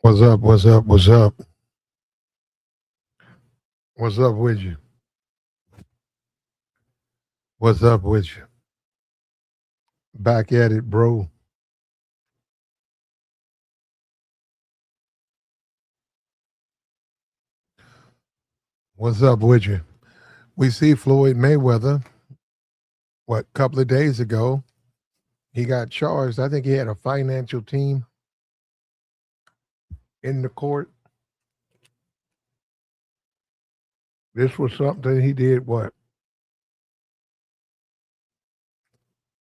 What's up? What's up? What's up? What's up with you? What's up with you? Back at it, bro. What's up with you? We see Floyd Mayweather, what, a couple of days ago, he got charged. I think he had a financial team in the court. This was something he did, what,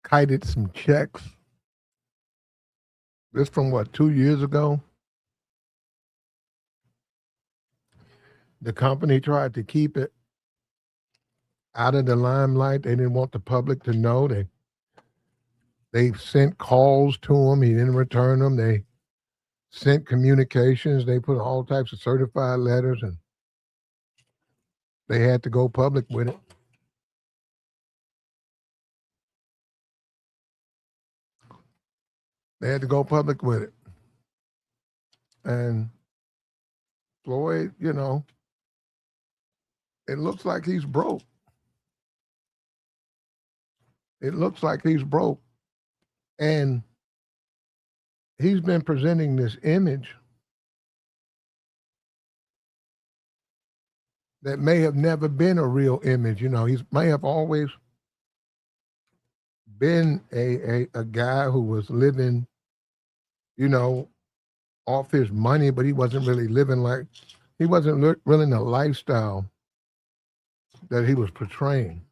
kited some checks. This from what, 2 years ago? The company tried to keep it out of the limelight. They didn't want the public to know. They sent calls to him. He didn't return them. They sent communications. They put all types of certified letters, and they had to go public with it. They had to go public with it. And Floyd, it looks like he's broke. It looks like he's broke. And he's been presenting this image that may have never been a real image. He may have always been a guy who was living, off his money, but he wasn't really living he wasn't really in the lifestyle that he was portraying.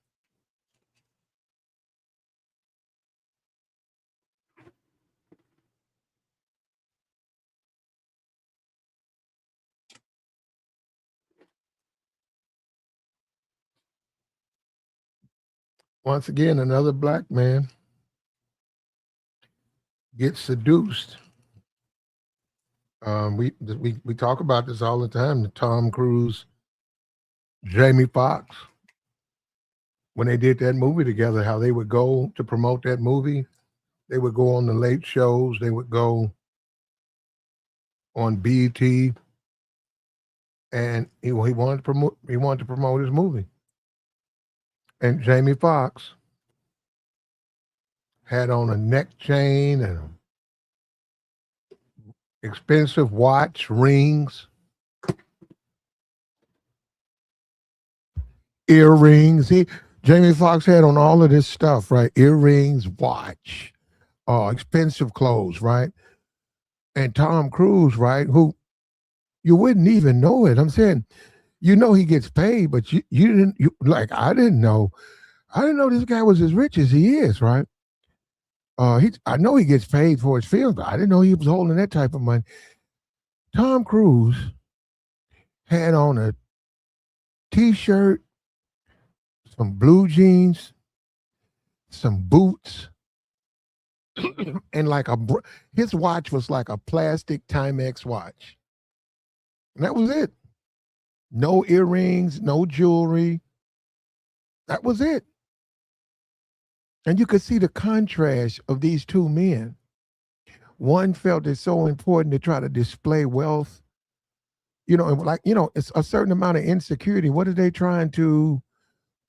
Once again, another black man gets seduced. We talk about this all the time. The Tom Cruise, Jamie Foxx, when they did that movie together, how they would go to promote that movie. They would go on the late shows. They would go on BET, and he wanted to promote his movie. And Jamie Foxx had on a neck chain and an expensive watch, rings, earrings. Jamie Foxx had on all of this stuff, right? Earrings, watch, expensive clothes, right? And Tom Cruise, right? Who you wouldn't even know it. I'm saying, he gets paid, but you didn't. I didn't know. I didn't know this guy was as rich as he is, right? I know he gets paid for his films, but I didn't know he was holding that type of money. Tom Cruise had on a t-shirt, some blue jeans, some boots, and his watch was like a plastic Timex watch. And that was it. No earrings, no jewelry. That was it. And you could see the contrast of these two men. One felt it's so important to try to display wealth. It's a certain amount of insecurity. What are they trying to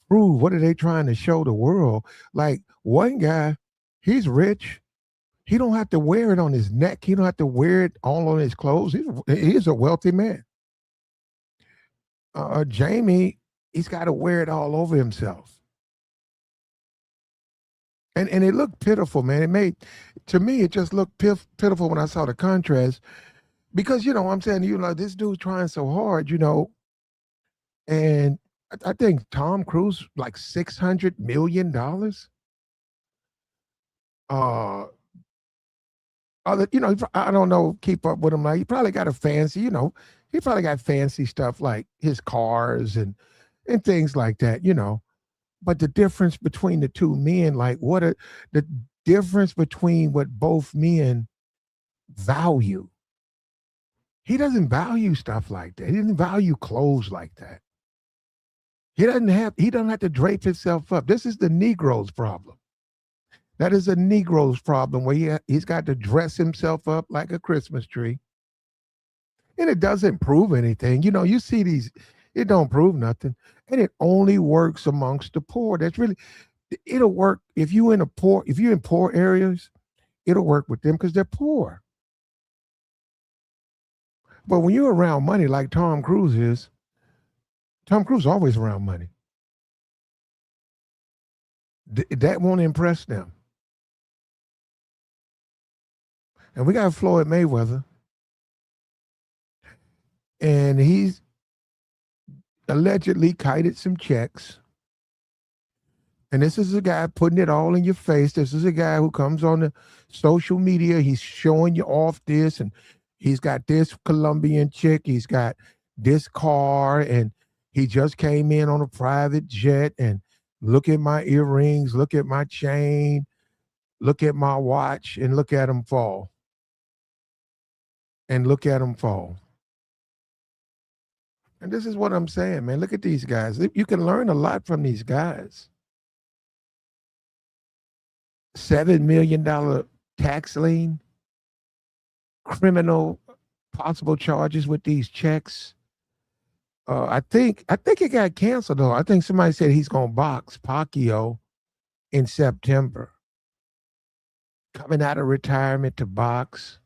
prove? What are they trying to show the world? Like one guy, he's rich. He don't have to wear it on his neck. He don't have to wear it all on his clothes. He's a wealthy man. Jamie, he's got to wear it all over himself. And it looked pitiful, man. To me, it just looked pitiful when I saw the contrast. Because, I'm saying, this dude's trying so hard, and I think Tom Cruise like $600 million. Uh, other, I don't know, keep up with him. Like he probably got a fancy, he probably got fancy stuff like his cars and things like that. But the difference between the two men, like what are the difference between what both men value? He doesn't value stuff like that. He doesn't value clothes like that. He doesn't have to drape himself up. This is the Negro's problem. That is a Negro's problem where he's got to dress himself up like a Christmas tree. And it doesn't prove anything. You see these, it don't prove nothing. And it only works amongst the poor. It'll work if you're in poor areas, it'll work with them because they're poor. But when you're around money like Tom Cruise is, Tom Cruise is always around money. That won't impress them. And we got Floyd Mayweather, and he's allegedly kited some checks. And this is a guy putting it all in your face. This is a guy who comes on the social media. He's showing you off this, and he's got this Colombian chick. He's got this car, and he just came in on a private jet. And look at my earrings, look at my chain, look at my watch, and look at him fall. And look at him fall. And this is what I'm saying, man. Look at these guys. You can learn a lot from these guys. $7 million tax lien, criminal possible charges with these checks. I think it got canceled though. I think somebody said he's gonna box Pacquiao in September. Coming out of retirement to box,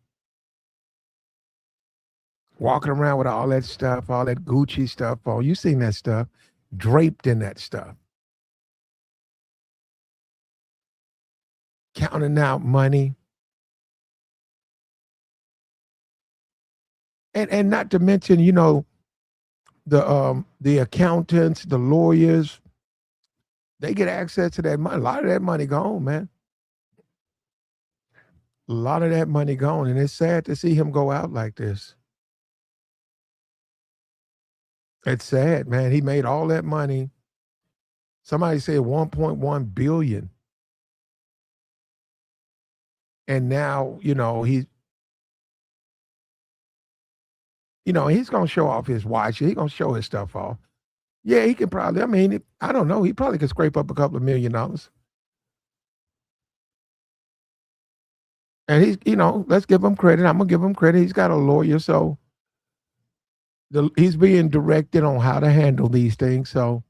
walking around with all that stuff, all that Gucci stuff. Oh, you seen that stuff, draped in that stuff, counting out money, and not to mention, the accountants, the lawyers, they get access to that money. A lot of that money gone, man. A lot of that money gone, and it's sad to see him go out like this. It's sad, man. He made all that money. Somebody said 1.1 billion, and now he's gonna show off his watch. He's gonna show his stuff off. Yeah, he can probably. I mean, I don't know. He probably could scrape up a couple of $1 million. And let's give him credit. I'm gonna give him credit. He's got a lawyer, so he's being directed on how to handle these things. So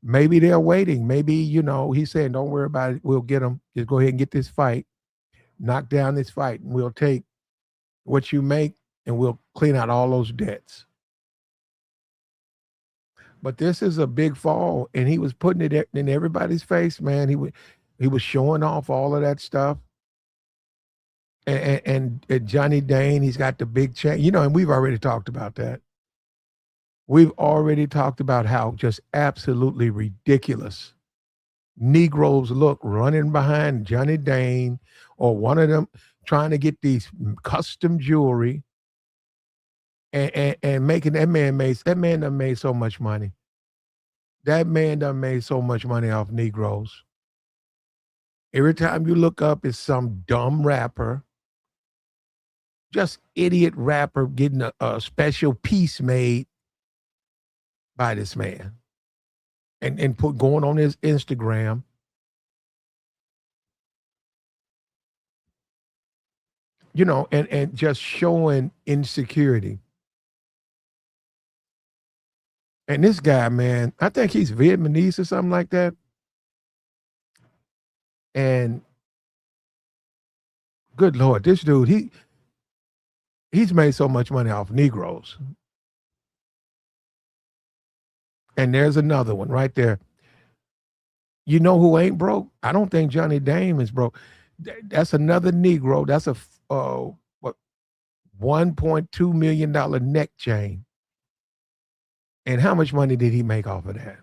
maybe they're waiting. Maybe he's saying, "Don't worry about it. We'll get him. Just go ahead and get this fight, knock down this fight, and we'll take what you make, and we'll clean out all those debts." But this is a big fall, and he was putting it in everybody's face, man. He was showing off all of that stuff. And Johnny Dane, he's got the big chain, and we've already talked about that. We've already talked about how just absolutely ridiculous Negroes look running behind Johnny Dane or one of them trying to get these custom jewelry and making that man done made so much money. That man done made so much money off Negroes. Every time you look up, it's some dumb rapper, just idiot rapper getting a special piece made by this man and going on his Instagram. And just showing insecurity. And this guy, man, I think he's Vietnamese or something like that. And good Lord, this dude, he's made so much money off Negroes. And there's another one right there. You know who ain't broke? I don't think Johnny Dame is broke. That's another Negro. That's a what $1.2 million neck chain. And how much money did he make off of that?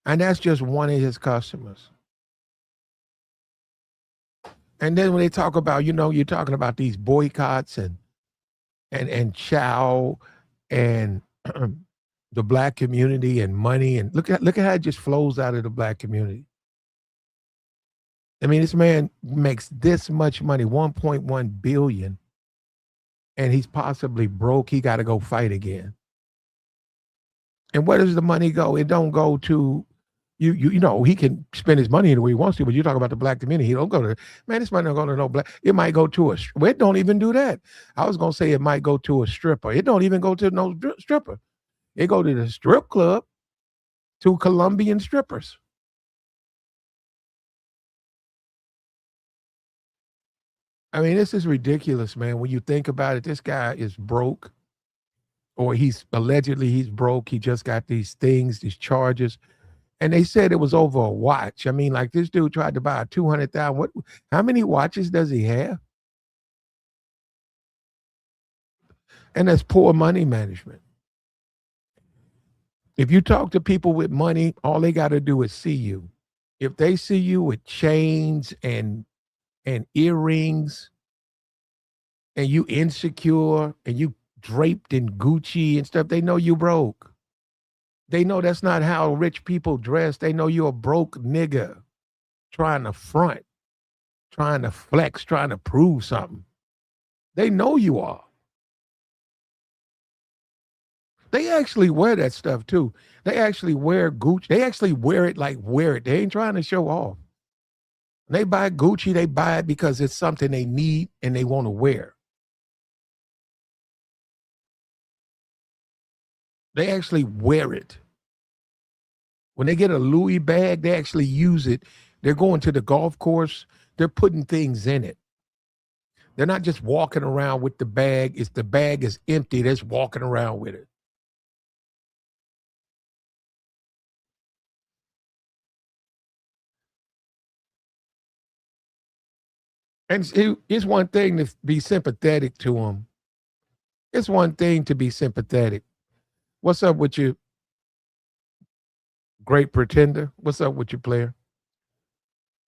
And that's just one of his customers. And then when they talk about, you're talking about these boycotts and chow and the black community and money, and look at how it just flows out of the black community. I mean, this man makes this much money, 1.1 billion, and he's possibly broke. He got to go fight again. And where does the money go? It don't go to he can spend his money the way he wants to, but you talk about the black community. He don't go to, man, this money don't go to no black. It might go to well, it don't even do that. I was going to say it might go to a stripper. It don't even go to no stripper. It go to the strip club, to Colombian strippers. I mean, this is ridiculous, man. When you think about it, this guy is broke, or he's broke. He just got these things, these charges. And they said it was over a watch. I mean, like, this dude tried to buy a 200,000. How many watches does he have? And that's poor money management. If you talk to people with money, all they got to do is see you. If they see you with chains and earrings, and you insecure, and you draped in Gucci and stuff, they know you broke. They know that's not how rich people dress. They know you're a broke nigga trying to front, trying to flex, trying to prove something. They know you are. They actually wear that stuff too. They actually wear Gucci. They actually wear it like wear it. They ain't trying to show off. They buy Gucci, they buy it because it's something they need and they want to wear. They actually wear it. When they get a Louis bag, they actually use it. They're going to the golf course. They're putting things in it. They're not just walking around with the bag. It's the bag is empty. They're just walking around with it. And it's one thing to be sympathetic to them. It's one thing to be sympathetic. What's up with you, great pretender? What's up with you, player?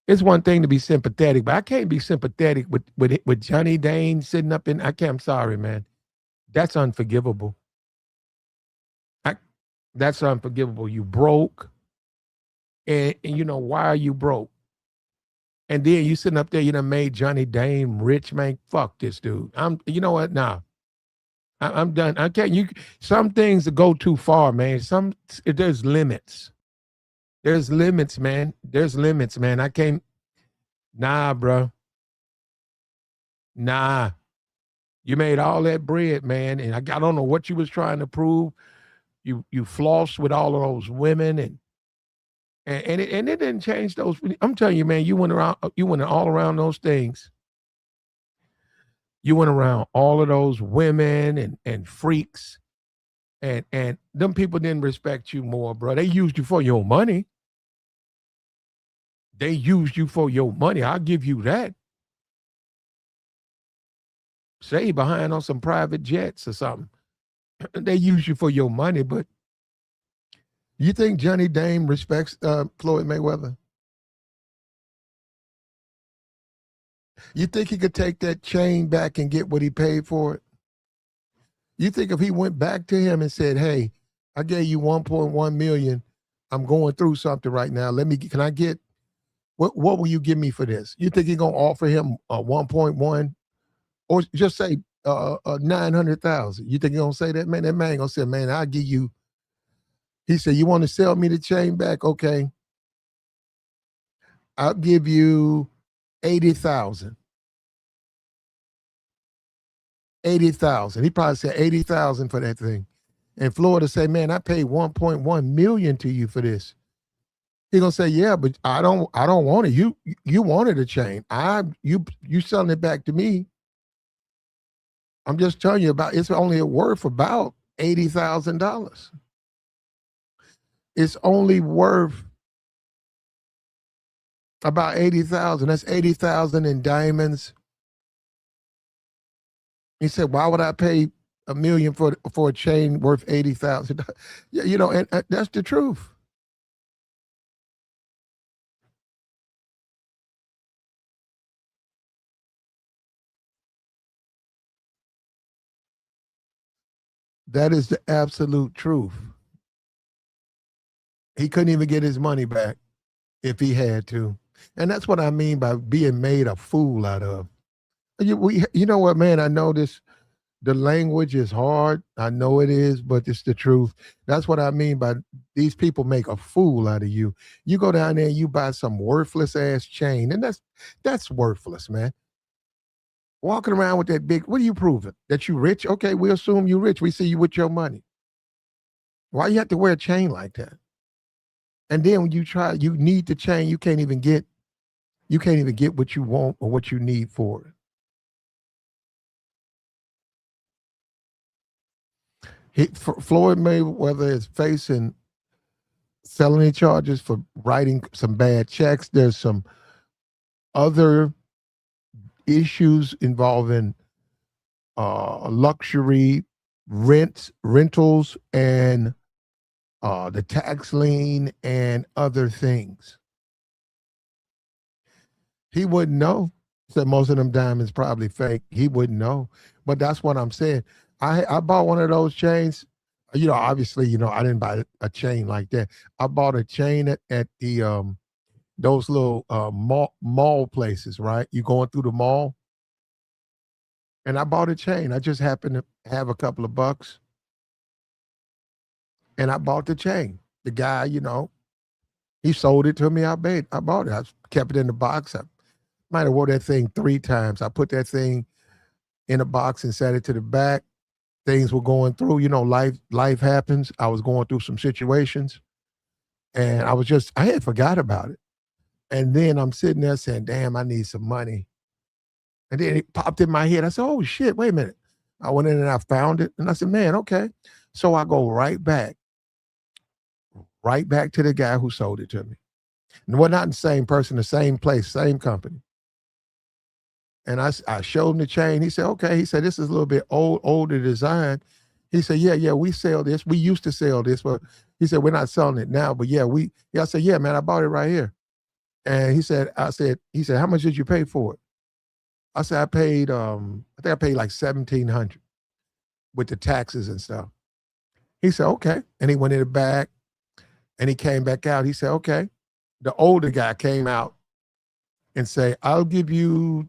It's one thing to be sympathetic, but I can't be sympathetic with Johnny Dane sitting up in. I can't. I'm sorry, man. That's unforgivable. That's unforgivable. You broke, and you know why are you broke? And then you sitting up there, you done made Johnny Dane rich, man. Fuck this dude. You know what? Nah, I'm done. I can't. Some things go too far, man. There's limits. There's limits, man. There's limits, man. I can't. Nah, bro. Nah. You made all that bread, man, and I don't know what you was trying to prove. You flossed with all of those women, and it didn't change those. I'm telling you, man. You went all around those things. You went around all of those women and freaks, and them people didn't respect you more, bro. They used you for your money. They used you for your money. I'll give you that. Say behind on some private jets or something. They use you for your money, but you think Johnny Dame respects Floyd Mayweather? You think he could take that chain back and get what he paid for it? You think if he went back to him and said, "Hey, I gave you 1.1 million. I'm going through something right now. Can I get what will you give me for this?" You think he's gonna offer him 1.1 or just say 900,000? You think he's gonna say that? Man, that man gonna say, "Man, I'll give you." He said, "You want to sell me the chain back? Okay, I'll give you 80,000. 80,000. He probably said 80,000 for that thing. And Florida say, "Man, I paid 1.1 million to you for this." He gonna say, "Yeah, but I don't want it. You wanted a chain. You selling it back to me. I'm just telling you about it's only worth about $80,000. It's only worth about 80,000. That's 80,000 in diamonds." He said, "Why would I pay $1 million for a chain worth 80,000. Yeah, and that's the truth. That is the absolute truth. He couldn't even get his money back if he had to. And that's what I mean by being made a fool out of. You know what, man? I know the language is hard. I know it is, but it's the truth. That's what I mean by these people make a fool out of you. You go down there and you buy some worthless ass chain, and that's worthless, man. Walking around with that big, what are you proving? That you rich? Okay, we assume you rich. We see you with your money. Why you have to wear a chain like that? And then when you need the chain, you can't even get what you want or what you need for it. Floyd Mayweather is facing felony charges for writing some bad checks. There's some other issues involving luxury rentals, and the tax lien and other things. He wouldn't know. Said most of them diamonds probably fake. He wouldn't know. But that's what I'm saying. I bought one of those chains. Obviously, I didn't buy a chain like that. I bought a chain at the those little mall places, right? You going through the mall, and I bought a chain. I just happened to have a couple of bucks, and I bought the chain. The guy, he sold it to me. I bought it. I kept it in the box. I might have wore that thing 3 times. I put that thing in a box and set it to the back. Things were going through, life happens. I was going through some situations, and I had forgot about it. And then I'm sitting there saying, damn, I need some money. And then it popped in my head. I said, oh shit, wait a minute. I went in and I found it. And I said, man, okay. So I go right back to the guy who sold it to me. And we're not the same person, the same place, same company. And I showed him the chain. He said, okay. He said, this is a little bit older design. He said, yeah, we sell this. We used to sell this, but he said, we're not selling it now. But I said, yeah, man, I bought it right here. And he said, how much did you pay for it? I said, I think I paid like 1,700 with the taxes and stuff. He said, okay. And he went in the back and he came back out. He said, okay. The older guy came out and say, I'll give you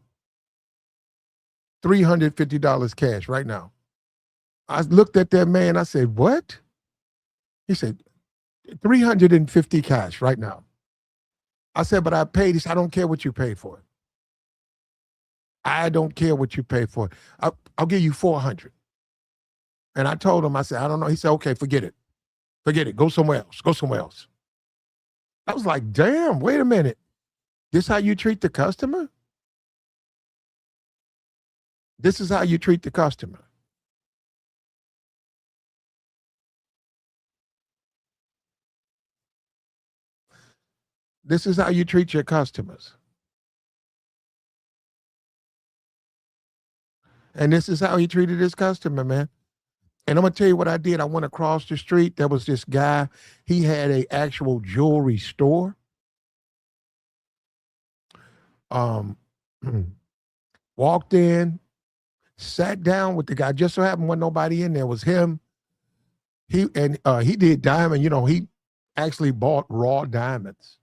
$350 cash right now. I looked at that man. I said, what? He said, 350 cash right now. I said, but I paid. He said, I don't care what you paid for it. I don't care what you paid for it. I'll give you 400. And I told him, I said, I don't know. He said, okay, forget it. Forget it. Go somewhere else. Go somewhere else. I was like, damn, wait a minute. This how you treat the customer? This is how you treat the customer. This is how you treat your customers. And this is how he treated his customer, man. And I'm gonna tell you what I did. I went across the street. There was this guy. He had a actual jewelry store. Walked in, sat down with the guy. Just so happened when nobody in there, was him. He did diamond. He actually bought raw diamonds,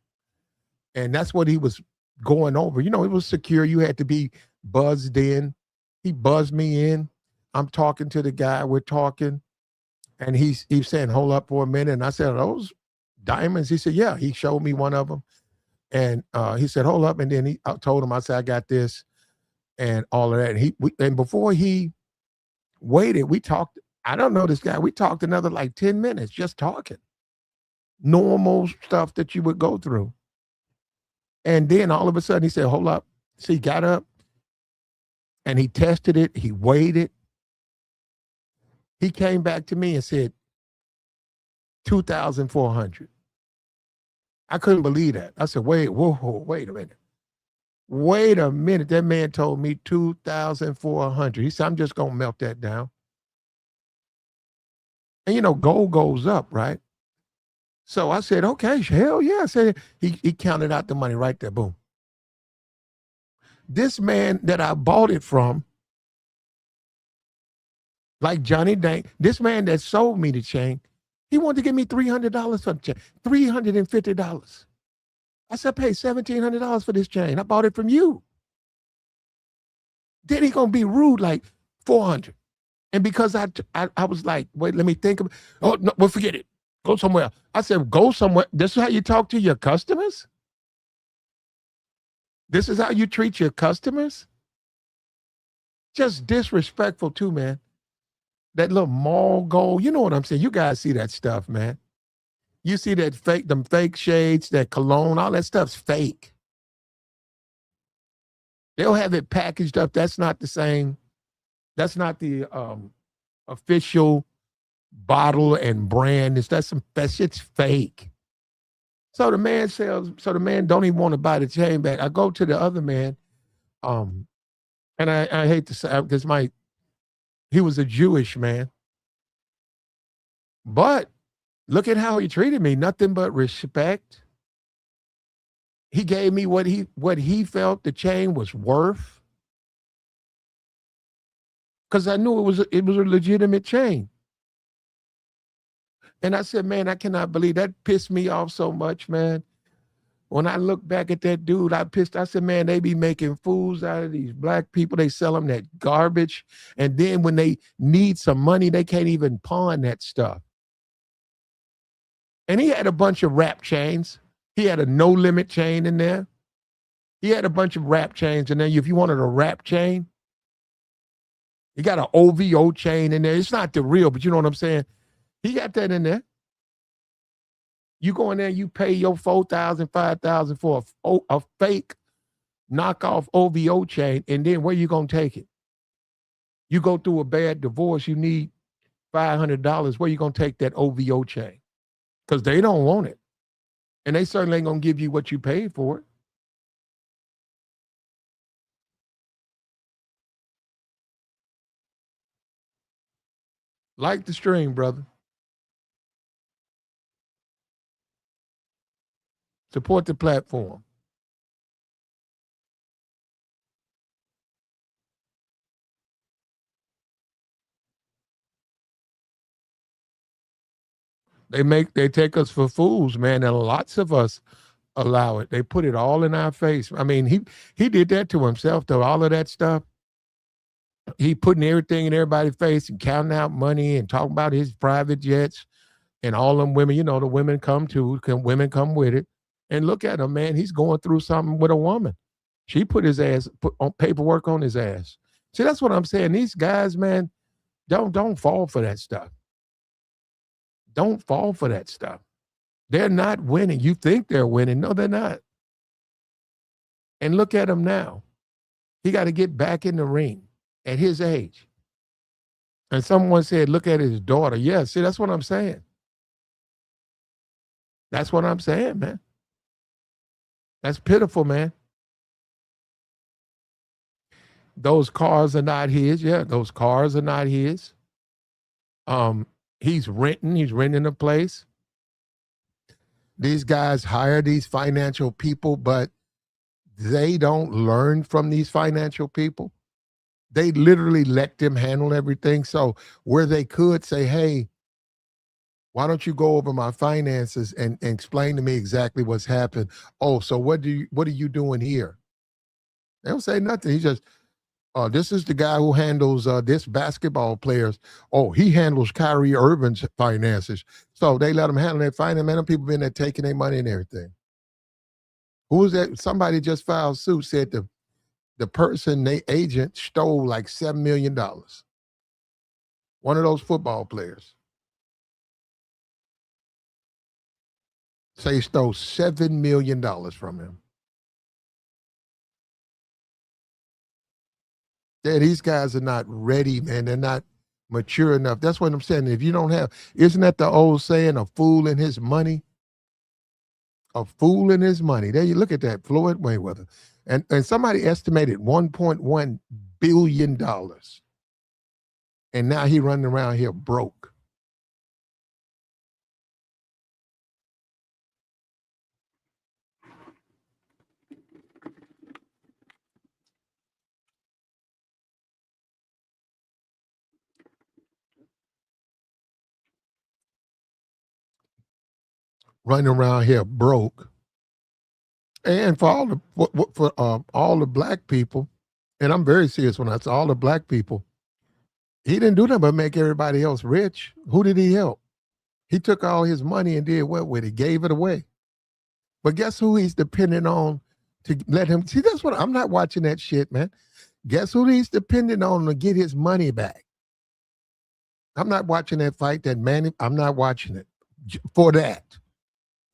and that's what he was going over. It was secure. You had to be buzzed in. He buzzed me in. I'm talking to the guy. We're talking, and he's saying, "Hold up for a minute." And I said, "Are those diamonds?" He said, "Yeah." He showed me one of them, and he said, "Hold up." And then I told him, I said, "I got this," and all of that. And before he waited, we talked. I don't know this guy. We talked another like 10 minutes, just talking, normal stuff that you would go through. And then all of a sudden, he said, "Hold up." So he got up and he tested it. He weighed it. He came back to me and said, 2,400. I couldn't believe that. I said, wait a minute. Wait a minute. That man told me 2,400. He said, I'm just going to melt that down. And you know, gold goes up, right? So I said, okay, hell yeah. I said, he counted out the money right there. Boom. This man that I bought it from, like Johnny Dank, this man that sold me the chain, he wanted to give me $300 for the chain, $350. I said, pay $1,700 for this chain. I bought it from you. Then he gonna be rude like 400. And because I was like, wait, let me think of it. Oh, no, well, forget it. Go somewhere. I said, go somewhere. This is how you talk to your customers? This is how you treat your customers? Just disrespectful too, man. That little mall gold, you know what I'm saying? You guys see that stuff, man. You see that fake, them fake shades, that cologne, all that stuff's fake. They'll have it packaged up. That's not the same. That's not the official bottle and brand. That shit's fake. So the man don't even want to buy the chain back. I go to the other man, and I hate to say because he was a Jewish man. But look at how he treated me. Nothing but respect. He gave me what he felt the chain was worth. Because I knew it was a legitimate chain. And I said, man, I cannot believe that pissed me off so much, man. When I look back at that dude, I said, man, they be making fools out of these black people. They sell them that garbage. And then when they need some money, they can't even pawn that stuff. And he had a bunch of wrap chains. He had a no limit chain in there. He had a bunch of wrap chains. And then if you wanted a wrap chain, he got an OVO chain in there. It's not the real, but you know what I'm saying? He got that in there. You go in there, you pay your $4,000, $5,000 for a fake knockoff OVO chain, and then where you gonna take it? You go through a bad divorce, you need $500. Where you gonna take that OVO chain? Because they don't want it, and they certainly ain't gonna give you what you paid for it. Like the stream, brother. Support the platform. They take us for fools, man, and lots of us allow it. They put it all in our face. I mean, he did that to himself, though. All of that stuff. He putting everything in everybody's face and counting out money and talking about his private jets and all them women. You know, the women come too. Women come with it. And look at him, man. He's going through something with a woman. She put on paperwork on his ass. See, that's what I'm saying. These guys, man, don't fall for that stuff. Don't fall for that stuff. They're not winning. You think they're winning. No, they're not. And look at him now. He got to get back in the ring at his age. And someone said, look at his daughter. Yeah, see, that's what I'm saying. That's what I'm saying, man. That's pitiful, man. Those cars are not his. Yeah, those cars are not his. He's renting a place. These guys hire these financial people, but they don't learn from these financial people. They literally let them handle everything. So where they could say, hey, why don't you go over my finances and explain to me exactly what's happened? Oh, so what are you doing here? They don't say nothing. He just, this is the guy who handles this basketball players. Oh, he handles Kyrie Irving's finances. So they let him handle their finance. Man, them people been there taking their money and everything. Who was that? Somebody just filed suit, said the person, they agent, stole like $7 million. One of those football players. Say he stole $7 million from him. Yeah, these guys are not ready, man. They're not mature enough. That's what I'm saying. If you don't have, isn't that the old saying, a fool in his money? A fool in his money. There you look at that, Floyd Mayweather. And somebody estimated $1.1 billion. And now he running around here broke. running around here broke. And for all the black people, and I'm very serious when I say all the black people, he didn't do nothing but make everybody else rich. Who did he help? He took all his money and did what with it? Gave it away. But guess who he's dependent on to let him see? That's what I'm not watching that shit, man. Guess who he's dependent on to get his money back? I'm not watching that fight, that man. I'm not watching it for that.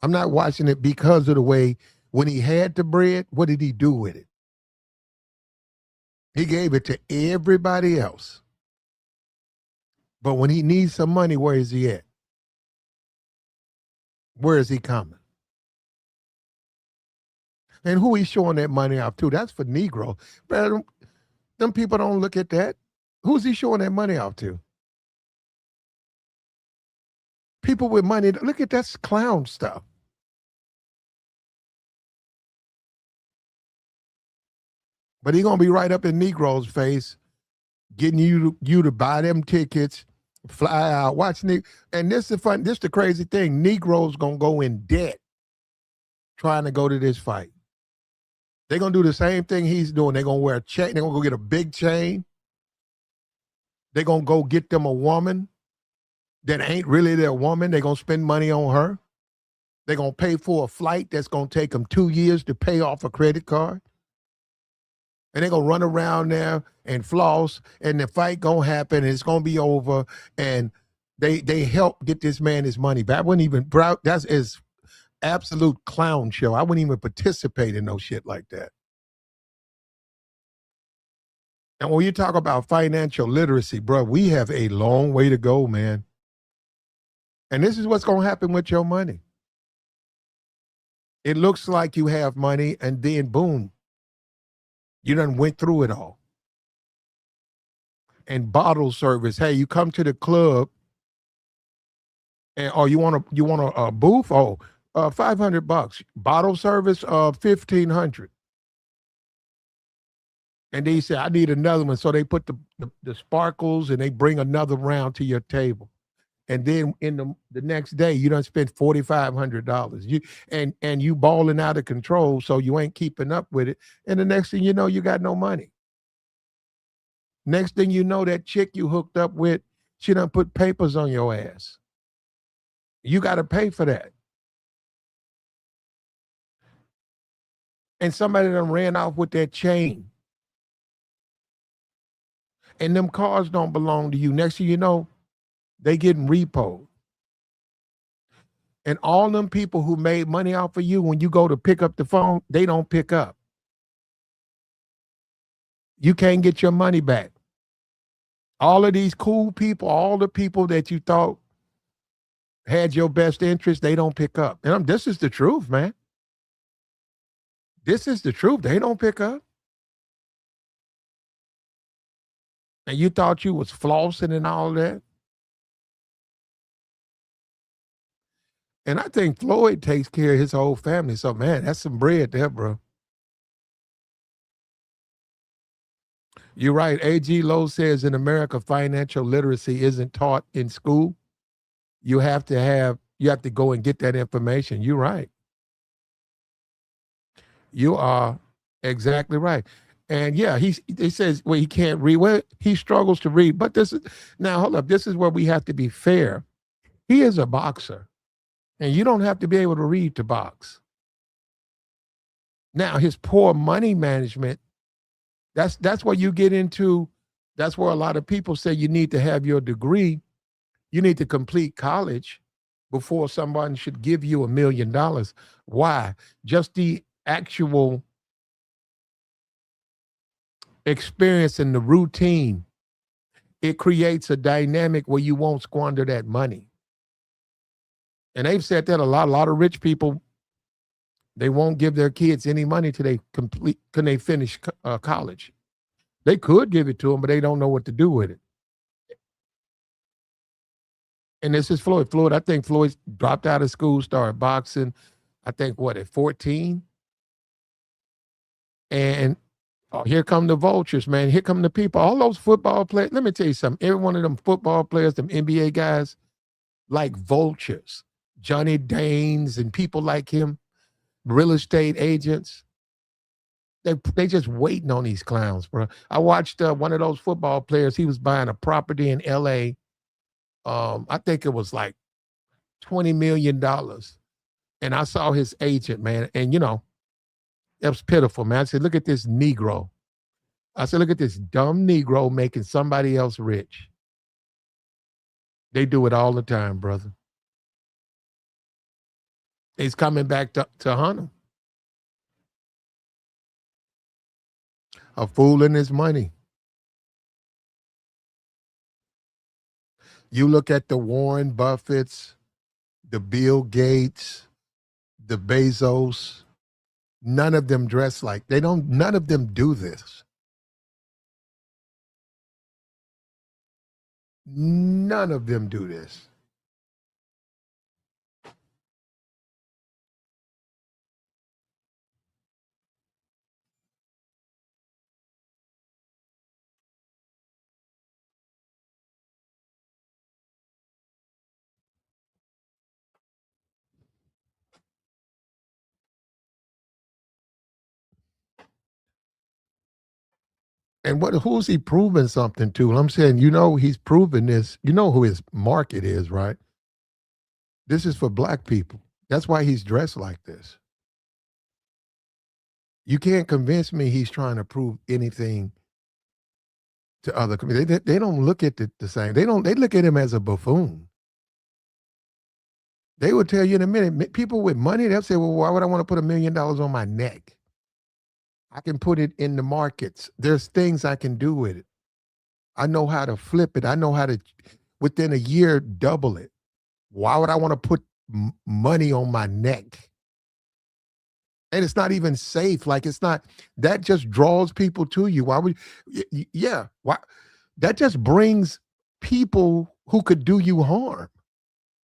I'm not watching it because of the way when he had the bread, what did he do with it? He gave it to everybody else. But when he needs some money, where is he at? Where is he coming? And who he's showing that money off to? That's for Negro. But them people don't look at that. Who's he showing that money off to? People with money. Look at that clown stuff. But he gonna be right up in Negro's face, getting you to buy them tickets, fly out, watch and this is fun. This the crazy thing. Negroes gonna go in debt trying to go to this fight. They're gonna do the same thing he's doing. They're gonna wear a chain, they're gonna go get a big chain. They're gonna go get them a woman that ain't really their woman. They're gonna spend money on her. They're gonna pay for a flight that's gonna take them 2 years to pay off a credit card. And they're gonna run around there and floss, and the fight gonna happen, and it's gonna be over. And they help get this man his money back. I wouldn't even, bro, that's his absolute clown show. I wouldn't even participate in no shit like that. And when you talk about financial literacy, bro, we have a long way to go, man. And this is what's gonna happen with your money. It looks like you have money, and then boom, you done went through it all. And bottle service. Hey, you come to the club, and you want a booth? Oh, $500. Bottle service, 1,500. And they say, I need another one. So they put the sparkles, and they bring another round to your table. And then in the next day, you done spent $4,500. And you balling out of control, so you ain't keeping up with it. And the next thing you know, you got no money. Next thing you know, that chick you hooked up with, she done put papers on your ass. You got to pay for that. And somebody done ran off with that chain. And them cars don't belong to you. Next thing you know, they getting repoed. And all them people who made money off of you, when you go to pick up the phone, they don't pick up. You can't get your money back. All of these cool people, all the people that you thought had your best interest, they don't pick up. And this is the truth, man. This is the truth. They don't pick up. And you thought you was flossing and all that. And I think Floyd takes care of his whole family. So, man, that's some bread there, bro. You're right. A.G. Lowe says in America, financial literacy isn't taught in school. You have to go and get that information. You're right. You are exactly right. And yeah, he says, well, he can't read. Well, he struggles to read. But now hold up. This is where we have to be fair. He is a boxer. And you don't have to be able to read to box. Now, his poor money management, that's where you get into, that's where a lot of people say you need to have your degree. You need to complete college before someone should give you $1 million. Why? Just the actual experience and the routine, it creates a dynamic where you won't squander that money. And they've said that a lot of rich people, they won't give their kids any money till they finish college. They could give it to them, but they don't know what to do with it. And this is Floyd. I think Floyd dropped out of school, started boxing, I think, at 14? And here come the vultures, man. Here come the people. All those football players. Let me tell you something. Every one of them football players, them NBA guys, like vultures. Johnny Danes and people like him, real estate agents. They just waiting on these clowns, bro. I watched one of those football players. He was buying a property in L.A. I think it was like $20 million, and I saw his agent, man, and it was pitiful, man. I said, look at this Negro. I said, look at this dumb Negro making somebody else rich. They do it all the time, brother. He's coming back to hunt him. A fool and his money. You look at the Warren Buffetts, the Bill Gates, the Bezos, none of them dress like none of them do this. None of them do this. And who's he proving something to? I'm saying, he's proving this. You know who his market is, right? This is for black people. That's why he's dressed like this. You can't convince me he's trying to prove anything to other communities. They don't look at it the same. They look at him as a buffoon. They would tell you in a minute, people with money, they'll say, well, why would I want to put $1 million on my neck? I can put it in the markets. There's things I can do with it. I know how to flip it. I know how to, within a year, double it. Why would I want to put money on my neck? And it's not even safe. Like, it's not, that just draws people to you. Why would, yeah. Why? That just brings people who could do you harm.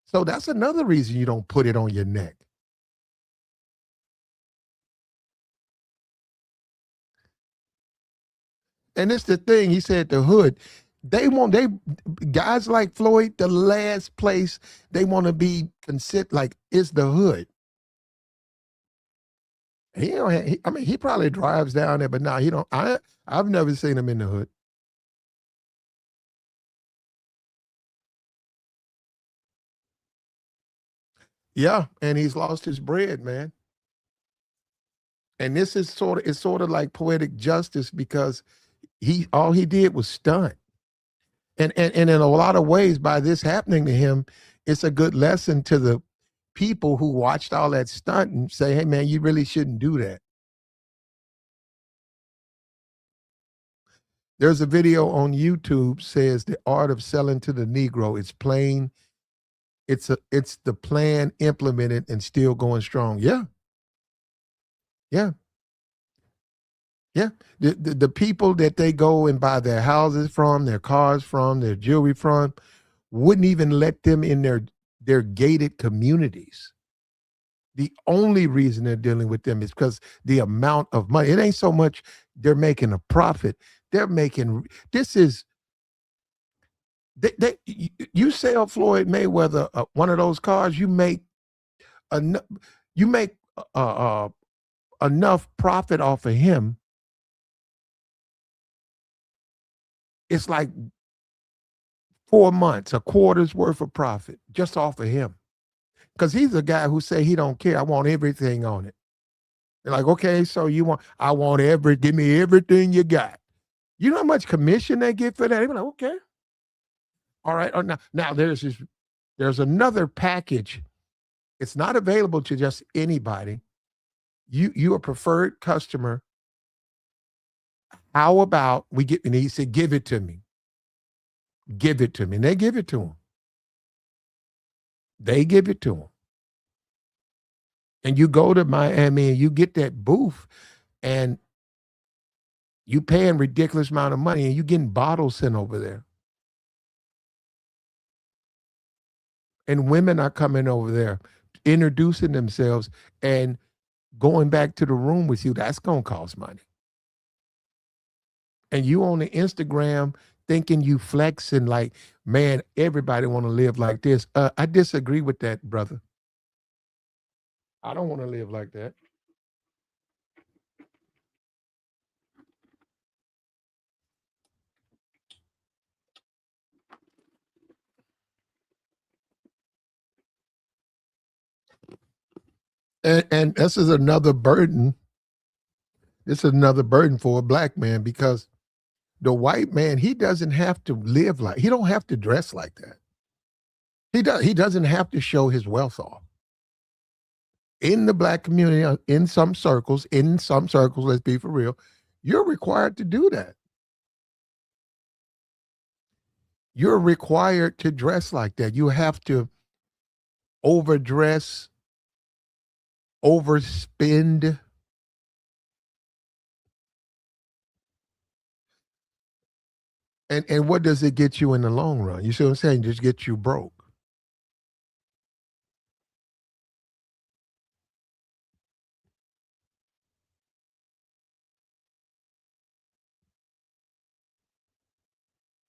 So that's another reason you don't put it on your neck. And it's the thing, he said the hood, they guys like Floyd, the last place they want to be considered like is the hood. He don't I mean, he probably drives down there, but no, he don't. I've never seen him in the hood. Yeah, and he's lost his bread, man. And this is sort of like poetic justice because all he did was stunt. And in a lot of ways, by this happening to him, it's a good lesson to the people who watched all that stunt and say, hey man, you really shouldn't do that. There's a video on YouTube says the art of selling to the Negro. It's plain, it's the plan implemented and still going strong. Yeah. Yeah. Yeah. The people that they go and buy their houses from, their cars from, their jewelry from, wouldn't even let them in their gated communities. The only reason they're dealing with them is because the amount of money. It ain't so much they're making a profit. They're making this is you sell Floyd Mayweather one of those cars, you make enough you make enough profit off of him. It's like 4 months, a quarter's worth of profit just off of him. Because he's a guy who say he don't care. I want everything on it. They're like, okay, so I want give me everything you got. You know how much commission they get for that? They're like, okay. All right. Oh, now there's another package. It's not available to just anybody. You a preferred customer. How about and he said, give it to me. Give it to me. And they give it to him. They give it to him. And you go to Miami and you get that booth and you paying ridiculous amount of money and you getting bottles sent over there. And women are coming over there, introducing themselves and going back to the room with you. That's going to cost money. And you on the Instagram thinking you flexing like, man, everybody want to live like this. I disagree with that, brother. I don't want to live like that. And this is another burden. This is another burden for a black man because the white man, he doesn't have to live like, he don't have to dress like that. He doesn't have to show his wealth off. In the black community, in some circles, let's be for real, you're required to do that. You're required to dress like that. You have to overdress, overspend. And what does it get you in the long run? You see what I'm saying? Just get you broke.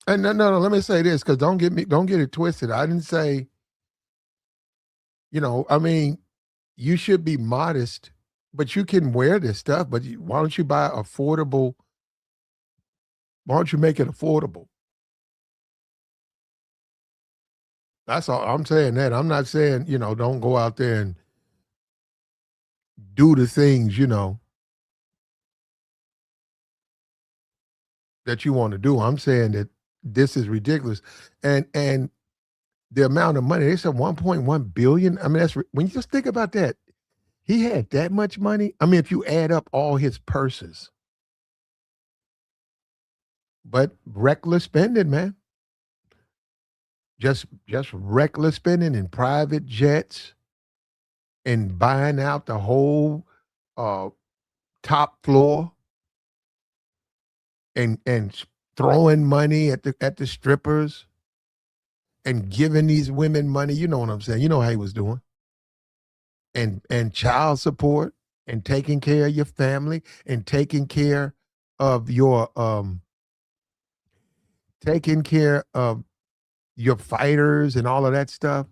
And no, let me say this because don't get it twisted. I didn't say, I mean, you should be modest, but you can wear this stuff. But why don't you buy affordable? Why don't you make it affordable? That's all I'm saying. That I'm not saying don't go out there and do the things that you want to do. I'm saying that this is ridiculous, and the amount of money they said 1.1 billion. I mean, when you just think about that, he had that much money. I mean, if you add up all his purses, but reckless spending, man. Just reckless spending in private jets and buying out the whole uh, top floor and throwing money at the strippers and giving these women money. You know what I'm saying? You know how he was doing. And child support and taking care of your family and of your taking care of your fighters and all of that stuff.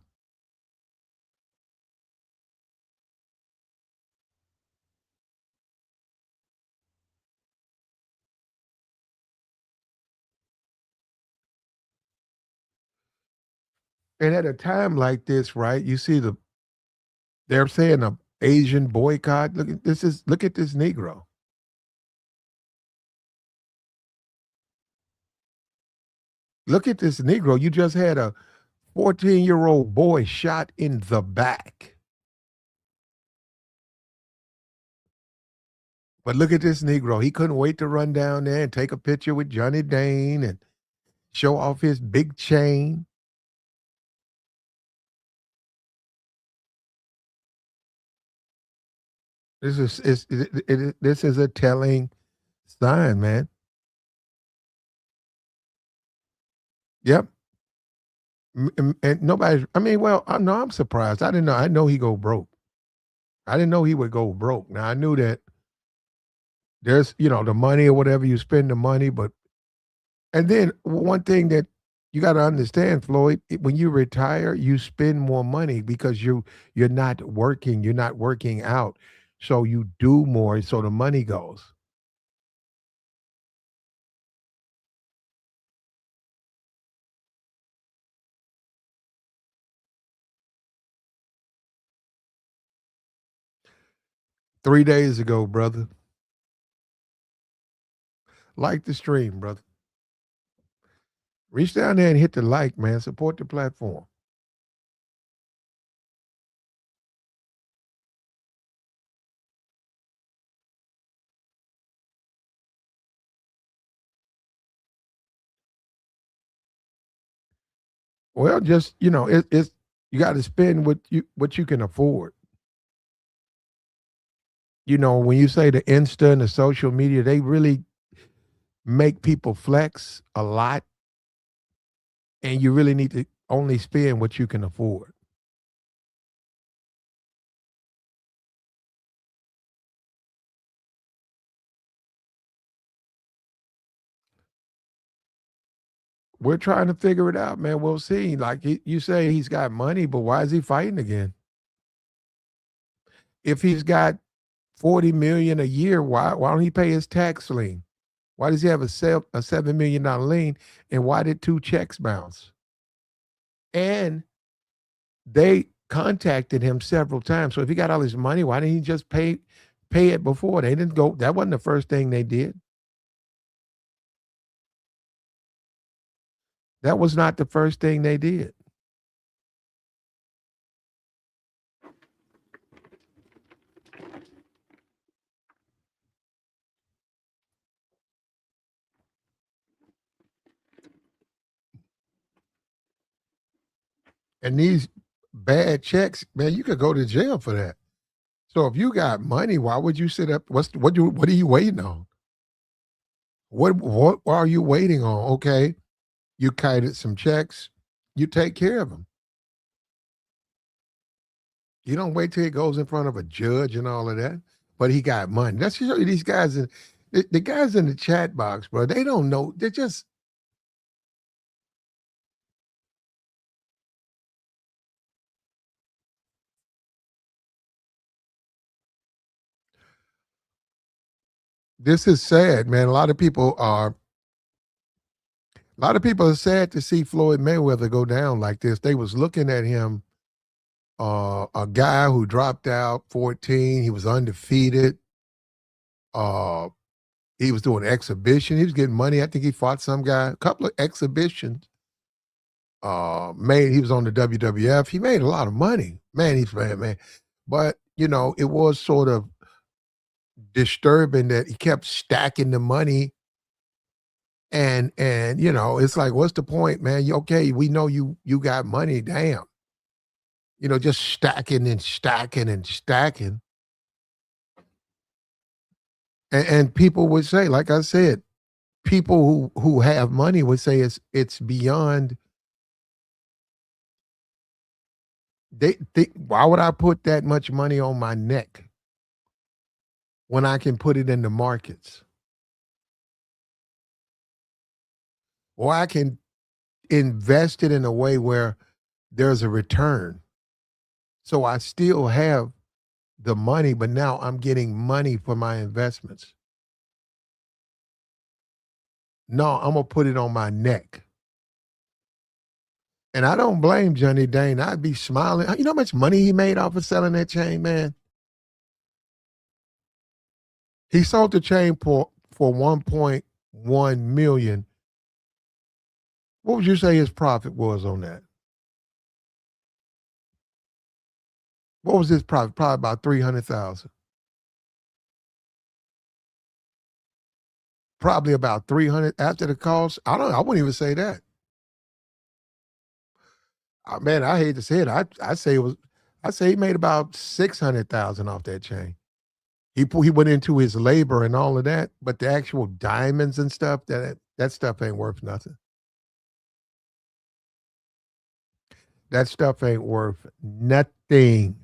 And at a time like this, right? You see they're saying a Asian boycott. Look at this Negro. Look at this Negro. You just had a 14-year-old boy shot in the back. But look at this Negro. He couldn't wait to run down there and take a picture with Johnny Dane and show off his big chain. This is a telling sign, man. Yep. And nobody. I mean, well, I'm surprised. I didn't know. I know he go broke. I didn't know he would go broke. Now I knew that there's the money or whatever you spend the money, but and then one thing that you got to understand, Floyd, when you retire, you spend more money because you're not working out, so you do more, so the money goes. 3 days ago, brother. Like the stream, brother. Reach down there and hit the like, man. Support the platform. Well, just it's you got to spend what you can afford. When you say the Insta and the social media, they really make people flex a lot, and you really need to only spend what you can afford. We're trying to figure it out, man. We'll see. Like you say, he's got money, but why is he fighting again? If he's got 40 million a year, why don't he pay his tax lien? Why does he have a $7 million lien? And why did two checks bounce? And they contacted him several times. So if he got all his money, why didn't he just pay it before? They didn't go. That wasn't the first thing they did. That was not the first thing they did. And these bad checks, man, you could go to jail for that. So if you got money, why would you sit up? What are you waiting on? What are you waiting on? Okay, you kited some checks, you take care of them. You don't wait till it goes in front of a judge and all of that. But he got money. That's show you these guys. The guys in the chat box, bro. They don't know. They're just. This is sad, man. A lot of people are sad to see Floyd Mayweather go down like this. They was looking at him, a guy who dropped out 14. He was undefeated. Uh, he was doing exhibition. He was getting money. I think he fought some guy. A couple of exhibitions. He was on the WWF. He made a lot of money. Man, he's man. But it was sort of disturbing that he kept stacking the money. And it's like, what's the point, man? Okay, we know you got money, damn. Just stacking and stacking and stacking. And people would say, like I said, people who have money would say it's beyond. Why would I put that much money on my neck when I can put it in the markets? Or I can invest it in a way where there's a return. So I still have the money, but now I'm getting money for my investments. No, I'm gonna put it on my neck. And I don't blame Johnny Dane. I'd be smiling. You know how much money he made off of selling that chain, man? He sold the chain for 1.1 million. What would you say his profit was on that? What was his profit? Probably about 300,000. Probably about 300 after the cost. I wouldn't even say that. Man, I hate to say it. I say he made about 600,000 off that chain. He went into his labor and all of that, but the actual diamonds and stuff, that stuff ain't worth nothing. That stuff ain't worth nothing.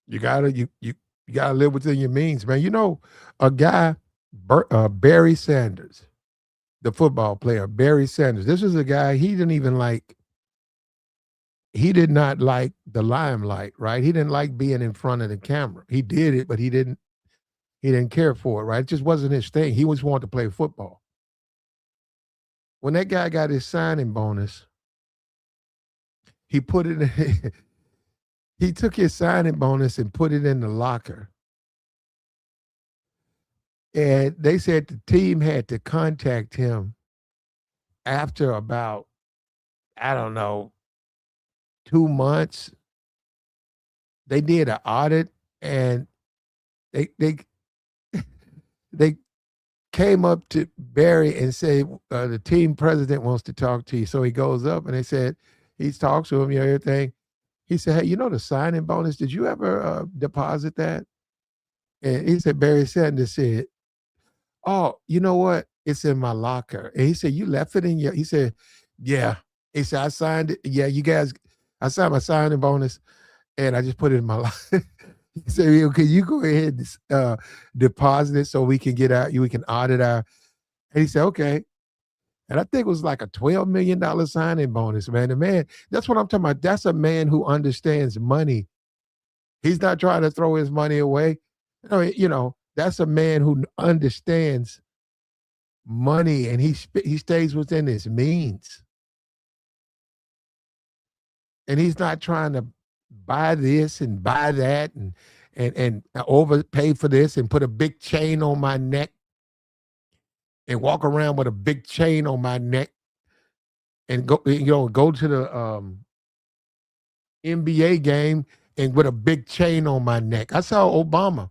You gotta live within your means, man. A guy, Barry Sanders, the football player, Barry Sanders. This is a guy he didn't even like. He did not like the limelight, right? He didn't like being in front of the camera. He did it, but he didn't. He didn't care for it, right? It just wasn't his thing. He just wanted to play football. When that guy got his signing bonus, he put it in, he took his signing bonus and put it in the locker. And they said the team had to contact him after about, I don't know, 2 months. They did an audit and they they they came up to Barry and said, the team president wants to talk to you. So he goes up and they said, he's talked to him, everything. He said, hey, the signing bonus, did you ever deposit that? And he said, Barry Sanders said, oh, you know what? It's in my locker. And he said, you left it in your, he said, yeah, He said, I signed it. Yeah, you guys, I signed my signing bonus and I just put it in my life. He said, "Yeah, can you go ahead and deposit it so we can get out, we can audit our." And he said, okay. And I think it was like a $12 million signing bonus, man. The man, that's what I'm talking about. That's a man who understands money. He's not trying to throw his money away. That's a man who understands money and he stays within his means. And he's not trying to buy this and buy that and overpay for this and put a big chain on my neck and walk around with a big chain on my neck and go to the NBA game and with a big chain on my neck. I saw Obama.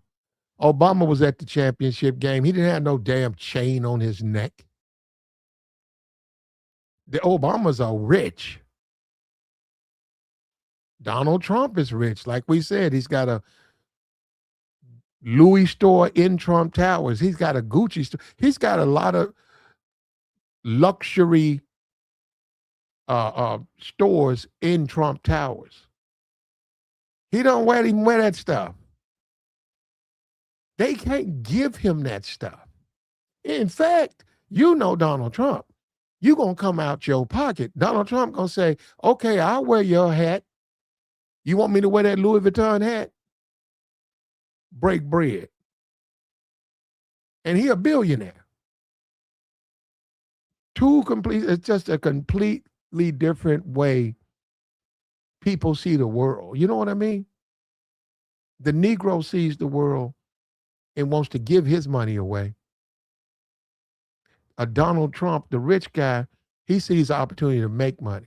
Obama was at the championship game. He didn't have no damn chain on his neck. The Obamas are rich. Donald Trump is rich. Like we said, he's got a Louis store in Trump Towers. He's got a Gucci store. He's got a lot of luxury stores in Trump Towers. He don't even wear that stuff. They can't give him that stuff. In fact, Donald Trump, you going to come out your pocket. Donald Trump going to say, okay, I'll wear your hat. You want me to wear that Louis Vuitton hat? Break bread. And he a billionaire. It's just a completely different way people see the world. You know what I mean? The Negro sees the world and wants to give his money away. A Donald Trump, the rich guy, he sees the opportunity to make money.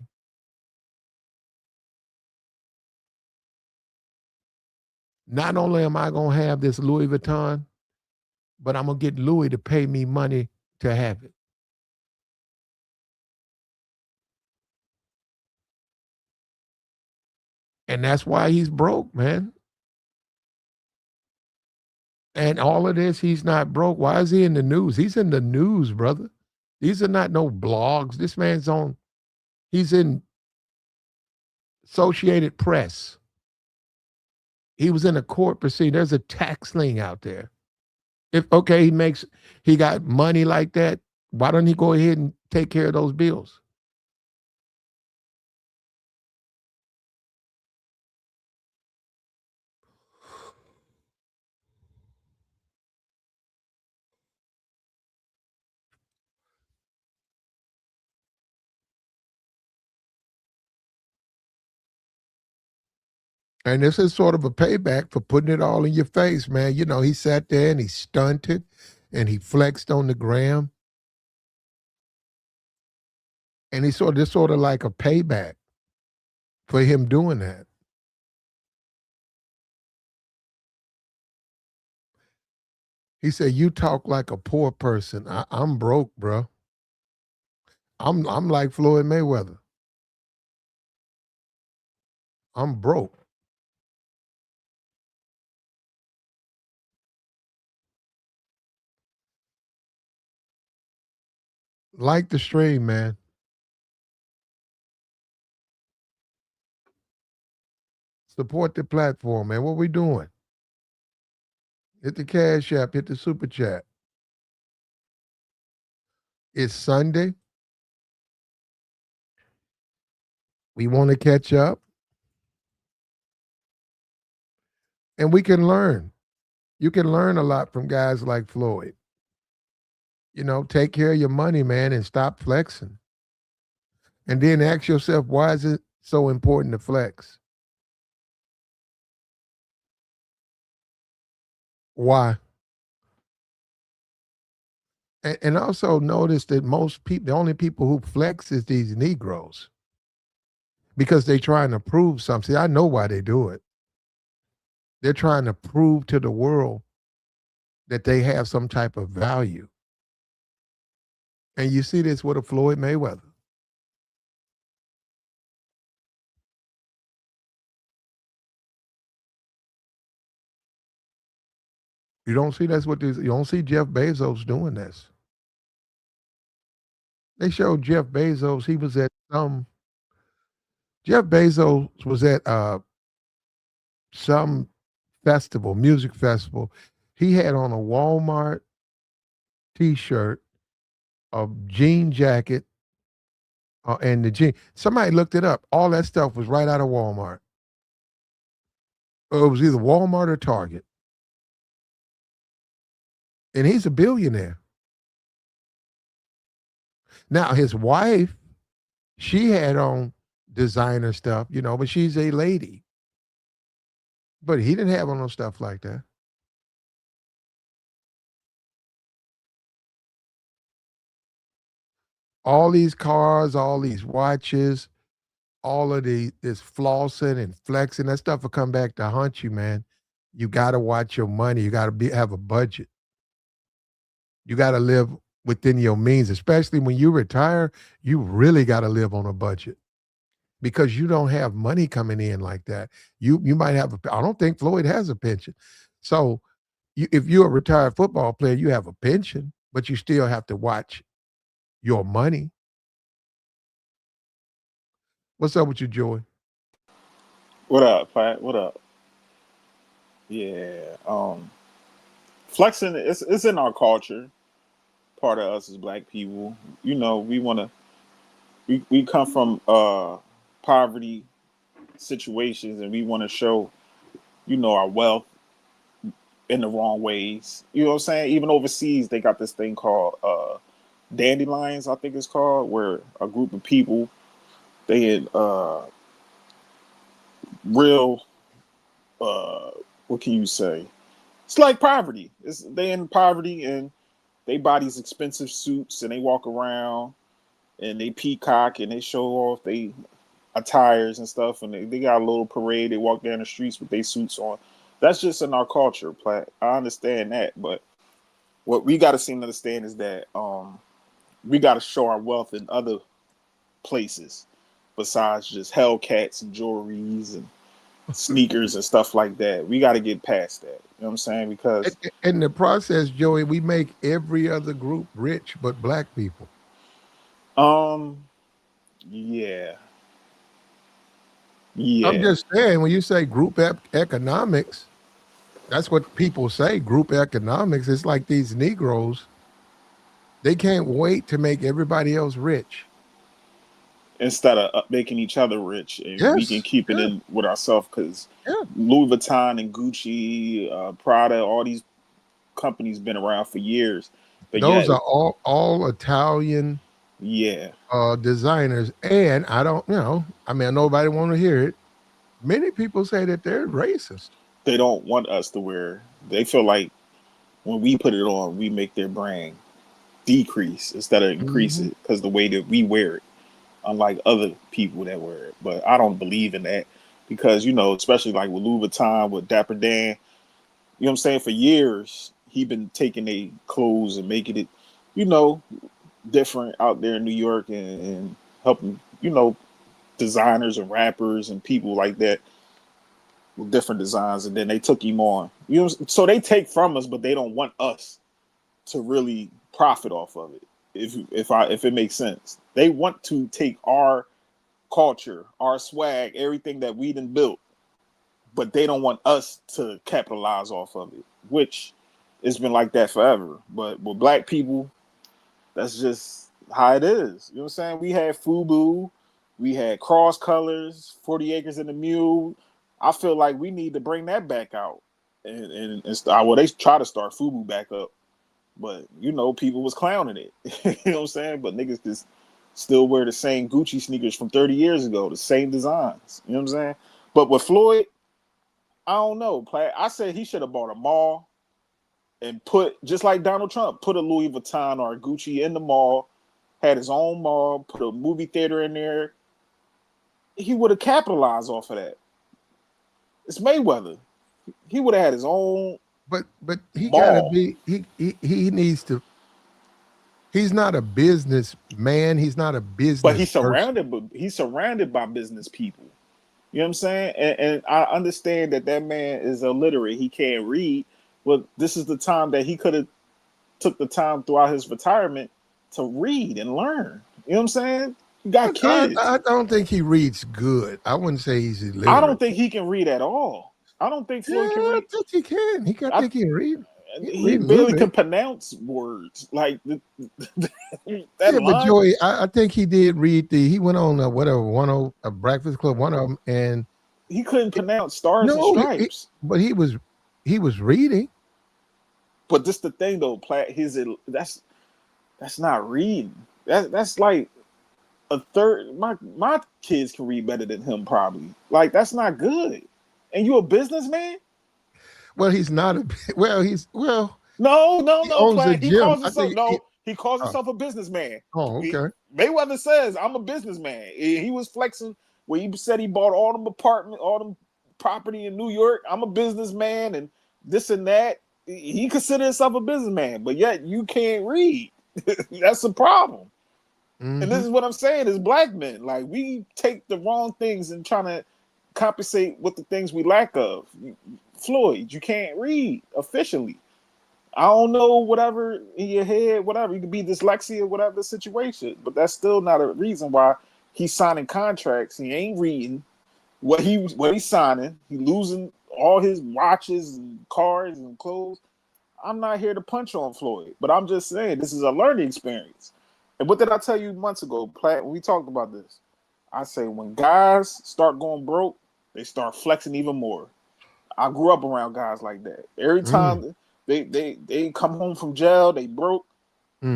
Not only am I going to have this Louis Vuitton, but I'm going to get Louis to pay me money to have it. And that's why he's broke, man. And all of this, he's not broke. Why is he in the news? He's in the news, brother. These are not no blogs. This man's he's in Associated Press. He was in a court proceeding. There's a tax lien out there. He got money like that, why don't he go ahead and take care of those bills? And this is sort of a payback for putting it all in your face, man. He sat there and he stunted and he flexed on the gram. And this sort of like a payback for him doing that. He said, "You talk like a poor person. I'm broke, bro. I'm like Floyd Mayweather. I'm broke." Like the stream, man. Support the platform, man. What we doing? Hit the Cash App, hit the Super Chat. It's Sunday. We want to catch up. And we can learn. You can learn a lot from guys like Floyd. Take care of your money, man, and stop flexing. And then ask yourself, why is it so important to flex? Why? And also notice that most people, the only people who flex is these Negroes because they're trying to prove something. I know why they do it. They're trying to prove to the world that they have some type of value. And you see this with a Floyd Mayweather. You don't see you don't see Jeff Bezos doing this. They showed Jeff Bezos, he was at some Jeff Bezos was at some festival, music festival. He had on a Walmart T-shirt, a jean jacket, and the jean. Somebody looked it up. All that stuff was right out of Walmart. Or it was either Walmart or Target. And he's a billionaire. Now his wife, she had on designer stuff, but she's a lady. But he didn't have on no stuff like that. All these cars, all these watches, all of this flossing and flexing, that stuff will come back to haunt you, man. You got to watch your money. You got to have a budget. You got to live within your means, especially when you retire. You really got to live on a budget because you don't have money coming in like that. You might have I don't think Floyd has a pension. So if you're a retired football player, you have a pension, but you still have to watch your money. What's up with you, Joey? What up, Pat? What up? Yeah. Flexing it's in our culture. Part of us as black people. We come from poverty situations and we want to show, our wealth in the wrong ways. You know what I'm saying? Even overseas they got this thing called dandelions, I think it's called, where a group of people they had real what can you say? It's like poverty. They in poverty and they buy these expensive suits and they walk around and they peacock and they show off they attires and stuff and they got a little parade. They walk down the streets with their suits on. That's just in our culture, Platt. I understand that, but what we got to seem to understand is that we got to show our wealth in other places besides just Hellcats and jewelries and sneakers and stuff like that. We got to get past that. You know what I'm saying? Because in the process, Joey, we make every other group rich but black people. Yeah. I'm just saying, when you say group economics, that's what people say, group economics. It's like these Negroes, they can't wait to make everybody else rich. Instead of making each other rich, and we can keep it in with ourselves, because Louis Vuitton and Gucci, Prada, all these companies been around for years. But those are all Italian designers. And I don't, nobody want to hear it. Many people say that they're racist. They don't want us to wear. They feel like when we put it on, we make their brand decrease instead of increase it because the way that we wear it. Unlike other people that wear it. But I don't believe in that because, especially like with Louis Vuitton, with Dapper Dan, you know what I'm saying? For years, he been taking their clothes and making it, different out there in New York and helping, designers and rappers and people like that with different designs. And then they took him on. So they take from us, but they don't want us to really profit off of it. If it makes sense, they want to take our culture, our swag, everything that we done built, but they don't want us to capitalize off of it, which it's been like that forever. But with black people, that's just how it is. You know what I'm saying? We had FUBU, we had Cross Colors, 40 Acres and a Mule. I feel like we need to bring that back out and well, they try to start FUBU back up. But, people was clowning it. You know what I'm saying? But niggas just still wear the same Gucci sneakers from 30 years ago, the same designs. You know what I'm saying? But with Floyd, I don't know. I said he should have bought a mall and just like Donald Trump, put a Louis Vuitton or a Gucci in the mall, had his own mall, put a movie theater in there. He would have capitalized off of that. It's Mayweather. He would have had his own. But he gotta be he needs to. He's not a business man. He's not a business. But he's surrounded by business people. You know what I'm saying? And I understand that man is illiterate. He can't read. Well, this is the time that he could have took the time throughout his retirement to read and learn. You know what I'm saying? You got kids. I don't think he reads good. I wouldn't say he's I illiterate. don't think he can read at all. I don't think Yeah, Floyd can I read. think he can. I I, think he can read. He can he read a little barely can bit. pronounce words. Like that Yeah, but line. Joey, I think he did read the. He went on whatever a Breakfast Club, one of them, and He couldn't pronounce stars and no, stripes. but he was reading. But this the thing though, Platt. That's not reading. That's like a third. My kids can read better than him probably. Like that's not good. And you a businessman? Well, he's not a. No, He owns a Platt. He gym. calls I himself think. no. He calls Oh, himself a businessman. oh, okay. Mayweather says I'm a businessman. He was flexing where he said he bought all them apartment, all them property in New York. I'm a businessman and this and that. He considers himself a businessman, but yet you can't read. That's the problem. And this Mm-hmm. is what I'm saying is black men. Like we take the wrong things and trying to compensate with the things we lack of. Floyd, you can't read officially. I don't know, whatever in your head, whatever. You could be dyslexia, whatever the situation, but that's still not a reason why he's signing contracts. He ain't reading what he's signing. He losing all his watches and cars and clothes. I'm not here to punch on Floyd, but I'm just saying this is a learning experience. And what did I tell you months ago, Platt, when we talked about this? I say when guys start going broke, they start flexing even more. I grew up around guys like that. Every Mm-hmm. time they come home from jail, they broke,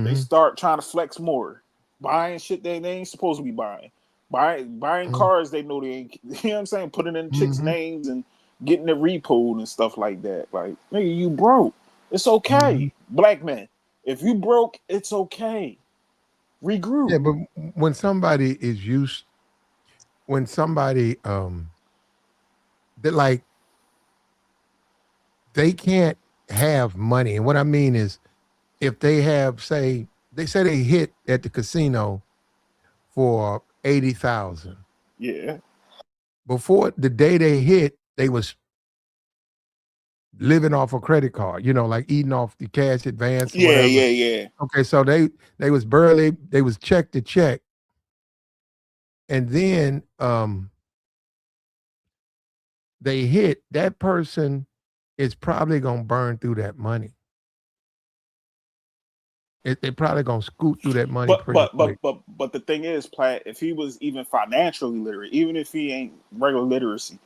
they Mm-hmm. start trying to flex more, buying shit they ain't supposed to be buying, buying cars they know they ain't. You know what I'm saying? Putting in chicks' Mm-hmm. names and getting it repoed and stuff like that. Like, nigga, you broke. It's Mm-hmm. okay, black man. If you broke, it's okay. Yeah, Regroup. but when somebody is used, when somebody that like they can't have money, and what I mean is if they have, say, they say they hit at the casino for 80,000. Yeah, Before the day they hit, they was living off a credit card, like eating off the cash advance or whatever. yeah. Okay, so they was barely they was check to check, and then they hit that person is probably gonna burn through that money. They probably gonna scoot through that money But pretty but quick. but but but the thing is, Platt, if he was even financially literate, even if he ain't regular literacy,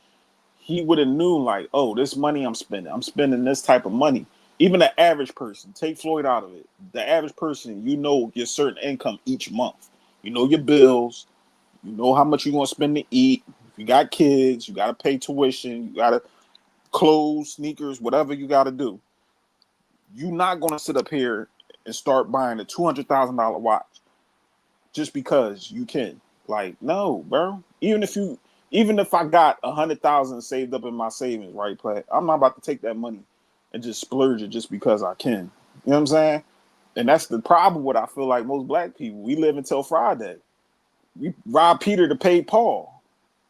he would have knew like, oh, this money I'm spending this type of money. Even the average person, take Floyd out of it. The average person, you know your certain income each month. You know your bills. You know how much you're gonna spend to eat. If you got kids, you gotta pay tuition. You gotta clothes, sneakers, whatever you gotta do. You're not gonna sit up here and start buying a $200,000 watch just because you can. Like, no, bro. Even if I got 100,000 saved up in my savings, right, Platt, I'm not about to take that money and just splurge it just because I can. You know what I'm saying? And that's the problem with I feel like most black people. We live until Friday. We rob Peter to pay Paul.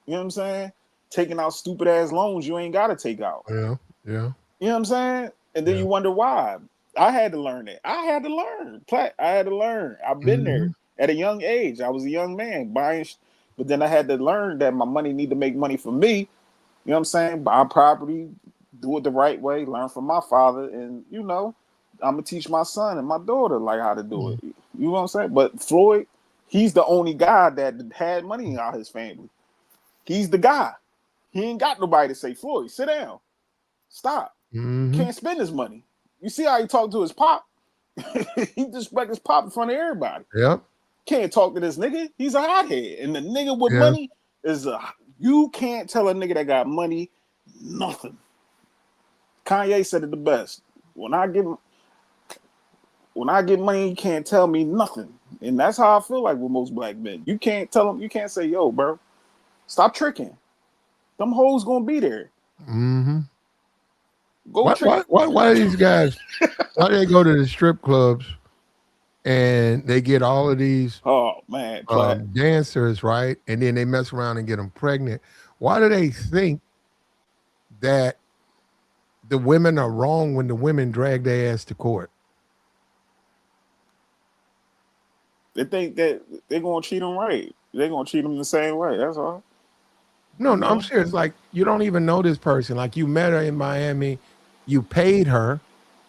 You know what I'm saying? Taking out stupid ass loans you ain't gotta take out. Yeah, yeah, You know what I'm saying? And then yeah. you wonder why. I had to learn it. I had to learn. I had to learn. I've been there Hmm. at a young age. I was a young man buying, but then I had to learn that my money need to make money for me. You know what I'm saying? Buy property, do it the right way, learn from my father, and I'm gonna teach my son and my daughter like how to do it. You know what I'm saying? But Floyd, he's the only guy that had money out his family. He's the guy. He ain't got nobody to say, Floyd, sit down, stop. Hmm. Can't spend his money. You see how he talked to his pop? He disrespect his pop in front of everybody. Yep. Can't talk to this nigga. He's a hothead. And the nigga with Yeah. money you can't tell a nigga that got money nothing. Kanye said it the best. When I get money, you can't tell me nothing. And that's how I feel like with most black men. You can't tell them, you can't say, yo, bro, stop tricking. Them hoes gonna be there. Hmm. Go Why, trick. why, why, why do these guys? Why do they go to the strip clubs and they get all of these Oh man, Platt. dancers, right? And then they mess around and get them pregnant. Why do they think that the women are wrong when the women drag their ass to court? They think that they're gonna treat them right. They're gonna treat them the same way. That's all. No, You no, I'm know? serious. Like you don't even know this person. Like you met her in Miami, you paid her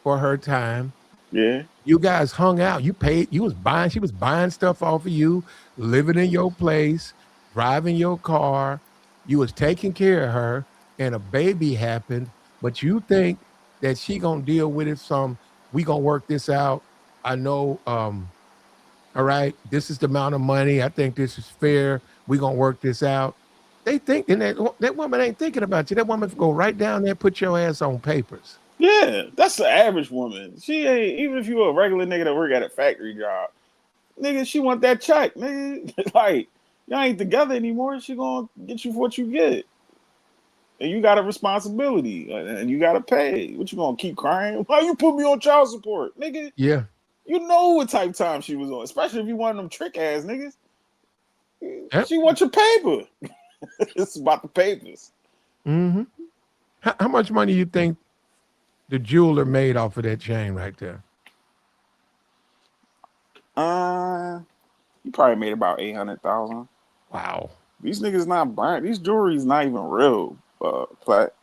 for her time. Yeah. You guys hung out. You paid. You was buying. She was buying stuff off of you, living in your place, driving your car. You was taking care of her, and a baby happened. But you think that she gonna deal with it? We gonna work this out. I know. All right, this is the amount of money. I think this is fair. We gonna work this out. They think, and that woman ain't thinking about you. That woman go right down there, put your ass on papers. Yeah, that's the average woman. She ain't even if you a regular nigga that work at a factory job, nigga. She want that check, nigga. Like y'all ain't together anymore. She gonna get you for what you get, and you got a responsibility, and you got to pay. What you gonna keep crying? Why you put me on child support, nigga? Yeah. You know what type of time she was on, especially if you one of them trick ass niggas. Yep. She want your paper. It's about the papers. Mm-hmm. How much money you think the jeweler made off of that chain right there? You probably made about 800,000. Wow. These niggas not buying. These jewelry's not even real. Plat.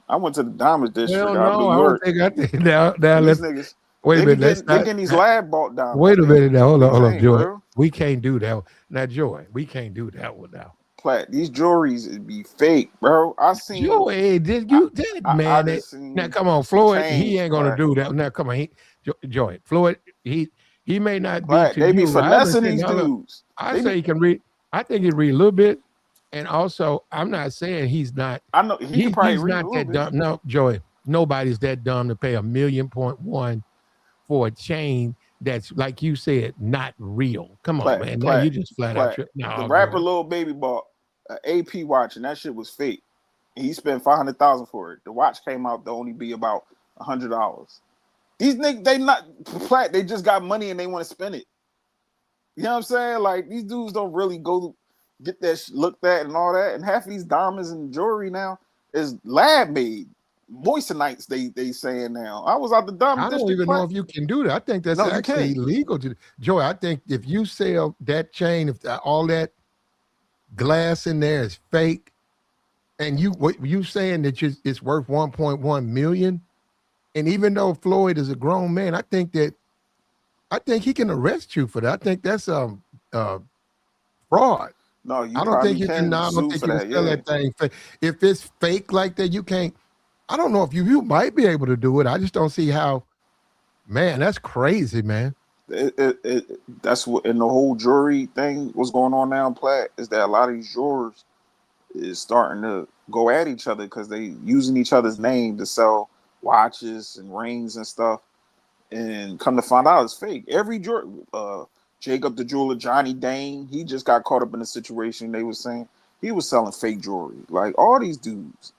I went to the diamond district Well, out of no, New I don't York. think I think now These let's niggas, wait a minute. Let's they not getting these lab bought diamonds. wait a minute now. Hold These on, ain't Joy. real. We can't do that. Now, Joy, we can't do that one now. Plat. These jewelries be fake, bro. Joy, did you did I man it? just Now seen come on, Floyd. He chains, ain't gonna Plat. do that. Now come on, Joy, Floyd. He may not be Plat. to They be you. I finessing understand. these Now, look, dudes. I They say be. he can read. I think he read a little bit, and also I'm not saying he's not. I know he could probably He's read a not little that bit. dumb. No, Joy. Nobody's that dumb to pay $1.1 million for a chain that's like you said not real. Come on, Plat. man. Now you Plat. just flat out Plat. trip. The No, rapper Joy. Lil Baby bought an AP watch, and that shit was fake. He spent 500,000 for it. The watch came out to only be about $100. These niggas, they not Plat. They just got money and they want to spend it. You know what I'm saying? Like these dudes don't really go get that looked at and all that. And half of these diamonds and jewelry now is lab made. Moistenites, they saying now. I was out the diamond I don't district even know Plat. if you can do that. I think that's No, you actually can't. illegal to Joy. I think if you sell that chain, if all that glass in there is fake, and what you saying that it's worth 1.1 million, and even though Floyd is a grown man, I think he can arrest you for that. I think that's uh fraud. No, you I don't think probably you can. can No, I don't sue think for you can that. sell Yeah. that thing. If it's fake like that, you can't. I don't know if you might be able to do it. I just don't see how. Man, that's crazy, man. That's what in the whole jury thing. What's going on now in Platt is that a lot of these jurors is starting to go at each other because they using each other's name to sell watches and rings and stuff, and come to find out it's fake. Every juror, Jacob the jeweler, Johnny Dane, he just got caught up in a situation. They were saying he was selling fake jewelry. Like all these dudes,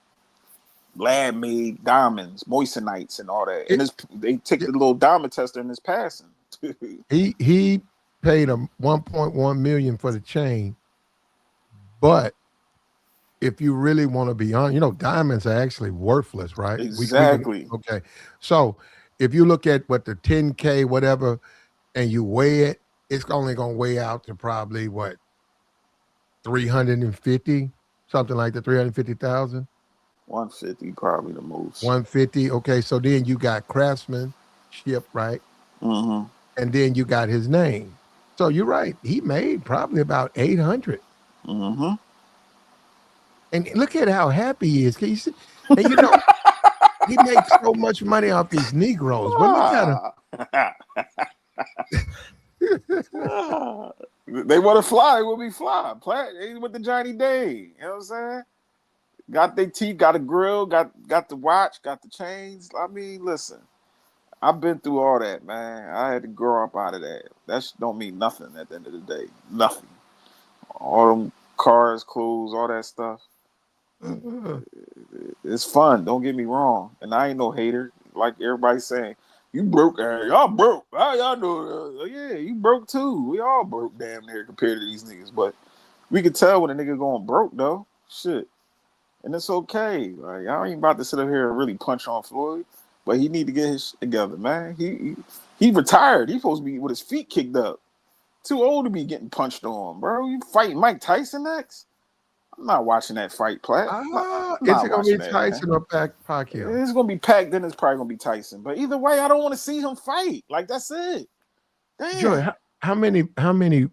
lab made diamonds, moistenites, and all that. And It, they take it, the little diamond tester and it's passing. he paid him 1.1 million for the chain, but if you really want to be honest, diamonds are actually worthless, right? We can Exactly. okay. So if you look at what the 10K whatever, and you weigh it, it's only gonna weigh out to probably what 350, something like that, 350,000. 150 probably the most. 150. Okay, so then you got craftsmanship, right? Mm-hmm. And then you got his name. So you're right. He made probably about 800. Mm-hmm. And look at how happy he is. Can you see? And he makes so much money off these Negroes. But look at him. They want to fly, we'll be fly. Platt, they with the Johnny Day. You know what I'm saying? Got their teeth, got a grill, got the watch, got the chains. I mean, listen, I've been through all that, man. I had to grow up out of that. That don't mean nothing at the end of the day. Nothing. All them cars, clothes, all that stuff. It's fun. Don't get me wrong. And I ain't no hater. Like everybody's saying, you broke. Y'all broke. How y'all know? Yeah, you broke too. We all broke damn near compared to these niggas. But we could tell when a nigga going broke though. Shit. And it's okay. Like I ain't about to sit up here and really punch on Floyd. But he need to get his shit together, man. He retired. He supposed to be with his feet kicked up. too old to be getting punched on, bro. You fighting Mike Tyson next? I'm not watching that fight, Platt. I'm Is not it gonna be watching that, man. Tyson or Pacquiao? It's gonna be packed, then it's probably gonna be Tyson. But either way, I don't want to see him fight. Like that's it. Joy, Damn. how many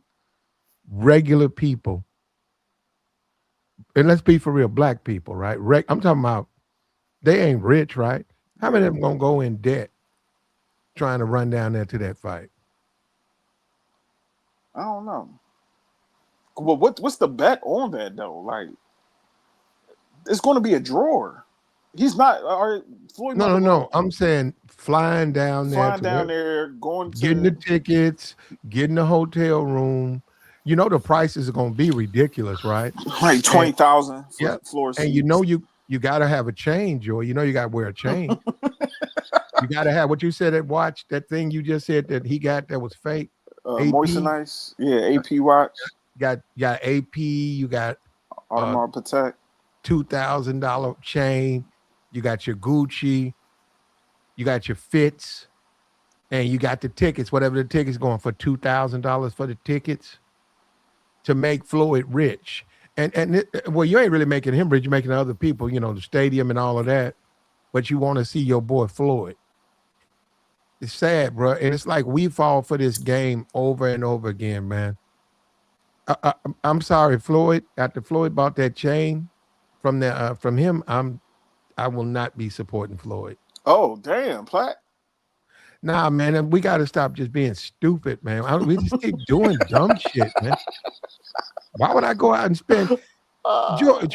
regular people, and let's be for real, black people, right? I'm talking about they ain't rich, right? How many of them gonna go in debt trying to run down there to that fight? I don't know. Well, what's the bet on that though? Like, it's going to be a drawer. He's not. Floyd No, no, Mayweather no. going I'm saying flying down there flying to down where, there, going getting the to tickets, getting the hotel room. You know the prices are gonna be ridiculous, right? like And 20,000 for yeah, floor and seats. you gotta have a chain, Joy. You know you gotta wear a chain. You gotta have what you said at watch, that thing you just said that he got that was fake. AP, Moisturize, yeah. AP watch, got AP, you got Audemars Patek. $2,000 chain, you got your Gucci, you got your Fits, and you got the tickets, whatever the tickets going for $2,000 for the tickets to make Floyd rich. Well, you ain't really making him rich, you're making other people, the stadium and all of that, but you want to see your boy Floyd. It's sad, bro. And it's like we fall for this game over and over again, man. I'm sorry, Floyd. After Floyd bought that chain from him, I will not be supporting Floyd. Oh damn, Platt. Nah, man, and we got to stop just being stupid, man. We just keep doing dumb shit, man. Why would I go out and spend Joy?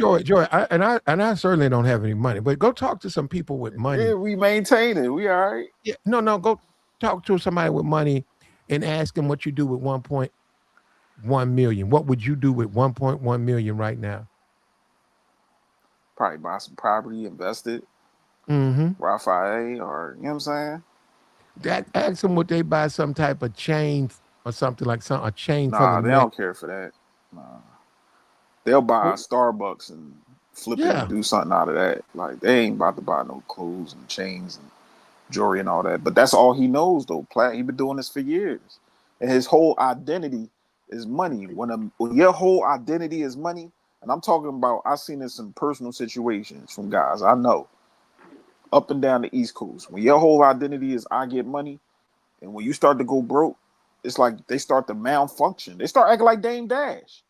I certainly don't have any money, but go talk to some people with money. Yeah, we maintain it. We all right. Yeah, no, go talk to somebody with money and ask them what you do with 1.1 million. What would you do with 1.1 million right now? Probably buy some property, invest it, Mm-hmm. Roth IRA, or you know what I'm saying? Ask them would they buy some type of chain or something like a chain for the Nah, they neck. don't care for that. Nah. They'll buy a Starbucks and flip it Yeah. and do something out of that. Like they ain't about to buy no clothes and chains and jewelry and all that. But that's all he knows though. Platt, he been doing this for years, and his whole identity is money. When your whole identity is money, and I'm talking about, I've seen this in personal situations from guys I know up and down the East Coast. When your whole identity is I get money, and when you start to go broke, it's like they start to malfunction. They start acting like Dame Dash.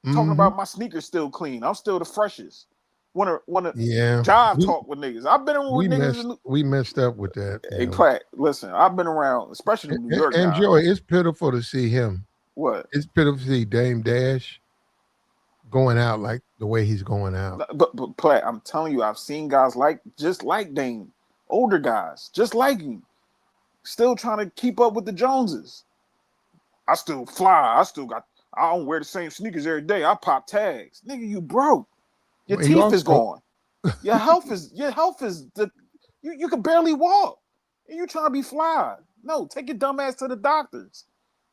Talking Mm-hmm. about my sneakers still clean. I'm still the freshest. Wanna Yeah. jive talk with niggas. I've been with niggas. We messed up with that. Hey Platt, listen, I've been around, especially And, New York and Joy, guys. it's pitiful to see him. What? It's pitiful to see Dame Dash going out like the way he's going out. But Platt, I'm telling you, I've seen guys just like Dame, older guys, just like him, still trying to keep up with the Joneses. I still fly. I don't wear the same sneakers every day. I pop tags. Nigga, you broke. Your Well, he teeth is also, gone. Your health is you can barely walk. And you trying to be fly. No, take your dumb ass to the doctors.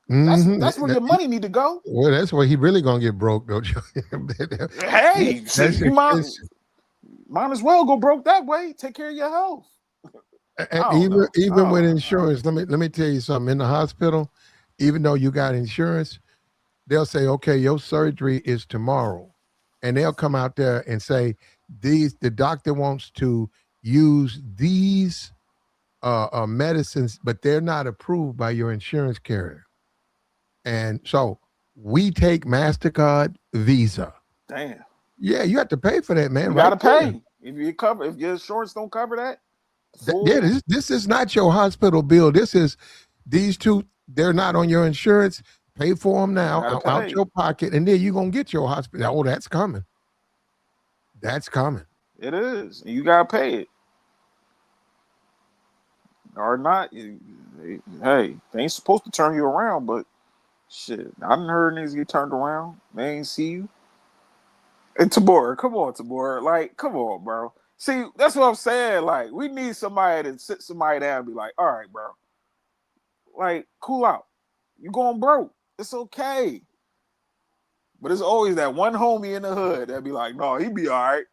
That's where your money need to go. Well, that's where he really gonna get broke, though. Hey, That's you might expensive. as well go broke that way. Take care of your health. And I don't know. even with insurance, let me tell you something. In the hospital, even though you got insurance, they'll say, okay, your surgery is tomorrow. And they'll come out there and say, the doctor wants to use these medicines, but they're not approved by your insurance carrier. And so we take MasterCard, Visa. Damn. Yeah, you have to pay for that, man. You Right gotta pay. If your insurance don't cover that. Yeah, this is not your hospital bill. These two, they're not on your insurance. Pay for them now out your pocket, and then you're going to get your hospital. Oh, that's coming. That's coming. It is. You got to pay it. Or not. Hey, they ain't supposed to turn you around, but shit. I done heard niggas get turned around. They ain't see you. And Tabor, come on, Tabor. Like, come on, bro. See, that's what I'm saying. Like, we need somebody to sit somebody down and be like, all right, bro. Like, cool out. You going broke. It's okay. But it's always that one homie in the hood that be like, no, he be all right.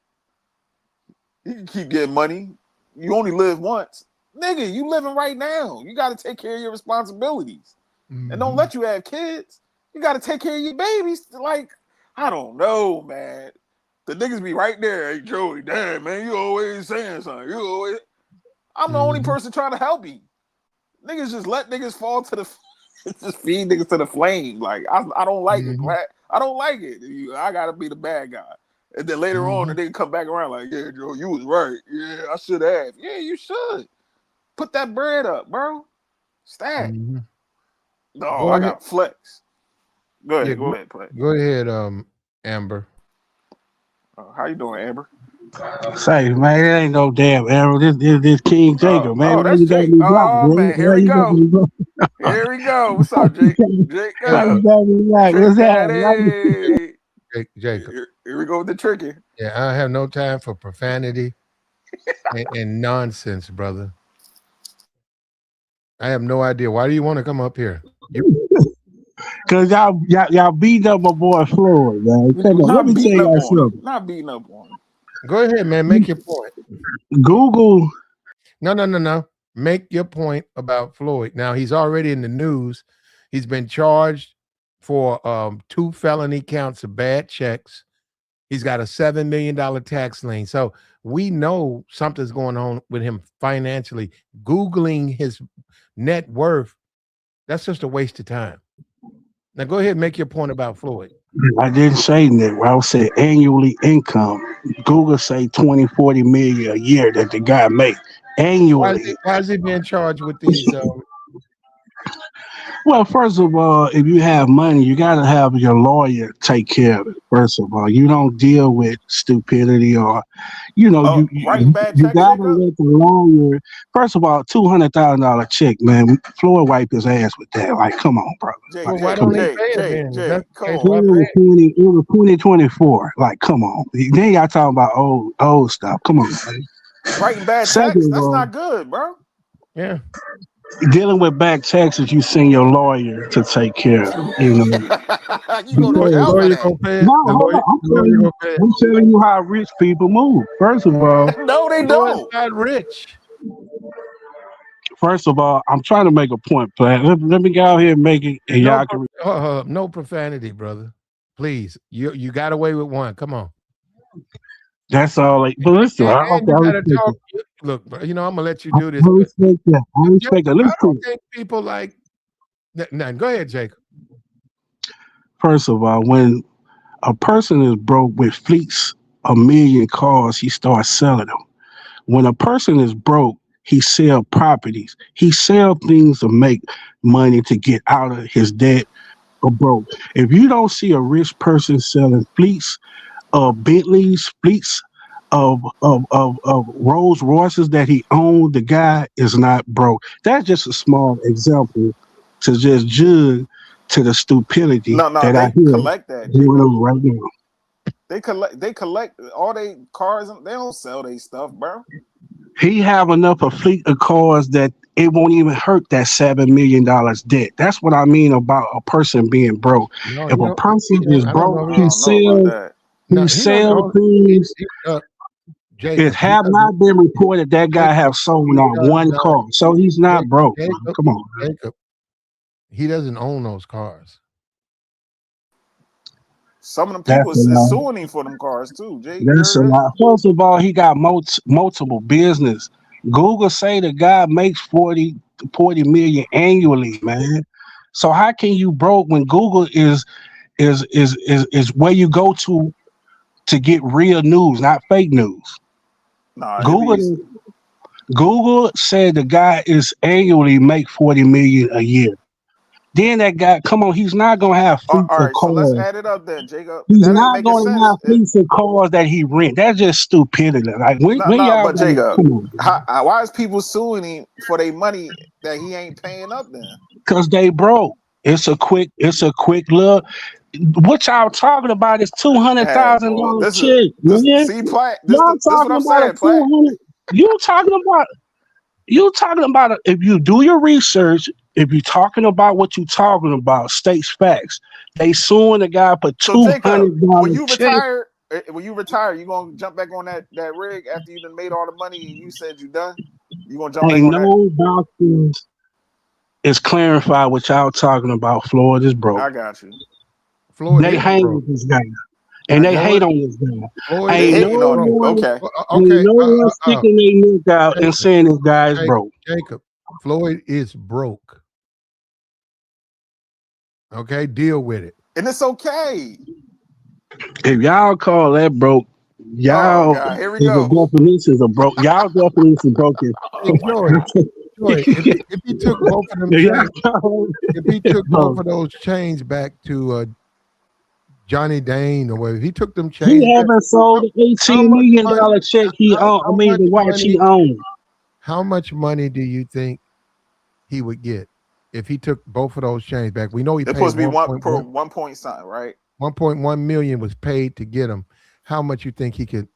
He can keep getting money. You only live once. Nigga, you living right now. You got to take care of your responsibilities. and don't let you have kids. You got to take care of your babies. Like, I don't know, man. The niggas be right there. Hey, Joey, damn, man, you always saying something. You always. I'm the only person trying to help you. Niggas just let niggas fall to the, just feed niggas to the flame. Like, I don't like it. I don't like it. I gotta be the bad guy. And then later on, the nigga come back around like, yeah, Joe, you was right. Yeah, I should have. Yeah, you should. Put that bread up, bro. Stack. No, I got flex. Go ahead, go ahead, play. Go ahead, Amber. How you doing, Amber? Say, man, it ain't no damn Amber. This King Jacob, man. Oh, that's Jake. Oh, man, here we go. Here we go. What's up, Jake? Jake, what's that? Jacob. Here we go with the tricky. Yeah, I have no time for profanity and nonsense, brother. I have no idea. Why do you want to come up here? Because y'all beat up my boy Floyd, man. Let me tell y'all something. Not beating up on him. Go ahead, man. Make your point. Google. No. Make your point about Floyd. Now, he's already in the news. He's been charged for 2 felony counts of bad checks. He's got a $7 million tax lien. So we know something's going on with him financially. Googling his net worth, that's just a waste of time. Now, go ahead and make your point about Floyd. I didn't say that. I would say annually income. Google say 20, 40 million a year that the guy make annually. Why is he being charged with these? Well, first of all, if you have money, you got to have your lawyer take care of it. First of all, you don't deal with stupidity or, you got to let the lawyer. First of all, $200,000 check, man. Floyd wipe his ass with that. Like, come on, brother. Why don't they pay it then? It was 2024. Like, come on. Then y'all talking about old stuff. Come on, buddy. Writing bad checks, that's not good, bro. Yeah. Dealing with back taxes, you send your lawyer to take care of it. You go to hell for that. I'm telling you how rich people move. First of all, no, they don't. Not rich. First of all, I'm trying to make a point, Platt. Let me go out here and make it, and y'all can. No profanity, brother. Please, you got away with one. Come on. That's all. But listen, look, I'm gonna let you do this. I respect that. I don't think people like. Nah, go ahead, Jacob. First of all, when a person is broke with fleets of million cars, he starts selling them. When a person is broke, he sells properties. He sells things to make money to get out of his debt or broke. If you don't see a rich person selling fleets of Bentleys, fleets of Rolls Royces that he owned, the guy is not broke. That's just a small example to just judge to the stupidity that I hear collect that going on right now. They collect all they cars. They don't sell their stuff, bro. He have enough a fleet of cars that it won't even hurt that $7 million debt. That's what I mean about a person being broke. If a person is broke, he sells things. It have not been reported that guy have sold on one car, so he's not broke. Come on, Jacob. He doesn't own those cars. Some of them people is suing him for them cars too, Jake. That's a lot. First of all, he got multiple business. Google say the guy makes 40 million annually, man. So how can you broke when Google is where you go to get real news, not fake news? Nah, Google said the guy is annually make 40 million a year. Then that guy, come on, he's not gonna have fleets of cars. So let's add it up then, Jacob. He's not gonna have fleets of cars that he rent. That's just stupidity. Like but Jacob, why is people suing him for their money that he ain't paying up then? Because they broke. It's a quick look. What y'all talking about is $200,000 check, man. See, Platt, y'all talking about $200,000. You talking about if you do your research, if you're talking about what you're talking about, states facts. They suing the guy for $200,000. When you retire, you gonna jump back on that rig after you done made all the money and you said you done? You gonna jump back on that? Doctors. is clarify what y'all talking about. Floyd is broke. I got you. Floyd They is hang broke. with this guy, and they hate Floyd, on this guy. Floyd They Ain't no is hating on him. broke. one, Okay. ain't Okay, no one sticking their neck out and Jacob, saying this guy is broke. Jacob, Floyd is broke. Okay, deal with it. And it's okay. If y'all call that broke, Oh y'all God, here we is the go. definitions of broke. Y'all definition broke is Hey, Oh my Joy, God. Joy, if he took both of them if chains, y'all call if he took both of those chains back to Johnny Dane or whatever, if he took them chains he back, haven't sold how, the how $18 much million money? check he owned. I How mean, much the watch money? he owned. How much money do you think he would get if he took both of those chains back? We know he It's paid supposed to be one per 1.1 1 point something, right? 1.1 million was paid to get them. How much you think he could,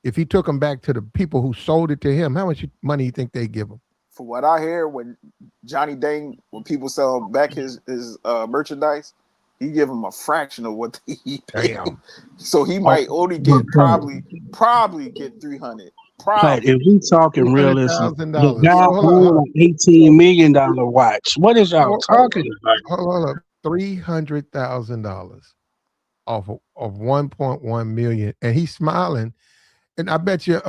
if he took them back to the people who sold it to him? How much money you think they give him? For what I hear, when Johnny Dane, when people sell back his merchandise, he give him a fraction of what he paid. Damn. So he Oh, might only But get probably get 300. Pat, Probably. if we talking realistic, the $300,000. guy So hold on, owned an $18 million watch. What is y'all hold on, talking about? hold up. $300,000 of 1.1 million, and he's smiling. And I bet you,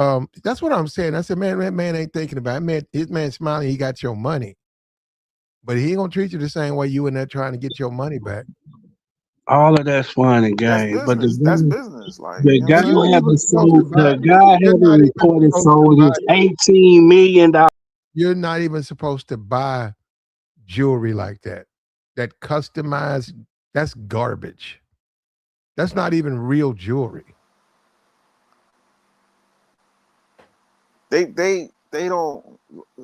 that's what I'm saying. I said, man, that man ain't thinking about it. Man, his man smiling. He got your money, but he ain't gonna treat you the same way you in there trying to get your money back. All of that's fun and That's games, but business. That's business. Like, the you know what guy I'm You ain't saying? even haven't supposed to sold buy. the guy You're haven't not even reported supposed to sold buy. his $18 million. You're not even supposed to buy jewelry like that. That customized. That's garbage. That's not even real jewelry. They don't,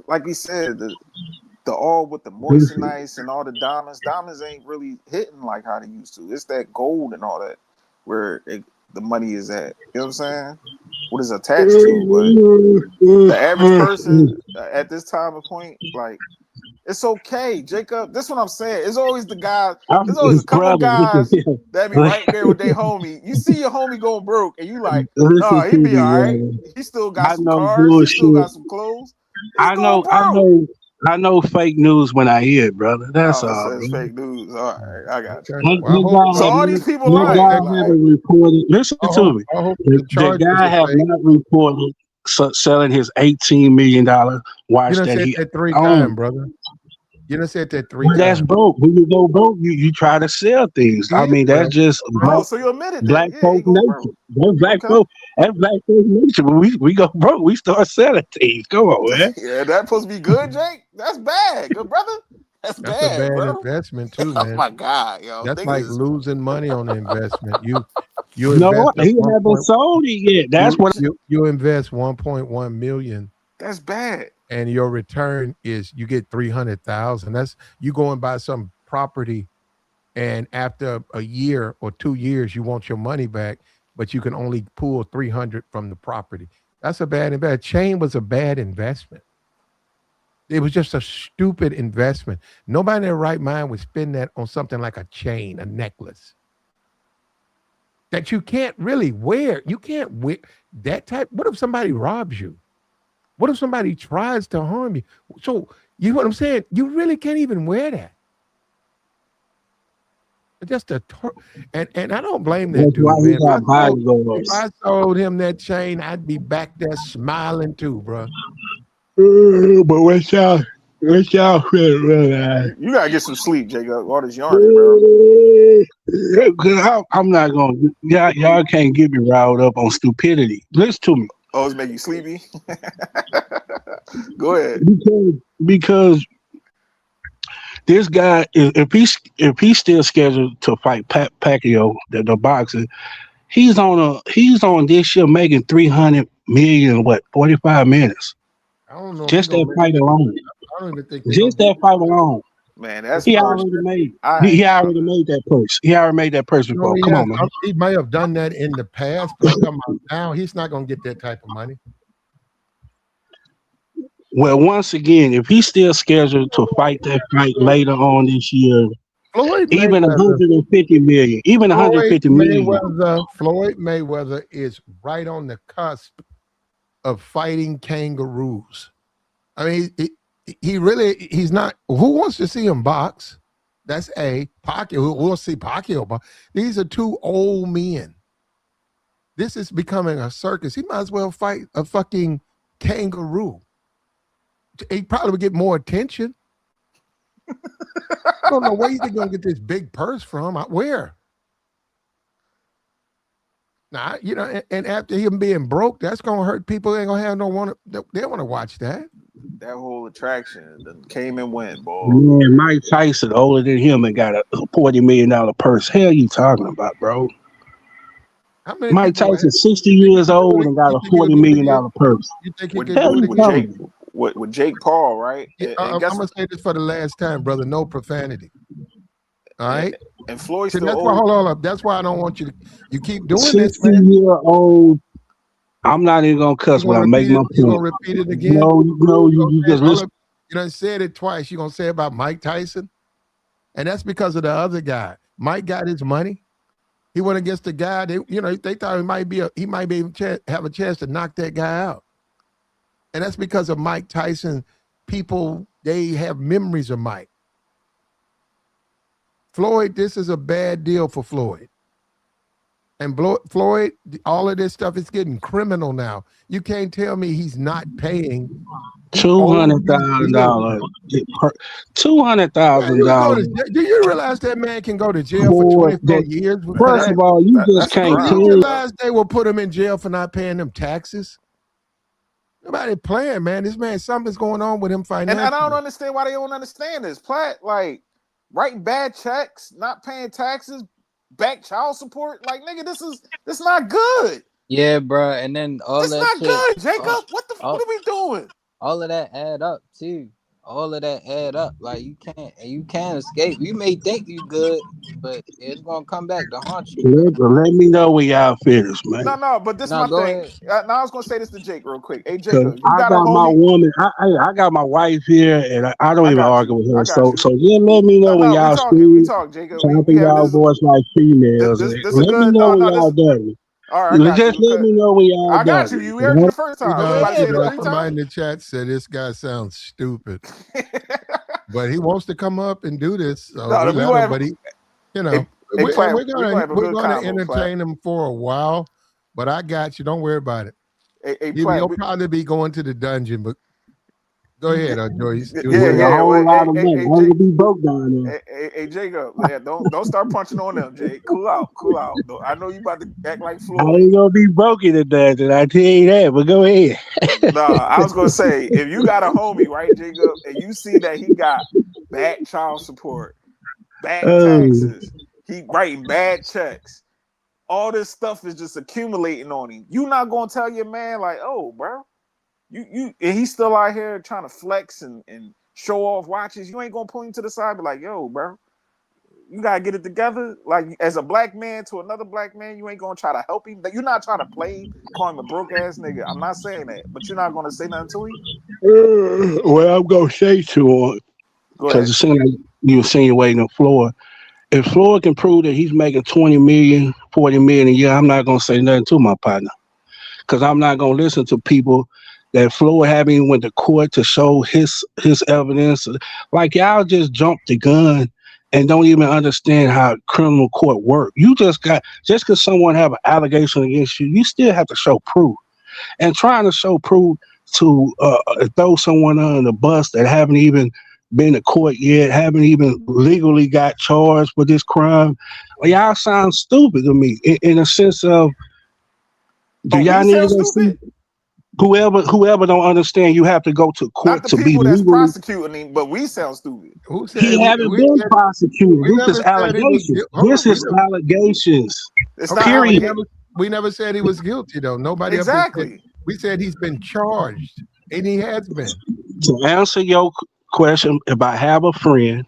like we said, the all with the moissanite and all the diamonds. Diamonds ain't really hitting like how they used to. It's that gold and all that where the money is at. You know what I'm saying? What is attached to, but the average person at this time of point, like, it's okay, Jacob. This is what I'm saying. It's always the guy. I'm There's always a his couple brother. Listen guys here. that be right there with their homie. You see your homie going broke, and you like, Listen nah, to he be me, all right. brother. He still got I some know cars. He still bullshit. got some clothes. He I going know, I broke. know, I know fake news when I hear it, brother. That's Oh, all, it's bro. fake news. All right, I got you. Okay. That, Well, I that hope. guy So Well, have all not, these people I that hope. lying. guy Like, haven't reported. Listen I to hope. me. I hope The, the the charges guy are have fake. not reported selling his $18 million You watch done that said he that three times, owned. brother. You done said that three Well, that's times. broke. When you go broke, you try to sell things. He I is mean, that's broke. just Okay. oh, so you admitted black that? Yeah, he folk go broke. nature. That's black Okay. folk. That's black folk nature. When we go broke, we start selling things. Come on, man. Yeah, that supposed to be good, Jake. That's bad, good brother. That's That's a bad, bad bro. investment too, Oh man. my God, yo, That's like niggas. losing money on the investment. You No, invest he one haven't point sold it yet. That's what. you invest 1.1 million, That's bad. and your return is you get 300,000. That's you go and buy some property, and after a year or 2 years you want your money back, but you can only pull 300 from the property. That's a bad investment. Chain was a bad investment. It was just a stupid investment. Nobody in their right mind would spend that on something like a chain, a necklace that you can't really wear. You can't wear that type. What if somebody robs you? What if somebody tries to harm you? So you know what I'm saying? You really can't even wear that. It's just and I don't blame that That's why dude, he man. got If bodyguards. I sold him that chain, I'd be back there smiling too, bro. But what y'all feel realize? You gotta get some sleep, Jacob. All this yarning, bro. Cause I'm not gonna. Y'all can't get me riled up on stupidity. Listen to me, Oh, it's make you sleepy. Go ahead. because this guy, if he's still scheduled to fight Pacquiao, the boxer, he's on this year making 300 million. What 45 minutes? I don't know if he's Just gonna that make. fight alone. I don't even think he's gonna Just get that fight alone. Man, that's He hurt. already made. I He ain't already made that purse. He already made that purse No, before. he Come has. on, man. He may have done that in the past, but I'm talking about now. He's not going to get that type of money. Well, once again, if he's still scheduled to fight that fight later on this year, Floyd even Mayweather, 150 million, even 150 million. Floyd Mayweather is right on the cusp of fighting kangaroos. I mean, he's not. Who wants to see him box? That's A. Pacquiao, we'll see Pacquiao box. These are two old men. This is becoming a circus. He might as well fight a fucking kangaroo. He probably would get more attention. I don't know where you think you're gonna get this big purse from. Where? Nah, you know, and after him being broke, that's gonna hurt people. They ain't gonna have they want to watch that. That whole attraction came and went, boy. Man, Mike Tyson older than him and got a $40 million purse. Hell, you talking about, bro? Mike Tyson, 60 years old and got a $40 million purse. You think he could do it again? With Jake Paul, right? I'm gonna say this for the last time, brother. No profanity. All right. And Floyd so still that's old. Why, hold on. That's why I don't want you to. You keep doing 60 this, man. 60-year-old. I'm not even gonna cuss when I make my point. You gonna repeat it again? No, you just listen. You done said it twice. You gonna say about Mike Tyson, and that's because of the other guy. Mike got his money. He went against the guy. They thought he might be have a chance to knock that guy out, and that's because of Mike Tyson. People, they have memories of Mike. Floyd, this is a bad deal for Floyd. And Floyd, all of this stuff is getting criminal now. You can't tell me he's not paying $200,000. $200,000. Do you realize that man can go to jail for 24 years? First of all, you just can't tell. Do you realize they will put him in jail for not paying them taxes? Nobody playing, man. This man, something's going on with him financially. And I don't understand why they don't understand this. Platt, like, writing bad checks, not paying taxes, back child support. Like, nigga, this not good. Yeah, bro. And then all this that not shit, good, Jacob. What are we doing? All of that add up too. All of that add up. Like you can't escape. You may think you good, but it's gonna come back to haunt you. Let me know when y'all finish, man. No, but this is my thing. Now I was gonna say this to Jake real quick. Hey, Jacob, you I got my woman. I got my wife here, and I don't even argue with her. So just let me know when y'all speak. We talk, Jacob. Chopping y'all voice like females. Let me know when y'all done. All right, just let me know when y'all. I got you. You heard you the first time. Somebody in the chat said this guy sounds stupid, but he wants to come up and do this. So but he, we're going to entertain him for a while. But I got you. Don't worry about it. You'll probably be going to the dungeon, but. Go ahead, Joyce. Hey, Jacob, don't start punching on them, Jake. Cool out. I know you about to act like Floyd. I ain't gonna be broken at that, I tell you that. But go ahead. I was gonna say, if you got a homie, right, Jacob, and you see that he got bad child support, bad taxes, he writing bad checks, all this stuff is just accumulating on him. You not gonna tell your man like, oh, bro. You and he's still out here trying to flex and show off watches. You ain't gonna pull him to the side, be like, yo, bro, you gotta get it together. Like, as a black man to another black man, you ain't gonna try to help him. You're not trying to play him, call him a broke ass nigga. I'm not saying that, but you're not gonna say nothing to him. Well, I'm gonna say to him because it seems like you insinuating on Floyd. If Floyd can prove that he's making 20 million, 40 million a year, I'm not gonna say nothing to my partner because I'm not gonna listen to people that Floyd haven't went to court to show his evidence. Like, y'all just jumped the gun and don't even understand how criminal court work. You just because someone have an allegation against you, you still have to show proof. And trying to show proof to throw someone under the bus that haven't even been to court yet, haven't even legally got charged with this crime, well, y'all sound stupid to me in a sense of, do y'all need to see? Whoever don't understand, you have to go to court to be legally. Not the people that's prosecuting him, but we sound stupid. He haven't been prosecuted. This is allegations. This is allegations. Period. We never said he was guilty, though. Nobody exactly. We said he's been charged, and he has been. To answer your question, if I have a friend,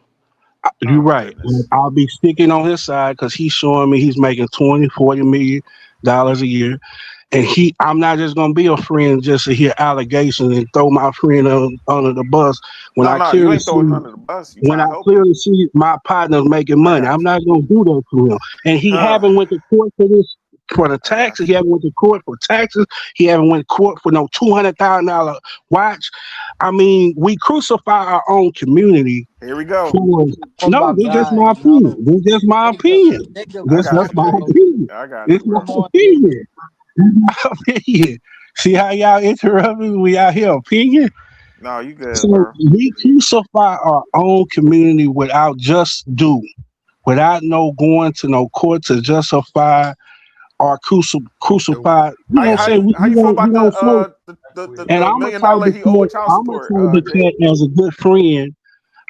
you're right. I'll be sticking on his side because he's showing me he's making $20-40 million a year. And I'm not just gonna be a friend just to hear allegations and throw my friend under the bus when I clearly see my partner's making money. I'm not gonna do that to him. And he haven't went to court for this for the taxes. He haven't went to court for taxes. He haven't went to court for no $200,000 watch. I mean, we crucify our own community. Here we go. Oh No, my this is just God, my opinion. no. This is just my Jacob, opinion. Jacob, I This is got my you, Jay. opinion. I got It's you, my bro. come on, opinion. My opinion. See how y'all interrupt me? We out here opinion. No, you good, So bro. we crucify our own community without just due, without no going to no court to justify or crucify. You know what I'm saying? How you feel about We don't float. And the I'm $1 a million type he of owed cat. child I'm a support, type of Jay? cat as a good friend.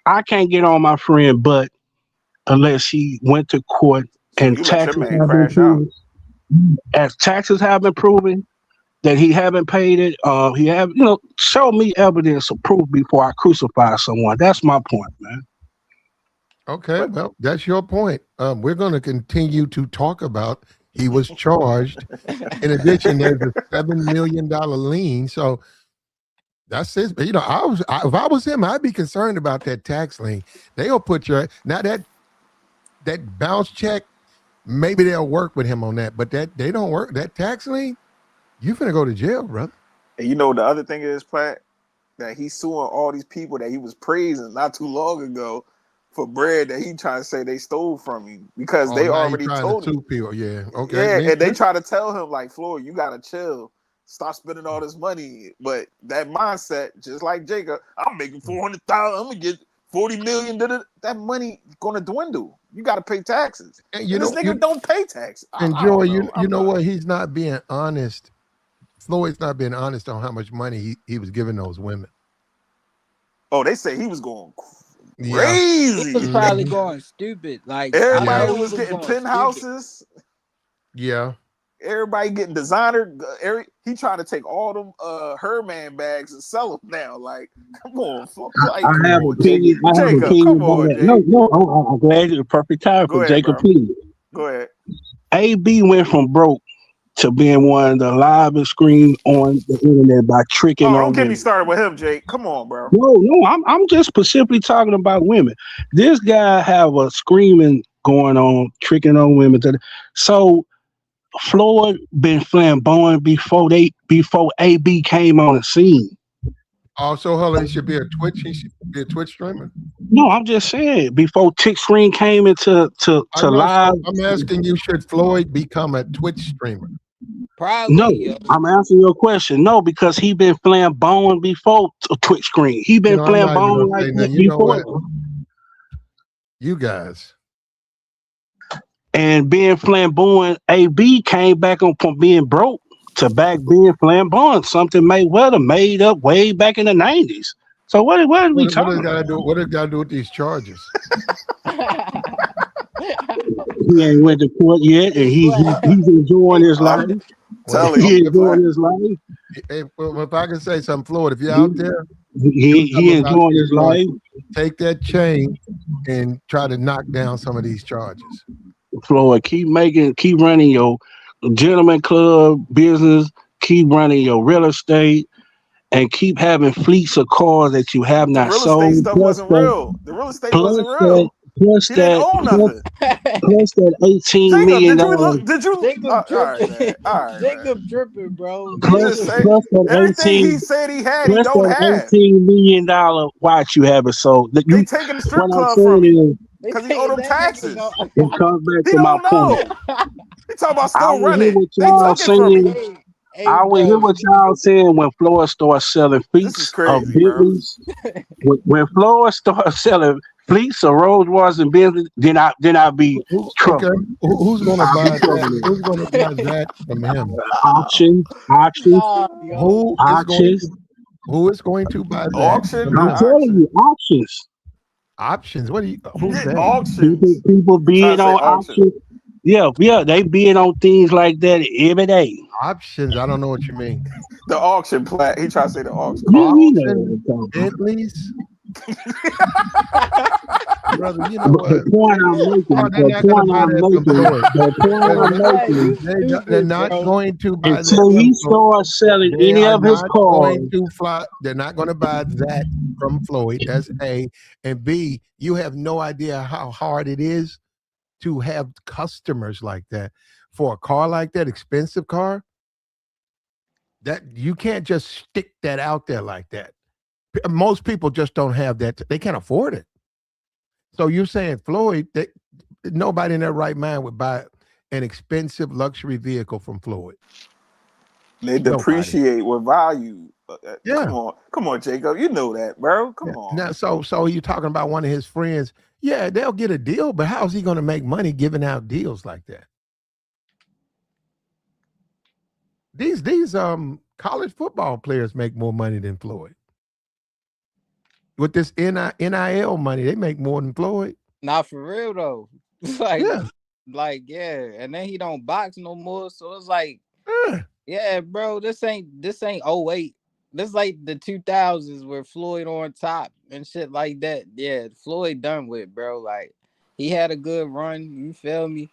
I can't get on my friend butt unless he went to court So and you let your taxes man have been crash out. proven. As taxes have been proven that he haven't paid it, he have show me evidence of proof before I crucify someone. That's my point, man. Okay, But well, that's your point. We're going to continue to talk about he was charged. In addition, there's a $7 million lien. So that's it. But, if I was him, I'd be concerned about that tax lien. They'll put now that bounce check. Maybe they'll work with him on that, but they don't work. That tax lien, you finna go to jail, brother. and you know the other thing is, Platt, that he's suing all these people that he was praising not too long ago for bread that he trying to say they stole from him because Oh, they now you already trying told to him. sue people. Yeah. Okay. Yeah, and they try to tell him like, Floyd, you gotta chill, stop spending all this money. But that mindset, just like Jacob, I'm making 400,000, I'm gonna get 40 million. That money gonna dwindle. You gotta pay taxes, And and this nigga don't pay taxes. and I Joy, don't know. you know what? He's not being honest. Floyd's not being honest on how much money he was giving those women. Oh, they say he was going Yeah. he crazy. was probably going stupid. Like I Everybody know he was getting going stupid. penthouses. Yeah. Everybody getting designer. He trying to take all them Herman bags and sell them now. Like, come on, like, I come have on, opinion. I have Jacob. opinion Come about on, that. Jay. No. I'm glad it's a perfect time Go for ahead, Jacob bro. opinion. Go ahead. AB went from broke to being one of the livest scream on the internet by tricking Oh, on don't get me women. started with him, Jake. Come on, bro. No, I'm just specifically talking about women. This guy have a screaming going on, tricking on women. So Floyd been flamboyant before AB came on the scene. Also, He should be a Twitch streamer. No, I'm just saying before Tick Screen came into live. I'm asking you, should Floyd become a Twitch streamer? Probably. No, Yo. I'm answering your question. No, because he been flamboyant before a Twitch screen. He been I'm not even flamboyant gonna like say that nothing. You know before. what? You guys. And being flamboyant, AB came back on from being broke to back being flamboyant. Something Mayweather made up way back in the 90s. So what are we What does talking it about? got to do? What does it got to do with these charges? He ain't went to court yet, and he's enjoying his life. I'm telling He you, enjoying his life. Well, if I can say something, Floyd, if you're out there, He enjoying his life. take that chain and try to knock down some of these charges. Floyd, keep running your gentleman club business, keep running your real estate, and keep having fleets of cars that you have the not real sold. estate stuff wasn't real. The real estate wasn't real. Plus He didn't own nothing. plus that $18 Jacob, million. Did you? Jacob All right, dripping. man. All right, man. Jacob dripping, bro. He just say everything he said he had, he don't have. $18 million watch you haven't sold. They taking the strip What I'm club from saying him is, because he owe them taxes. it comes back He to my don't point. know. He talking about I still will hear running. what They y'all took it from him. saying. I will hear what y'all saying when Floyd starts selling This is fleets of crazy, bro. Bentleys. When Floyd starts selling fleets of Rolls Royce and Bentleys, then I be trouble. Okay. Who's going to I'll buy be trouble. that? Who's going to buy that from him? Auction. Who is going to buy that? Auction. from him? I'm telling you, auctions. Options. Who's Yeah, that? auctions. People bid say on auction. auctions. Yeah, they bid on things like that every day. Options. I don't know what you mean. The auction plat. He try to say the auction. You know what I'm talking about. Bentleys. Brother, you know The point I'm making, they're not going to buy that. until he starts selling any of his cars. They're not going to buy that from Floyd. That's A. And B, you have no idea how hard it is to have customers like that. for a car like that, expensive car, that you can't just stick that out there like that. Most people just don't have that. They can't afford it. So you're saying Floyd, that nobody in their right mind would buy an expensive luxury vehicle from Floyd. They Nobody. depreciate with value. Yeah. Come on, Jacob. You know that, bro. Come Yeah. on. Now, so you're talking about one of his friends. Yeah, they'll get a deal, but how's he going to make money giving out deals like that? These college football players make more money than Floyd. With this NIL money, they make more than Floyd. Not for real though. like, Yeah. yeah, and then he don't box no more, so it's like, Yeah. yeah, bro, this ain't 08. This like the 2000s where Floyd on top and shit like that. Yeah, Floyd done with, bro. Like, he had a good run, you feel me?